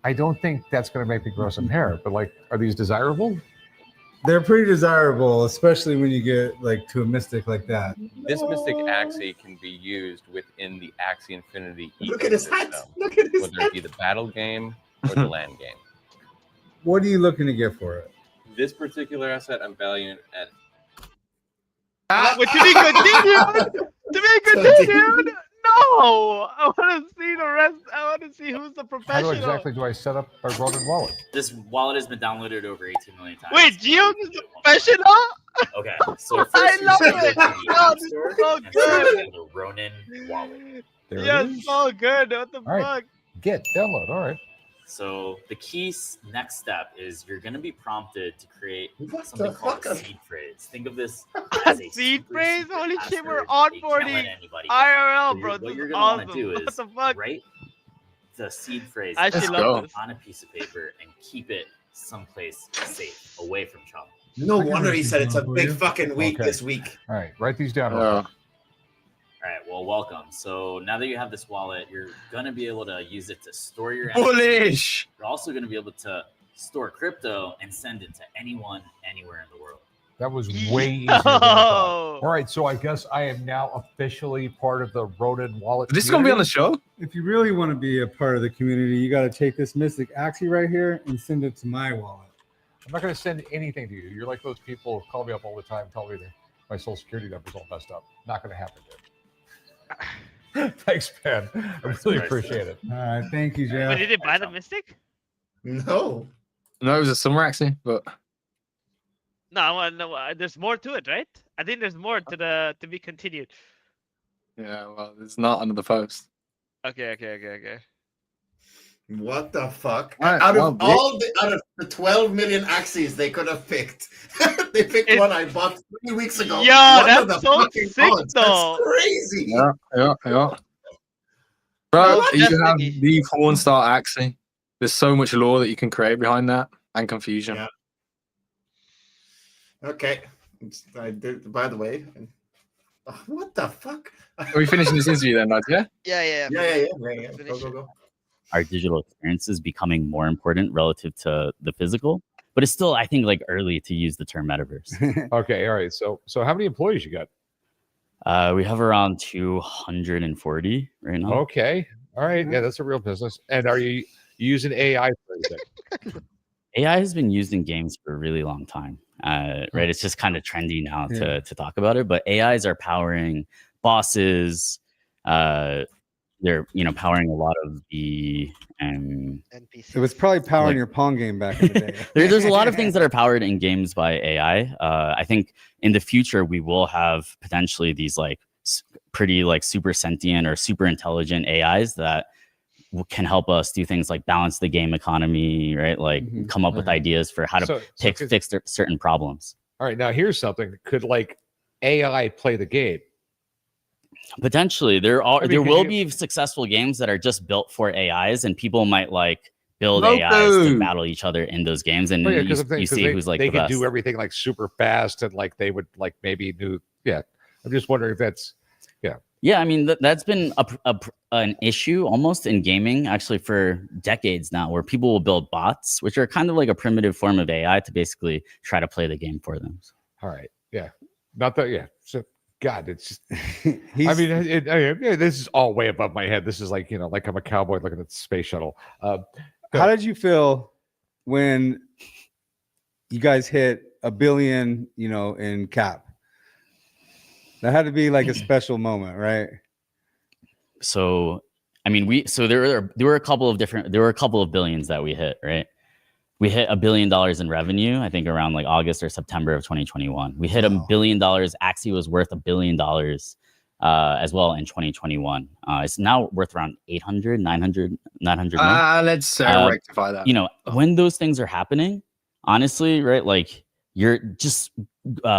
I don't think that's going to make me grow some hair, but like, are these desirable? They're pretty desirable, especially when you get like to a mystic like that. This Mystic Axie can be used within the Axie Infinity ecosystem. Look at his hat. Look at his whether it be the battle game or the land game. What are you looking to get for it? This particular asset, I'm valuing at. Wait, to be continued. To be continued. No, I want to see the rest. I want to see who's the professional. How exactly do I set up a Ronin wallet? This wallet has been downloaded over 18 million times. Wait, Gio is the professional? Okay, so first I love it. Oh, this is so good. The Ronin wallet. There Yeah, it is. so good. What the All right. fuck? Get download. All right. So the key next step is you're going to be prompted to create What something the called a fuck? seed phrase. Think of this A as a seed super phrase? secret Holy shit, we're password onboarding you can't let anybody get. IRL, So bro. what This you're is going to want awesome. to do What is the fuck? write the seed phrase I actually love this. on a piece of paper and keep it someplace safe, away from trouble. No wonder he said it's a big fucking week Okay. this week. All right, write these down. Yeah. All right, well, welcome. So now that you have this wallet, you're gonna be able to use it to store your Bullish. You're also gonna be able to store crypto and send it to anyone, anywhere in the world. That was way easier than I thought. All right, so I guess I am now officially part of the Ronin wallet. This is gonna be on the show. If you really want to be a part of the community, you got to take this Mystic Axie right here and send it to my wallet. I'm not going to send anything to you. You're like those people who call me up all the time, tell me that my social security number's all messed up. Not going to happen, dude. Thanks, man. I really appreciate it. All right, thank you, But Jeff. did they buy the Mystic? No. No, it was a summer actually, but No, there's more to it, right? I think there's more to be continued. yeah, well, it's not under the post. Okay. What the fuck? Right, out well, of the 12 million Axies they could have picked, they picked one I bought 3 weeks ago. Yeah, What are that's the so fucking sick, odds? though. That's crazy. Yeah. Bro, Well, you have definitely. the porn star Axie. There's so much lore that you can create behind that and confusion. Yeah. Okay. I did. By the way, what the fuck? Are we finishing this interview then, lads? Yeah. Yeah. Yeah. Go. Our digital experience is becoming more important relative to the physical, but it's still, I think, like early to use the term metaverse. Okay, all right. So how many employees you got? We have around 240 right now. Okay, all right. Yeah, that's a real business. And are you using AI for anything? AI has been used in games for a really long time. Right, it's just kind of trendy now to talk about it. But AIs are powering bosses. They're powering a lot of the NPCs. It was probably powering your Pong game back in the day. there's a lot of things that are powered in games by AI. I think in the future we will have potentially these like pretty like super sentient or super intelligent AIs that can help us do things like balance the game economy, right? Like come up with ideas for how to fix certain problems. All right, now here's something. Could like AI play the game? Potentially, there will be successful games that are just built for AIs, and people might like build AIs to battle each other in those games, and you see who's like they the could best. do everything like super fast, and like they would like maybe do. Yeah, I'm just wondering if that's Yeah, I mean that's been an issue almost in gaming actually for decades now, where people will build bots, which are kind of like a primitive form of AI to basically try to play the game for them. All right, yeah, not that. Yeah, so God, it's just. I mean, this is all way above my head. This is like like I'm a cowboy looking at the space shuttle. How did you feel when you guys hit 1 billion, in cap? That had to be like a special moment, right? So, I mean, there were a couple of billions that we hit, right? We hit $1 billion in revenue, I think around like August or September of 2021. We hit $1 billion. Axie was worth $1 billion as well in 2021. It's now worth around 800, 900 million. Let's rectify that. When those things are happening, honestly, right? Like you're just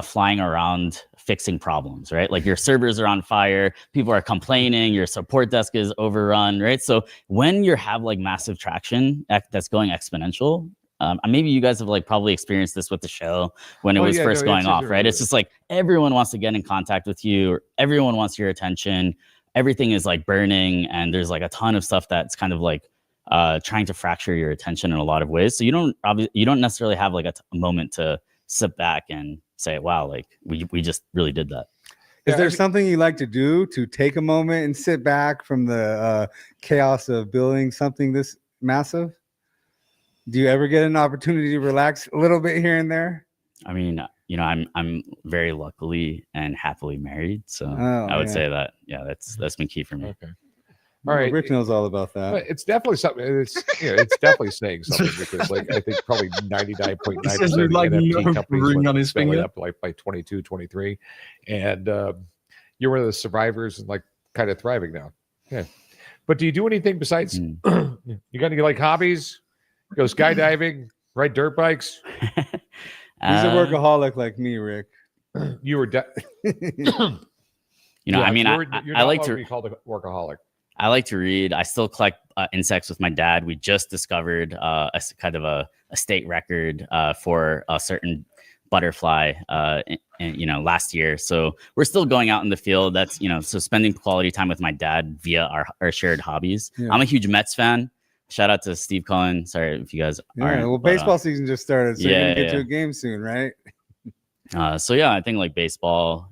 flying around fixing problems, right? Like your servers are on fire, people are complaining, your support desk is overrun, right? So when you have like massive traction that's going exponential, maybe you guys have like probably experienced this with the show when it was first going off, right? It's just like everyone wants to get in contact with you, everyone wants your attention, everything is like burning, and there's like a ton of stuff that's kind of like trying to fracture your attention in a lot of ways. So you don't necessarily have like a moment to sit back and say, wow, like we just really did that. Is there something you like to do to take a moment and sit back from the chaos of building something this massive? Do you ever get an opportunity to relax a little bit here and there? I mean, I'm very luckily and happily married, so I would say that that's been key for me. Okay. All right, Rick knows all about that. But it's definitely something. It's definitely saying something because, like, I think probably 99.9% of the NFT companies went belly up like by 22, 23, and you're one of the survivors and like kind of thriving now. Yeah, but do you do anything besides? You got any like hobbies? Go skydiving, ride dirt bikes. He's a workaholic like me, Rick. You were. I mean, you're I like to be called a workaholic. I like to read. I still collect insects with my dad. We just discovered a kind of a state record for a certain butterfly last year. So we're still going out in the field. That's so spending quality time with my dad via our shared hobbies. Yeah. I'm a huge Mets fan. Shout out to Steve Cullen. Sorry if you guys aren't. Well, baseball season just started, so you're gonna get to a game soon, right? So yeah, I think like baseball,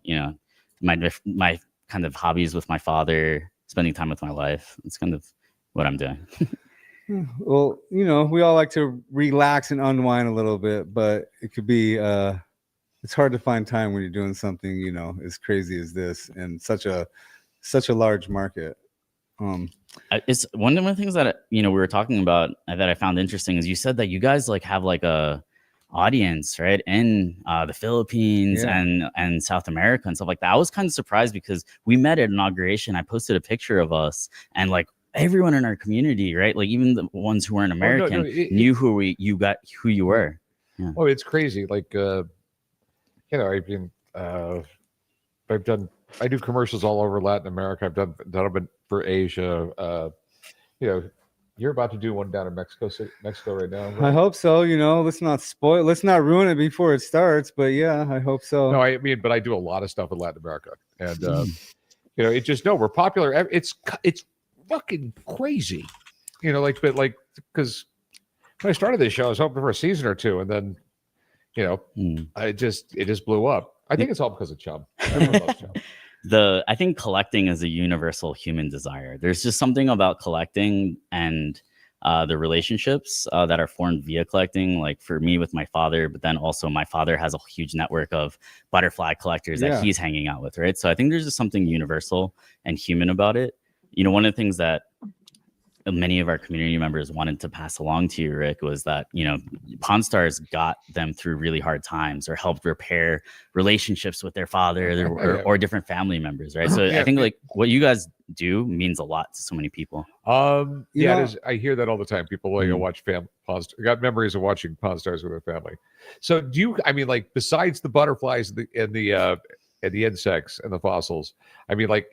my kind of hobbies with my father, spending time with my wife. It's kind of what I'm doing. Well, we all like to relax and unwind a little bit, but it could be it's hard to find time when you're doing something, as crazy as this and such a large market. It's one of the things that we were talking about that I found interesting is you said that you guys like have like a audience right in the Philippines and South America and stuff like that. I was kind of surprised because we met at inauguration. I posted a picture of us and like everyone in our community, right? Like even the ones who weren't American knew who you were. Yeah. Oh, it's crazy. Like I do commercials all over Latin America. I've done them for Asia. You're about to do one down in Mexico right now. Right? I hope so. Let's not ruin it before it starts. But yeah, I hope so. No, but I do a lot of stuff in Latin America, and we're popular. It's fucking crazy, because when I started this show, I was hoping for a season or two, and then, it just blew up. I think it's all because of Chum. Everyone loves Chum. I think collecting is a universal human desire. There's just something about collecting and the relationships that are formed via collecting, like for me with my father, but then also my father has a huge network of butterfly collectors that he's hanging out with, right? So I think there's just something universal and human about it. One of the things that many of our community members wanted to pass along to you, Rick, was that, Pawn Stars got them through really hard times or helped repair relationships with their father or different family members, right? So I think like what you guys do means a lot to so many people. It is. I hear that all the time. People watch Pawn Stars. Got memories of watching Pawn Stars with their family. So do you, besides the butterflies and the insects and the fossils,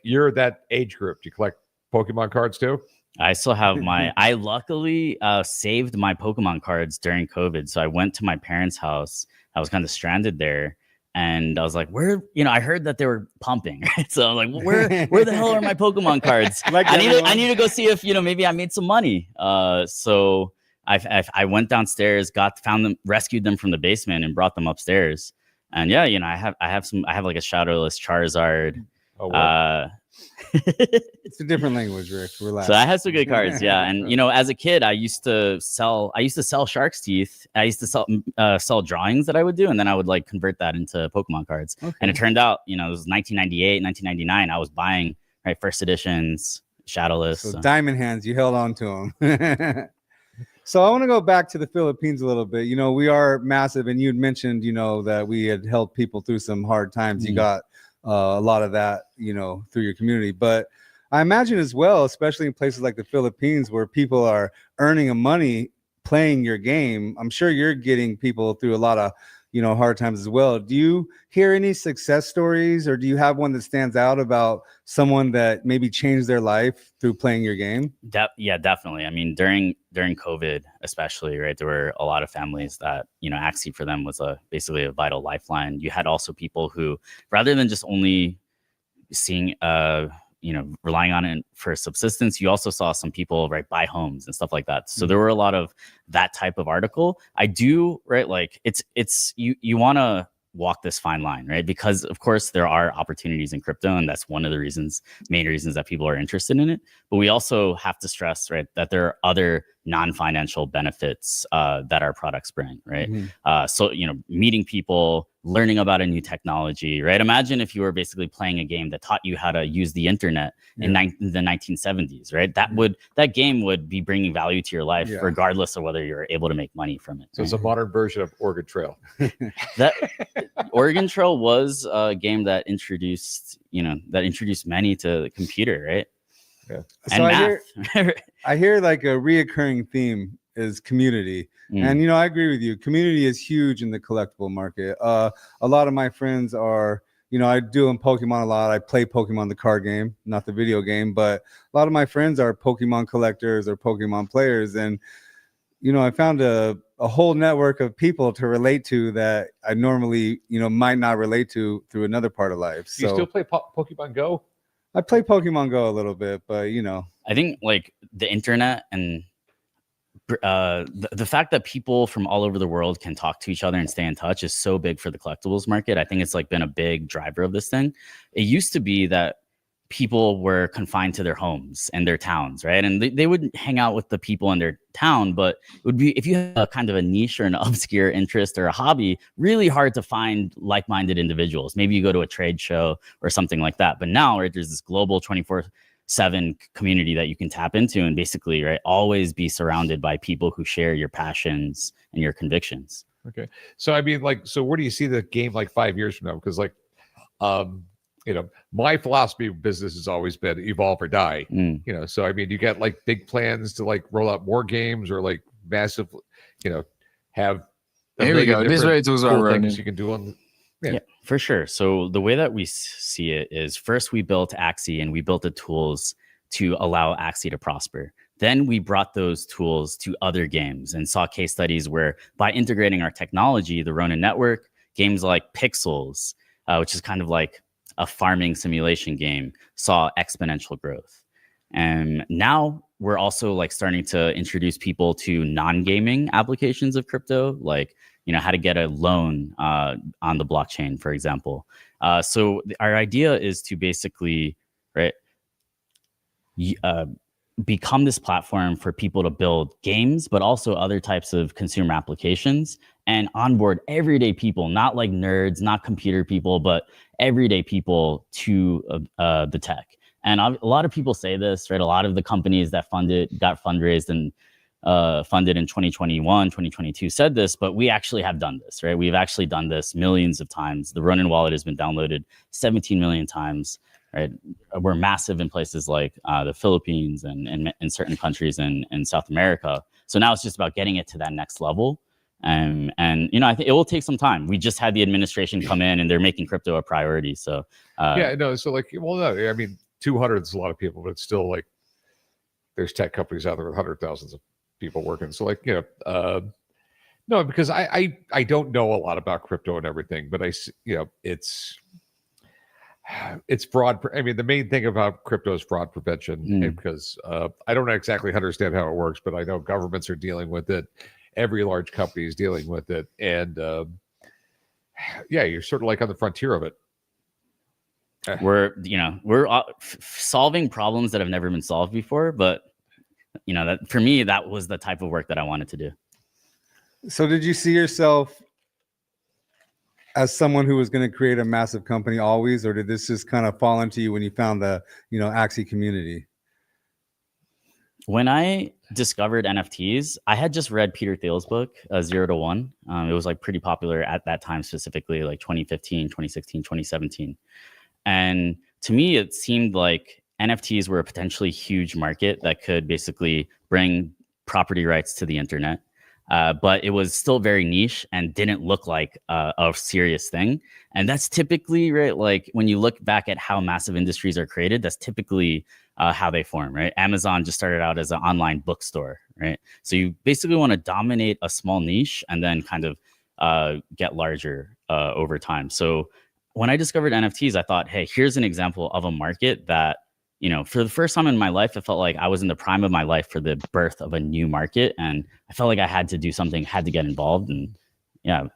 you're that age group. Do you collect Pokemon cards too? I still have I luckily saved my Pokemon cards during COVID. So I went to my parents' house. I was kind of stranded there. And I was like, I heard that they were pumping. Right? So I was like, where the hell are my Pokemon cards? I need to go see if, maybe I made some money. So I went downstairs, found them, rescued them from the basement and brought them upstairs. And I have like a shadowless Charizard. Oh, wow. It's a different language, Rick. Relax. So I have some good cards, yeah. And as a kid, I used to sell shark's teeth. I used to sell drawings that I would do, and then I would like convert that into Pokemon cards. Okay. And it turned out, it was 1998, 1999. I was buying first editions, shadowless. So diamond hands, you held on to them. So I want to go back to the Philippines a little bit. We are massive, and you'd mentioned, that we had helped people through some hard times. You got a lot of that, through your community. But I imagine as well, especially in places like the Philippines where people are earning money playing your game, I'm sure you're getting people through a lot of, hard times as well. Do you hear any success stories, or do you have one that stands out about someone that maybe changed their life through playing your game? Yeah, definitely. During COVID, especially, right, there were a lot of families that, Axie for them was basically a vital lifeline. You had also people who, rather than just only seeing, relying on it for subsistence, you also saw some people, buy homes and stuff like that. So there were a lot of that type of article. I do, like it's you want to walk this fine line, right? Because of course there are opportunities in crypto, and that's one of the main reasons that people are interested in it. But we also have to stress, that there are other non-financial benefits that our products bring, right? So, meeting people, learning about a new technology, right? Imagine if you were basically playing a game that taught you how to use the internet in the 1970s, right? That game would be bringing value to your life, regardless of whether you're able to make money from it. So it's a modern version of Oregon Trail. That Oregon Trail was a game that introduced many to the computer, right? Yeah. So I hear like a reoccurring theme is community. And, I agree with you. Community is huge in the collectible market. A lot of my friends are, you know, I do in Pokemon a lot. I play Pokemon the card game, not the video game, but a lot of my friends are Pokemon collectors or Pokemon players, and you know, I found a whole network of people to relate to that I normally, you know, might not relate to through another part of life. Do you still play Pokemon Go? I play Pokemon Go a little bit, but you know, I think like the internet and the fact that people from all over the world can talk to each other and stay in touch is so big for the collectibles market. I think it's like been a big driver of this thing. It used to be that people were confined to their homes and their towns, right? And they would hang out with the people in their town, but it would be, if you have a kind of a niche or an obscure interest or a hobby, really hard to find like-minded individuals. Maybe you go to a trade show or something like that. But now, right, there's this global 24/7 community that you can tap into and basically, right, always be surrounded by people who share your passions and your convictions. Okay. So, I mean, like, so where do you see the game like 5 years from now? Because like, you know, my philosophy of business has always been evolve or die. You know, so I mean, you got like big plans to like roll out more games or like massive, you know, have. Here we go. This way it was cool things you can do on. Yeah, for sure. So the way that we see it is first we built Axie and we built the tools to allow Axie to prosper. Then we brought those tools to other games and saw case studies where by integrating our technology, the Ronin network, games like Pixels, which is kind of like a farming simulation game, saw exponential growth. And now we're also like starting to introduce people to non-gaming applications of crypto, like, you know, how to get a loan on the blockchain, for example. So our idea is to basically, right, become this platform for people to build games, but also other types of consumer applications and onboard everyday people, not like nerds, not computer people, but everyday people to the tech. And a lot of people say this, right? A lot of the companies that got fundraised and funded in 2021, 2022 said this, but we actually have done this, right? We've actually done this millions of times. The Ronin wallet has been downloaded 17 million times, right? We're massive in places like the Philippines and in certain countries in South America. So now it's just about getting it to that next level. And you know, I think it will take some time. We just had the administration come in and they're making crypto a priority. So yeah, no, so like, well, no, I mean, 200 is a lot of people, but it's still like there's tech companies out there with hundred thousands of people working. So like, you know, no, because I don't know a lot about crypto and everything, but you know, it's fraud. I mean, the main thing about crypto is fraud prevention, because I don't exactly understand how it works, but I know governments are dealing with it. Every large company is dealing with it. And yeah, you're sort of like on the frontier of it. We're solving problems that have never been solved before, but you know, that for me, that was the type of work that I wanted to do. So did you see yourself as someone who was going to create a massive company always, or did this just kind of fall into you when you found the, you know, Axie community? When I discovered NFTs, I had just read Peter Thiel's book, 0 to 1. It was like pretty popular at that time, specifically like 2015, 2016, 2017. And to me, it seemed like NFTs were a potentially huge market that could basically bring property rights to the internet. But it was still very niche and didn't look like a serious thing. And that's typically, right, like when you look back at how massive industries are created, that's typically how they form, right? Amazon just started out as an online bookstore, right? So you basically want to dominate a small niche and then kind of get larger over time. So when I discovered NFTs, I thought, hey, here's an example of a market that, you know, for the first time in my life, it felt like I was in the prime of my life for the birth of a new market. And I felt like I had to do something, had to get involved. And yeah.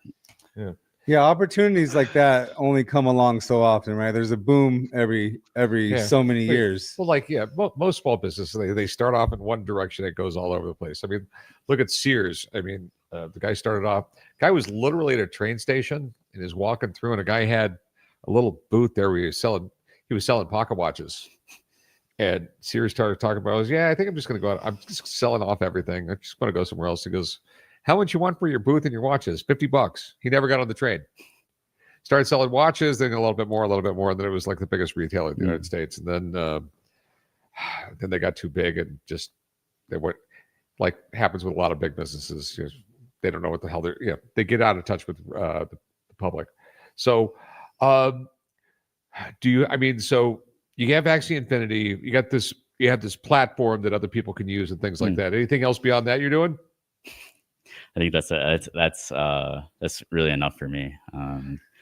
Opportunities like that only come along so often, right? There's a boom every so many years. Well, like, yeah, most small businesses, they start off in one direction. It goes all over the place. I mean, look at Sears. I mean, the guy was literally at a train station and is walking through, and a guy had a little booth there where he was selling pocket watches. And Sears started talking about, I think I'm just going to go out. I'm just selling off everything. I just want to go somewhere else. He goes, how much you want for your booth and your watches? $50. He never got on the train. Started selling watches, then a little bit more. And then it was like the biggest retailer in the United States. And then they got too big and just, they went, like happens with a lot of big businesses. You know, they don't know what the hell they get out of touch with the public. So Do you? I mean, so you have Axie Infinity. You got this. You have this platform that other people can use and things like that. Anything else beyond that you're doing? I think that's really enough for me.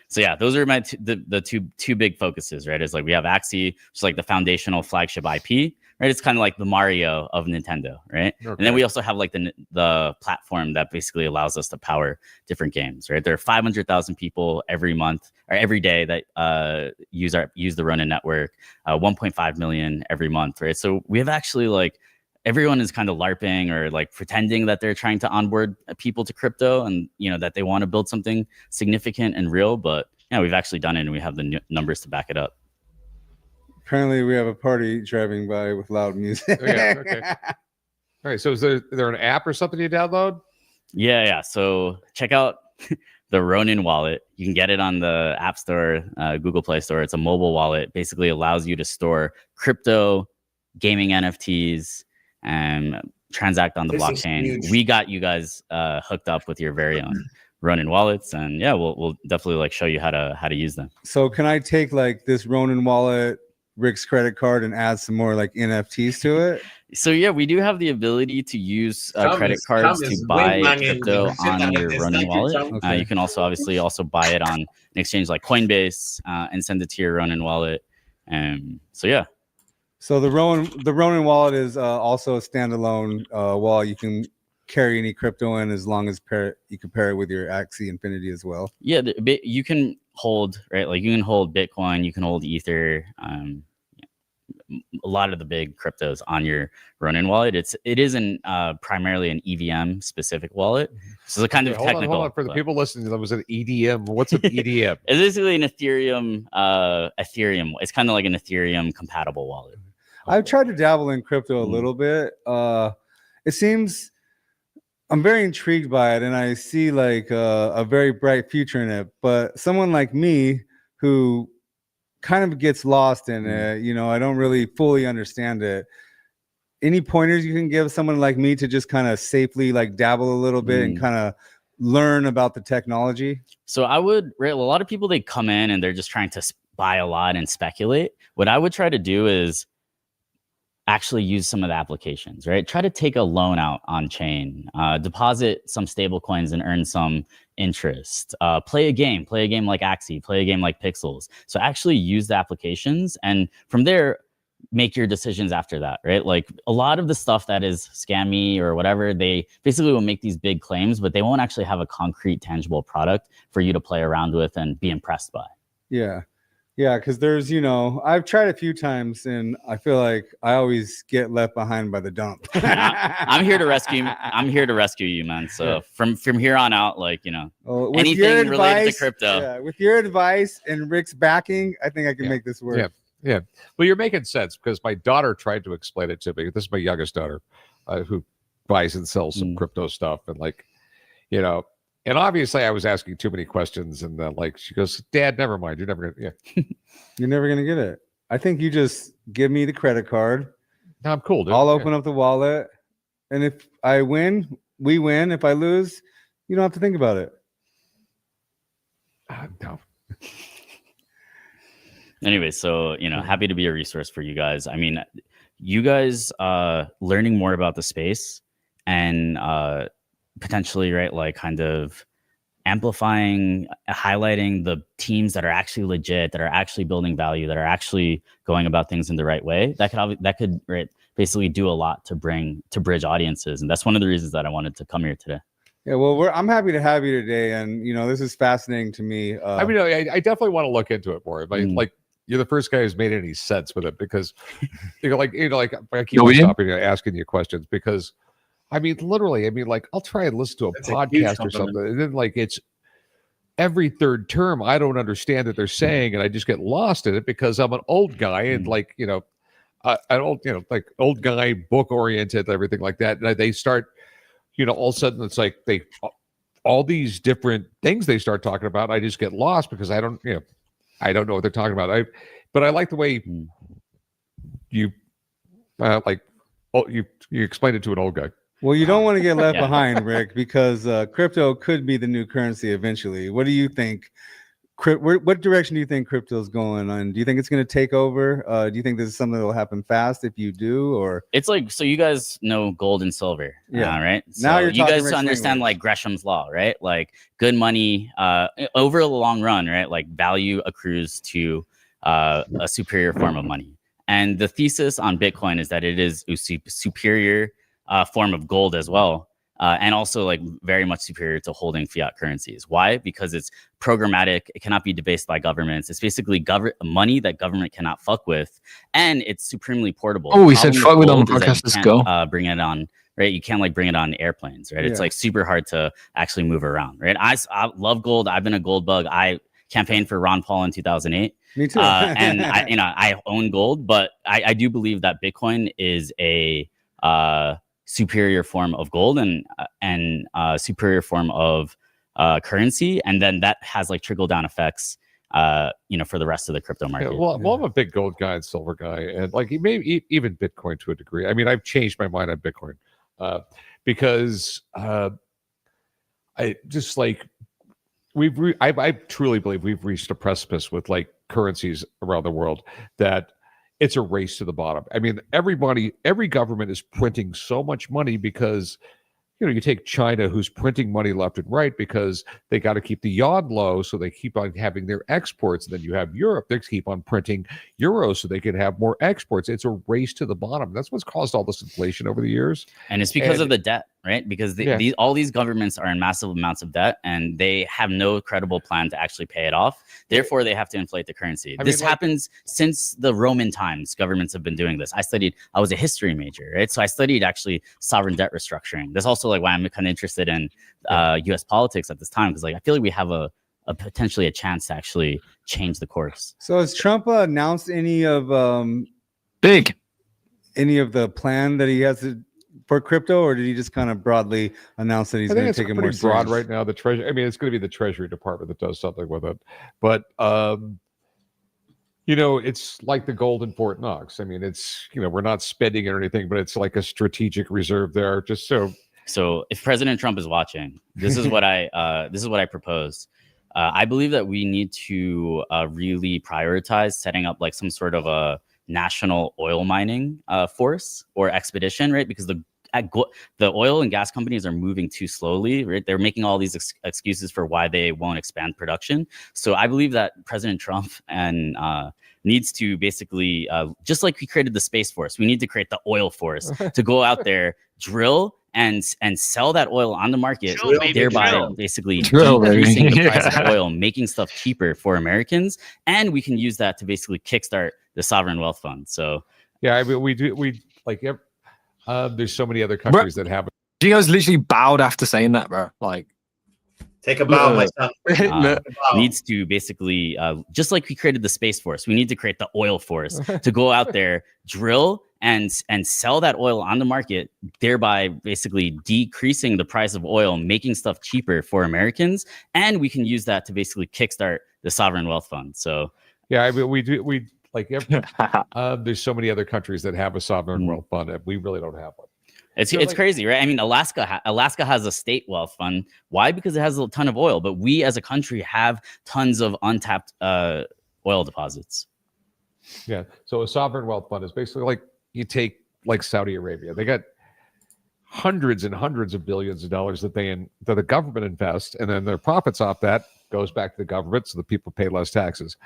So yeah, those are my the two big focuses, right? It's like we have Axie, which is like the foundational flagship IP, right? It's kind of like the Mario of Nintendo, right? Okay. And then we also have like the platform that basically allows us to power different games, right? There are 500,000 people every month or every day that use the Ronin network, 1.5 million every month, right? So we have actually like everyone is kind of LARPing or like pretending that they're trying to onboard people to crypto and, you know, that they want to build something significant and real. But yeah, we've actually done it and we have the numbers to back it up. Apparently we have a party driving by with loud music. Yeah, okay. All right. So is there an app or something you download? Yeah. So check out the Ronin wallet. You can get it on the App Store, Google Play Store. It's a mobile wallet. Basically allows you to store crypto, gaming NFTs, and transact on the blockchain. We got you guys hooked up with your very own Ronin wallets, and yeah, we'll definitely like show you how to use them. So can I take like this Ronin wallet, Rick's credit card, and add some more like NFTs to it? So yeah, we do have the ability to use credit cards to buy crypto on your Ronin wallet. Okay. You can also obviously buy it on an exchange like Coinbase and send it to your Ronin wallet. So yeah. So the Ronin wallet is also a standalone wallet. You can carry any crypto in as long as you can pair it with your Axie Infinity as well. Yeah, you can hold, right? Like you can hold Bitcoin, you can hold Ether, a lot of the big cryptos on your Ronin wallet. It is primarily an EVM specific wallet. So it's kind of technical. Hold on. For the people listening, that was an EDM. What's an EDM? It's basically an Ethereum. It's kind of like an Ethereum compatible wallet. I've tried to dabble in crypto a little bit. It seems I'm very intrigued by it, and I see like a very bright future in it. But someone like me who kind of gets lost in it, you know, I don't really fully understand it. Any pointers you can give someone like me to just kind of safely like dabble a little bit and kind of learn about the technology? So I would, right, a lot of people, they come in and they're just trying to buy a lot and speculate. What I would try to do is actually use some of the applications, right? Try to take a loan out on chain, deposit some stable coins and earn some interest, play a game like Axie, play a game like Pixels. So actually use the applications, and from there, make your decisions after that, right? Like a lot of the stuff that is scammy or whatever, they basically will make these big claims, but they won't actually have a concrete, tangible product for you to play around with and be impressed by. Yeah, because there's, you know, I've tried a few times and I feel like I always get left behind by the dump. I'm here to rescue you, man. So from here on out, like, you know, anything related to crypto. Yeah, with your advice and Rick's backing, I think I can make this work. Yeah. Well, you're making sense because my daughter tried to explain it to me. This is my youngest daughter who buys and sells some crypto stuff. And like, you know, and obviously I was asking too many questions, and then like she goes, "Dad, never mind. You're never gonna You're never gonna get it. I think you just give me the credit card. No, I'm cool, dude. I'll open up the wallet. And if I win, we win. If I lose, you don't have to think about it." No. Anyway, so, you know, happy to be a resource for you guys. I mean, you guys learning more about the space and potentially, right, like kind of amplifying, highlighting the teams that are actually legit, that are actually building value, that are actually going about things in the right way. That could right, basically do a lot to bridge audiences, and that's one of the reasons that I wanted to come here today. Yeah, well, I'm happy to have you today, and you know, this is fascinating to me. I mean, I definitely want to look into it more. But like, you're the first guy who's made any sense with it, because like I keep stopping you, asking you questions, because I mean, literally, like I'll try and listen to a podcast or something, and then like it's every third term I don't understand that they're saying, and I just get lost in it because I'm an old guy and like, you know, an old, you know, like old guy, book oriented, everything like that. And they start, you know, all of a sudden it's like all these different things they start talking about. I just get lost because I don't know what they're talking about. But I like the way you you explained it to an old guy. Well, you don't want to get left behind, Rick, because crypto could be the new currency eventually. What do you think? what direction do you think crypto's going on? Do you think it's going to take over? Do you think this is something that will happen fast if you do, or it's like, so you guys know gold and silver, right? So now you guys understand like Gresham's law, right? Like good money over the long run, right? Like value accrues to a superior form of money. And the thesis on Bitcoin is that it is a superior form of gold as well. And also like very much superior to holding fiat currencies. Why? Because it's programmatic. It cannot be debased by governments. It's basically money that government cannot fuck with, and it's supremely portable. Oh, we said fuck with on the podcast. Let's go. Bring it on, right? You can't like bring it on airplanes, right? It's like super hard to actually move around, right? I love gold. I've been a gold bug. I campaigned for Ron Paul in 2008. Me too. And I own gold, but I do believe that Bitcoin is a superior form of gold and superior form of currency, and then that has like trickle down effects for the rest of the crypto market. Well, I'm a big gold guy and silver guy, and like maybe even Bitcoin to a degree. I mean, I've changed my mind on Bitcoin because I just like I truly believe we've reached a precipice with like currencies around the world that it's a race to the bottom. I mean, every government is printing so much money because, you take China, who's printing money left and right because they got to keep the yuan low, so they keep on having their exports. And then you have Europe, they keep on printing euros so they can have more exports. It's a race to the bottom. That's what's caused all this inflation over the years. And it's because of the debt, right? Because all these governments are in massive amounts of debt, and they have no credible plan to actually pay it off. Therefore, they have to inflate the currency. This happens since the Roman times. Governments have been doing this. I was a history major, right? So I studied actually sovereign debt restructuring. That's also like why I'm kind of interested in U.S. politics at this time, because like I feel like we have a potentially a chance to actually change the course. So has Trump announced any of any of the plan that he has for crypto, or did he just kind of broadly announce that he's going to take it more broad serious? right now? The Treasury, I mean, it's going to be the Treasury Department that does something with it, but it's like the gold in Fort Knox. I mean, it's we're not spending it or anything, but it's like a strategic reserve there, just so. So if President Trump is watching, this is what I propose. I believe that we need to really prioritize setting up like some sort of a national oil mining force or expedition, right? Because the oil and gas companies are moving too slowly, right? They're making all these excuses for why they won't expand production. So I believe that President Trump needs to basically, just like we created the Space Force, we need to create the oil force to go out there, drill, and sell that oil on the market, thereby basically decreasing the price of oil, making stuff cheaper for Americans, and we can use that to basically kickstart the sovereign wealth fund. So yeah, I mean, we like there's so many other countries that have it. Gio's literally bowed after saying that, bro. Like, take a bow, my son. Needs to basically, just like we created the Space Force, we need to create the oil force to go out there, drill, and sell that oil on the market, thereby basically decreasing the price of oil, making stuff cheaper for Americans, and we can use that to basically kickstart the sovereign wealth fund. So yeah, I mean, we like there's so many other countries that have a sovereign wealth fund, and we really don't have one. It's crazy, right? I mean, Alaska has a state wealth fund. Why? Because it has a ton of oil, but we as a country have tons of untapped oil deposits. Yeah. So a sovereign wealth fund is basically like you take like Saudi Arabia. They got hundreds and hundreds of billions of dollars that the government invests, and then their profits off that goes back to the government, so the people pay less taxes.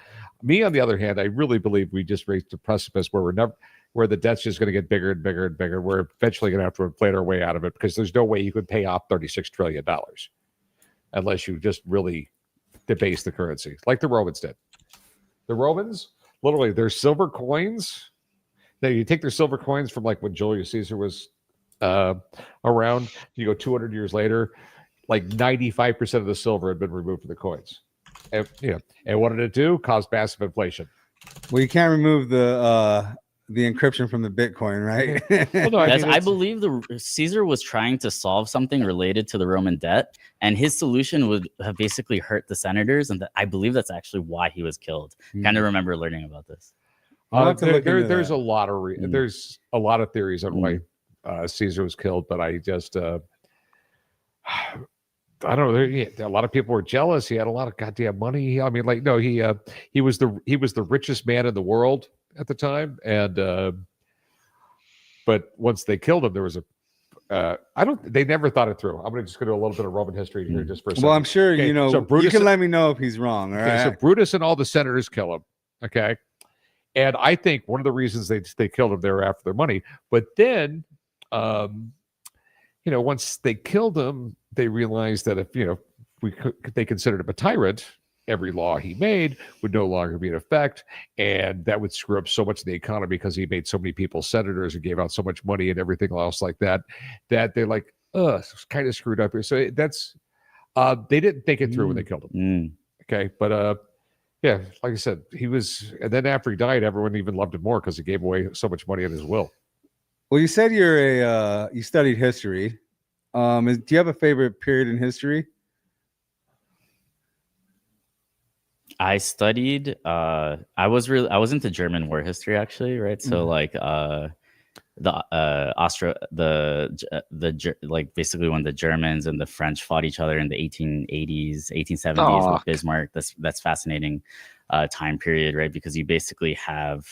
Me, on the other hand, I really believe we just reached a precipice where the debt's just going to get bigger and bigger and bigger. We're eventually going to have to inflate our way out of it, because there's no way you could pay off $36 trillion unless you just really debase the currency, like the Romans did. The Romans, literally, their silver coins. Now you take their silver coins from like when Julius Caesar was around. You go 200 years later, like 95% of the silver had been removed from the coins. And what did it do? Caused massive inflation. Well, you can't remove the encryption from the Bitcoin, right? Well, no, I believe Caesar was trying to solve something related to the Roman debt, and his solution would have basically hurt the senators, and I believe that's actually why he was killed. Kind of remember learning about this. There's a lot of there's a lot of theories on why Caesar was killed, but I just I don't know. A lot of people were jealous. He had a lot of goddamn money. I mean, like, no, he was the richest man in the world at the time, and but once they killed him, there was a they never thought it through. I'm going to just go to a little bit of Roman history here just for a second. Well, I'm sure Okay, you know. so Brutus, you can let me know if he's wrong. All okay, right. so Brutus and all the senators kill him. Okay, and I think one of the reasons they killed him, they were after their money. But then, once they killed him, they realized that if they considered him a tyrant, every law he made would no longer be in effect, and that would screw up so much of the economy because he made so many people senators and gave out so much money and everything else like that, that they're like, it's kind of screwed up here. So that's they didn't think it through when they killed him. Okay, but yeah, like I said, he was, and then after he died, everyone even loved him more because he gave away so much money in his will. Well, you said you studied history. Do you have a favorite period in history? I studied. I was into German war history actually, right? So like like basically when the Germans and the French fought each other in the 1880s, 1870s with Bismarck. That's fascinating time period, right? Because you basically have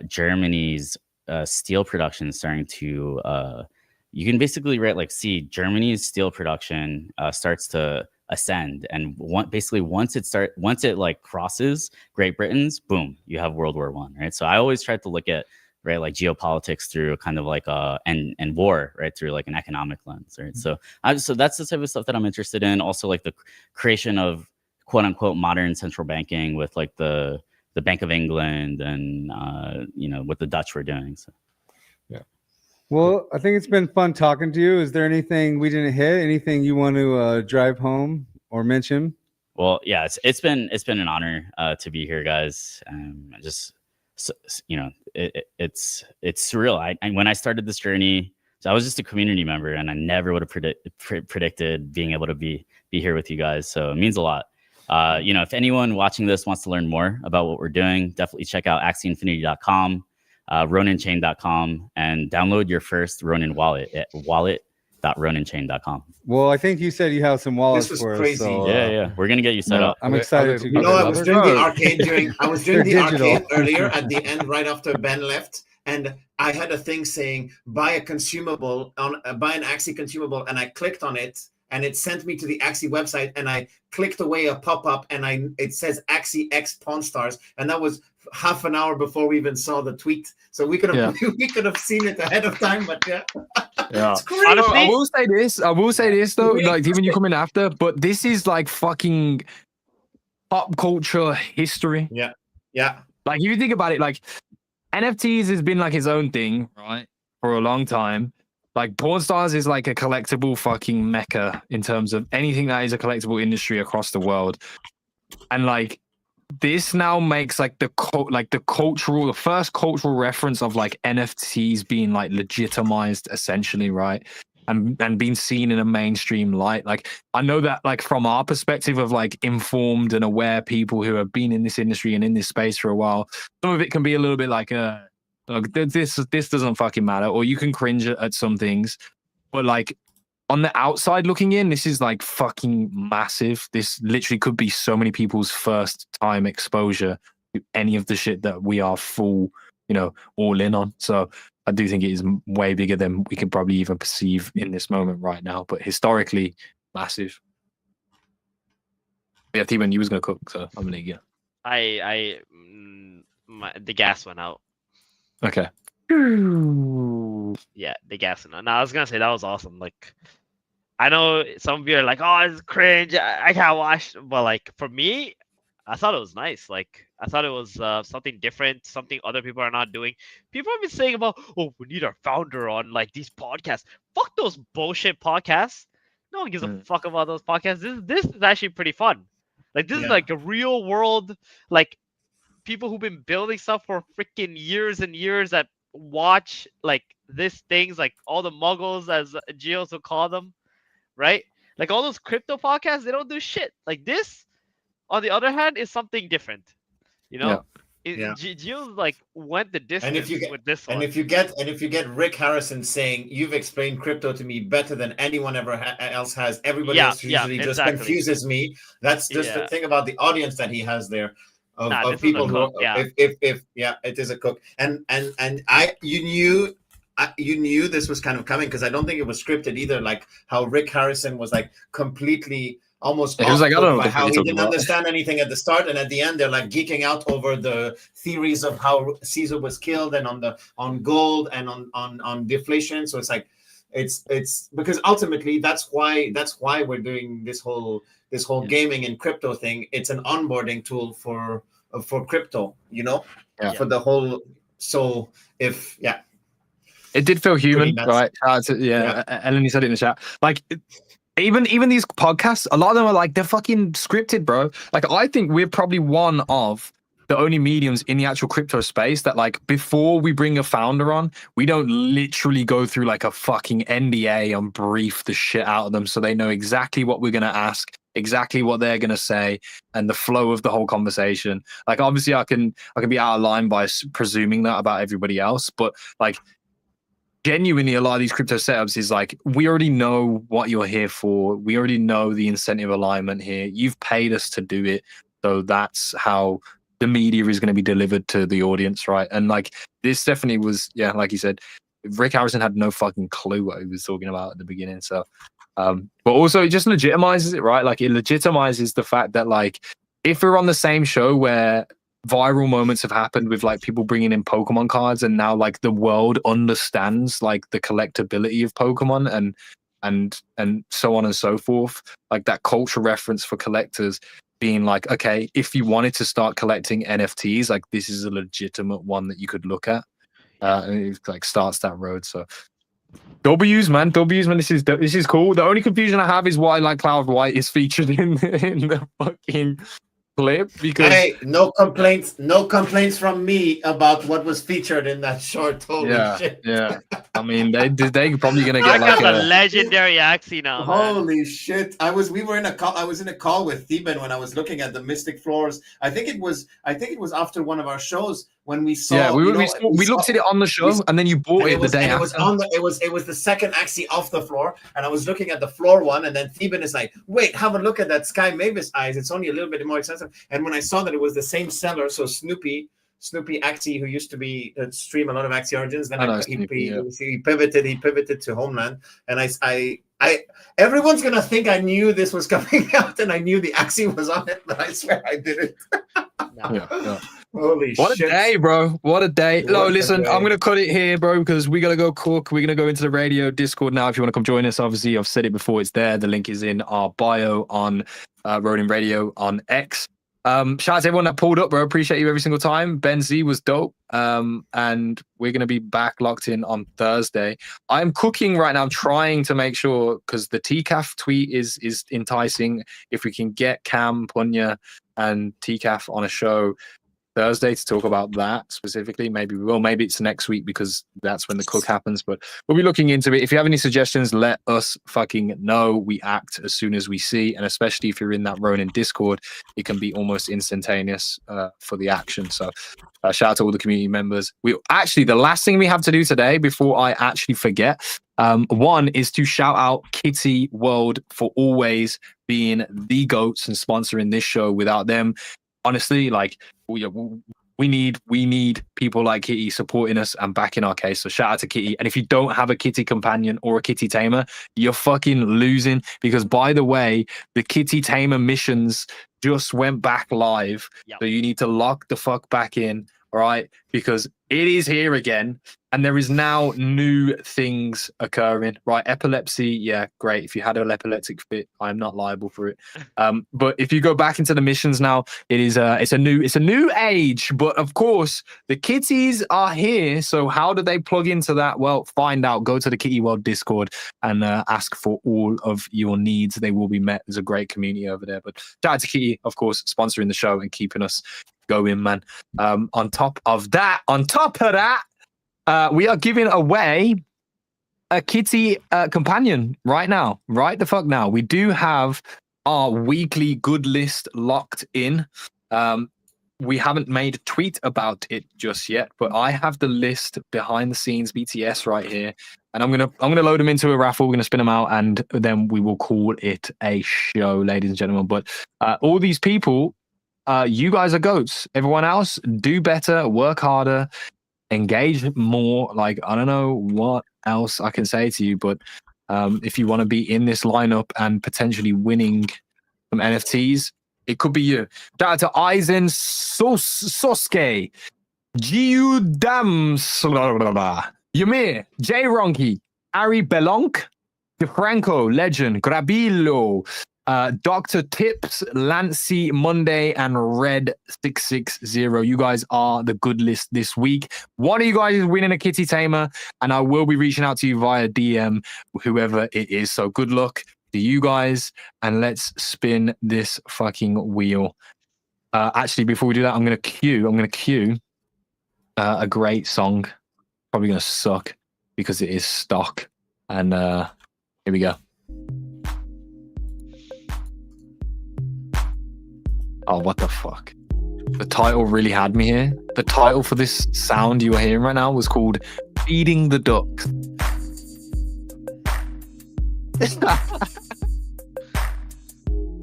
Germany's steel production starting to you can basically see Germany's steel production starts to ascend, and once it like crosses Great Britain's, boom, you have World War I, right? So I always tried to look at like geopolitics through kind of like and war, right, through like an economic lens, right? So that's the type of stuff that I'm interested in. Also, like the creation of quote unquote modern central banking with like the Bank of England and what the Dutch were doing. So yeah. Well, I think it's been fun talking to you. Is there anything we didn't hit? Anything you want to drive home or mention? Well, yeah, it's been an honor to be here, guys. It's surreal. When I started this journey, so I was just a community member, and I never would have predicted being able to be here with you guys. So it means a lot. If anyone watching this wants to learn more about what we're doing, definitely check out axieinfinity.com. roninchain.com, and download your first Ronin wallet at wallet.roninchain.com. Well, I think you said you have some wallets This was for us. crazy. So, Yeah. We're gonna get you set up. I'm excited to. I was doing the arcade They're arcade earlier at the end, right after Ben left, and I had a thing saying buy a consumable buy an Axie consumable, and I clicked on it. And it sent me to the Axie website, and I clicked away a pop-up, and it says Axie X Pawn Stars, and that was half an hour before we even saw the tweet. So we could have seen it ahead of time, but yeah. It's crazy. Honestly, I will say this though, like even you come in after, but this is like fucking pop culture history. Yeah. Like if you think about it, like NFTs has been like its own thing, right, for a long time. Like Pawn Stars is like a collectible fucking mecca in terms of anything that is a collectible industry across the world. And like this now makes like the first cultural reference of like NFTs being like legitimized essentially, right? And being seen in a mainstream light. Like I know that like from our perspective of like informed and aware people who have been in this industry and in this space for a while, some of it can be a little bit like look, this doesn't fucking matter, or you can cringe at some things, but like on the outside looking in, this is like fucking massive. This literally could be so many people's first time exposure to any of the shit that we are full, all in on. So I do think it is way bigger than we can probably even perceive in this moment right now, but historically massive. Yeah, T-Man, you was gonna cook, so I'm gonna get. The gas went out. Okay. Yeah, the gas went out. No, I was gonna say that was awesome. Like, I know some of you are like, "Oh, it's cringe. I can't watch," but like for me, I thought it was nice. Like, I thought it was something different, something other people are not doing. People have been saying about, "Oh, we need our founder on like these podcasts." Fuck those bullshit podcasts. No one gives a fuck about those podcasts. This is actually pretty fun. Like, this is like a real world, like people who've been building stuff for freaking years and years that watch like these things, like all the muggles, as Geos will call them, right? Like all those crypto podcasts, they don't do shit. Like this, on the other hand, is something different. Yeah. Yeah. Gio's like went the distance And if you get with this one. and if you get Rick Harrison saying you've explained crypto to me better than anyone else has, everybody else usually just confuses me. That's just the thing about the audience that he has there of people who if it is a cook. And you knew this was kind of coming because I don't think it was scripted either. Like how Rick Harrison was like completely almost he was like, I don't know by how he didn't about. understand anything at the start, and at the end they're like geeking out over the theories of how Caesar was killed and on gold and on deflation. So it's like it's because ultimately that's why we're doing this whole gaming and crypto thing. It's an onboarding tool for crypto, for the whole. So if it did feel human, right? Ellen, you said it in the chat. Like, even these podcasts, a lot of them are like, they're fucking scripted, bro. Like, I think we're probably one of the only mediums in the actual crypto space that, like, before we bring a founder on, we don't literally go through like a fucking NDA and brief the shit out of them so they know exactly what we're going to ask, exactly what they're going to say, and the flow of the whole conversation. Like, obviously I can be out of line by presuming that about everybody else, but like, genuinely, a lot of these crypto setups is like, we already know what you're here for. We already know the incentive alignment here. You've paid us to do it. So that's how the media is going to be delivered to the audience, right? And like, this definitely was, like you said, Rick Harrison had no fucking clue what he was talking about at the beginning. So, but also it just legitimizes it, right? Like, it legitimizes the fact that, like, if we're on the same show where viral moments have happened with like people bringing in Pokemon cards, and now like the world understands like the collectability of Pokemon and so on and so forth, like that cultural reference for collectors being like, okay, if you wanted to start collecting NFTs, like, this is a legitimate one that you could look at, and it like starts that road. So W's, man. This is cool. The only confusion I have is why like Cloud White is featured in the fucking clip, because hey, no complaints from me about what was featured in that short. Holy shit. I mean, they probably gonna I get like got the legendary Axie now, man. Holy shit. I was in a call with Theben when I was looking at the Mystic Floors. I think it was after one of our shows when we saw. we looked at it on the show, and then you bought it the day after. It was the second Axie off the floor, and I was looking at the floor one, and then Theben is like, wait, have a look at that Sky Mavis eyes. It's only a little bit more expensive. And when I saw that it was the same seller, so Snoopy Axie, who used to be stream a lot of Axie Origins, then he pivoted to Homeland, and I everyone's gonna think I knew this was coming out, and I knew the Axie was on it, but I swear I didn't. Holy what shit. a day, bro. What a day. Listen, I'm going to cut it here, bro, because we got to go cook. We're going to go into the radio Discord now. If you want to come join us, obviously, I've said it before. It's there. The link is in our bio on Ronin Radio on X. Shout out to everyone that pulled up, bro. Appreciate you every single time. Ben Z was dope. And we're going to be back locked in on Thursday. I'm cooking right now. I'm trying to make sure, because the TCAF tweet is enticing. If we can get Cam, Punya, and TCAF on a show Thursday to talk about that specifically, maybe we will. Maybe it's next week, because that's when the cook happens, but we'll be looking into it. If you have any suggestions, let us fucking know. We act as soon as we see, and especially if you're in that Ronin Discord, it can be almost instantaneous for the action. So shout out to all the community members. The last thing we have to do today before I actually forget, one is to shout out Kitty World for always being the goats and sponsoring this show. Without them, honestly, like, we need people like Kitty supporting us and backing our case. So shout out to Kitty. And if you don't have a Kitty companion or a Kitty tamer, you're fucking losing, because, by the way, the Kitty tamer missions just went back live. So you need to lock the fuck back in, all right? Because it is here again, and there is now new things occurring, right? Epilepsy, yeah, great. If you had an epileptic fit, I'm not liable for it. But if you go back into the missions now, it's a new age. But of course, the kitties are here. So how do they plug into that? Well, find out. Go to the Kitty World Discord and ask for all of your needs. They will be met. There's a great community over there. But shout out to Kitty, of course, sponsoring the show and keeping us going, man. On top of that, we are giving away a Kitty companion right now. Right the fuck now. We do have our weekly good list locked in. we haven't made a tweet about it just yet, but I have the list behind the scenes BTS right here, and I'm gonna load them into a raffle. We're gonna spin them out, and then we will call it a show, ladies and gentlemen. But all these people, you guys are goats. Everyone else, do better, work harder, engage more. Like, I don't know what else I can say to you, but if you want to be in this lineup and potentially winning some NFTs, it could be you. Shout out to Aizen Sosuke, Giu Dams, Ymir, J Ronki, Ari Belonk, DeFranco, Legend, Grabillo, Dr. Tips, Lancy Monday, and Red 660. You guys are the good list this week. One of you guys is winning a kitty tamer, and I will be reaching out to you via DM, whoever it is. So good luck to you guys, and let's spin this fucking wheel. Actually, before we do that, I'm gonna cue a great song. Probably gonna suck because it is stock. And here we go. Oh, what the fuck? The title really had me here. The title for this sound you are hearing right now was called Feeding the Ducks.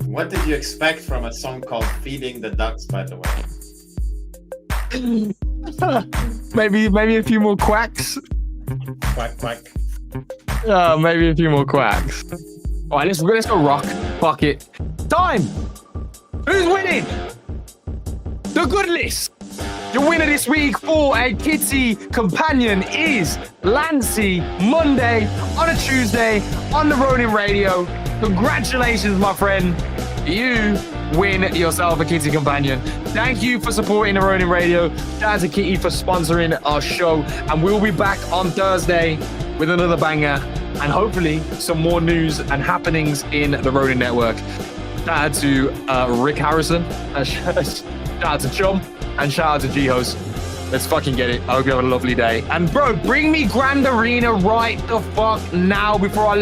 What did you expect from a song called Feeding the Ducks, by the way? maybe a few more quacks. Quack, quack. Maybe a few more quacks. All right, let's go rock. Fuck it. Time! Who's winning? The good list. Your winner this week for a kitty companion is Lancy Monday on a Tuesday on the Ronin Radio. Congratulations, my friend. You win yourself a kitty companion. Thank you for supporting the Ronin Radio. Shout out to Kitty for sponsoring our show. And we'll be back on Thursday with another banger and hopefully some more news and happenings in the Ronin Network. Shout out to Rick Harrison. Shout out to Chum. And shout out to G-Host. Let's fucking get it. I hope you have a lovely day. And bro, bring me Grand Arena right the fuck now before I